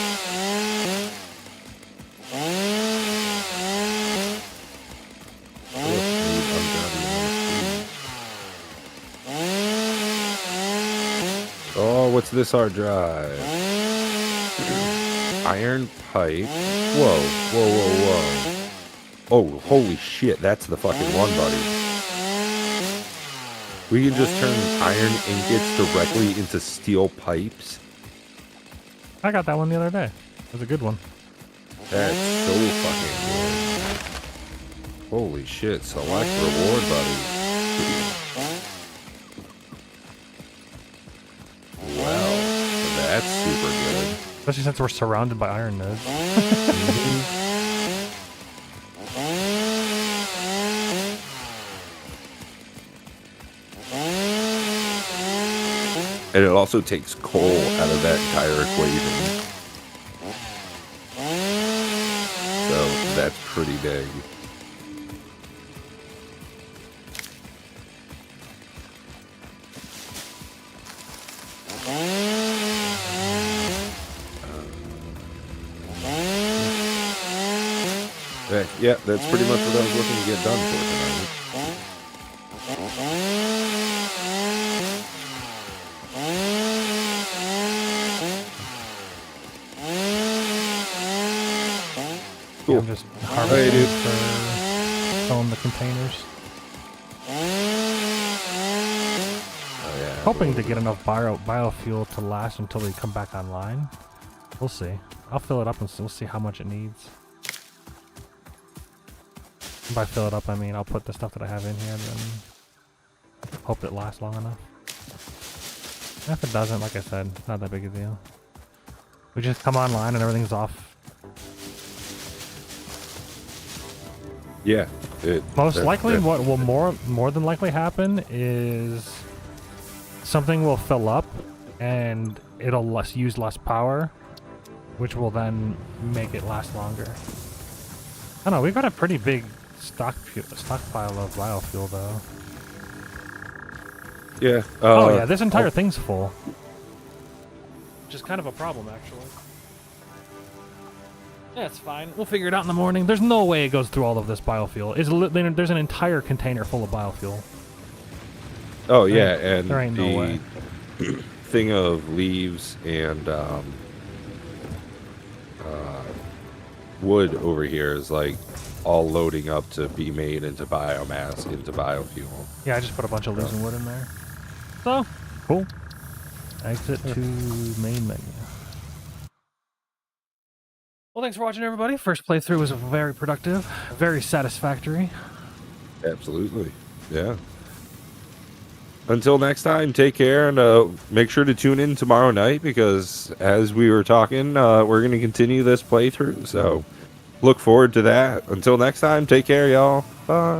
Oh, what's this hard drive? Iron pipe. Whoa, whoa, whoa, whoa. Oh, holy shit, that's the fucking one, buddy. We can just turn iron ingots directly into steel pipes. I got that one the other day. It was a good one. That's so fucking good. Holy shit, select reward, buddy. Well, that's super good. Especially since we're surrounded by iron nodes. And it also takes coal out of that entire equation. So that's pretty big. Yeah, that's pretty much what I was looking to get done for tonight. Yeah, I'm just harvesting for filling the containers. Oh, yeah. Hoping to get enough biofuel to last until we come back online. We'll see. I'll fill it up and we'll see how much it needs. By fill it up, I mean I'll put the stuff that I have in here and then hope it lasts long enough. And if it doesn't, like I said, not that big a deal. We just come online and everything's off. Yeah. Most likely, what will more than likely happen is something will fill up and it'll use less power, which will then make it last longer. I don't know, we've got a pretty big stockpile of biofuel though. Yeah. Oh yeah, this entire thing's full. Which is kind of a problem actually. Yeah, it's fine. We'll figure it out in the morning. There's no way it goes through all of this biofuel. There's an entire container full of biofuel. Oh yeah, and there ain't no way. Thing of leaves and wood over here is like all loading up to be made into biomass, into biofuel. Yeah, I just put a bunch of leaves and wood in there. So, cool. Exit to main menu. Well, thanks for watching, everybody. First playthrough was very productive, very satisfactory. Absolutely. Yeah. Until next time, take care, and make sure to tune in tomorrow night because, as we were talking, we're going to continue this playthrough. So, look forward to that. Until next time, take care, y'all. Bye.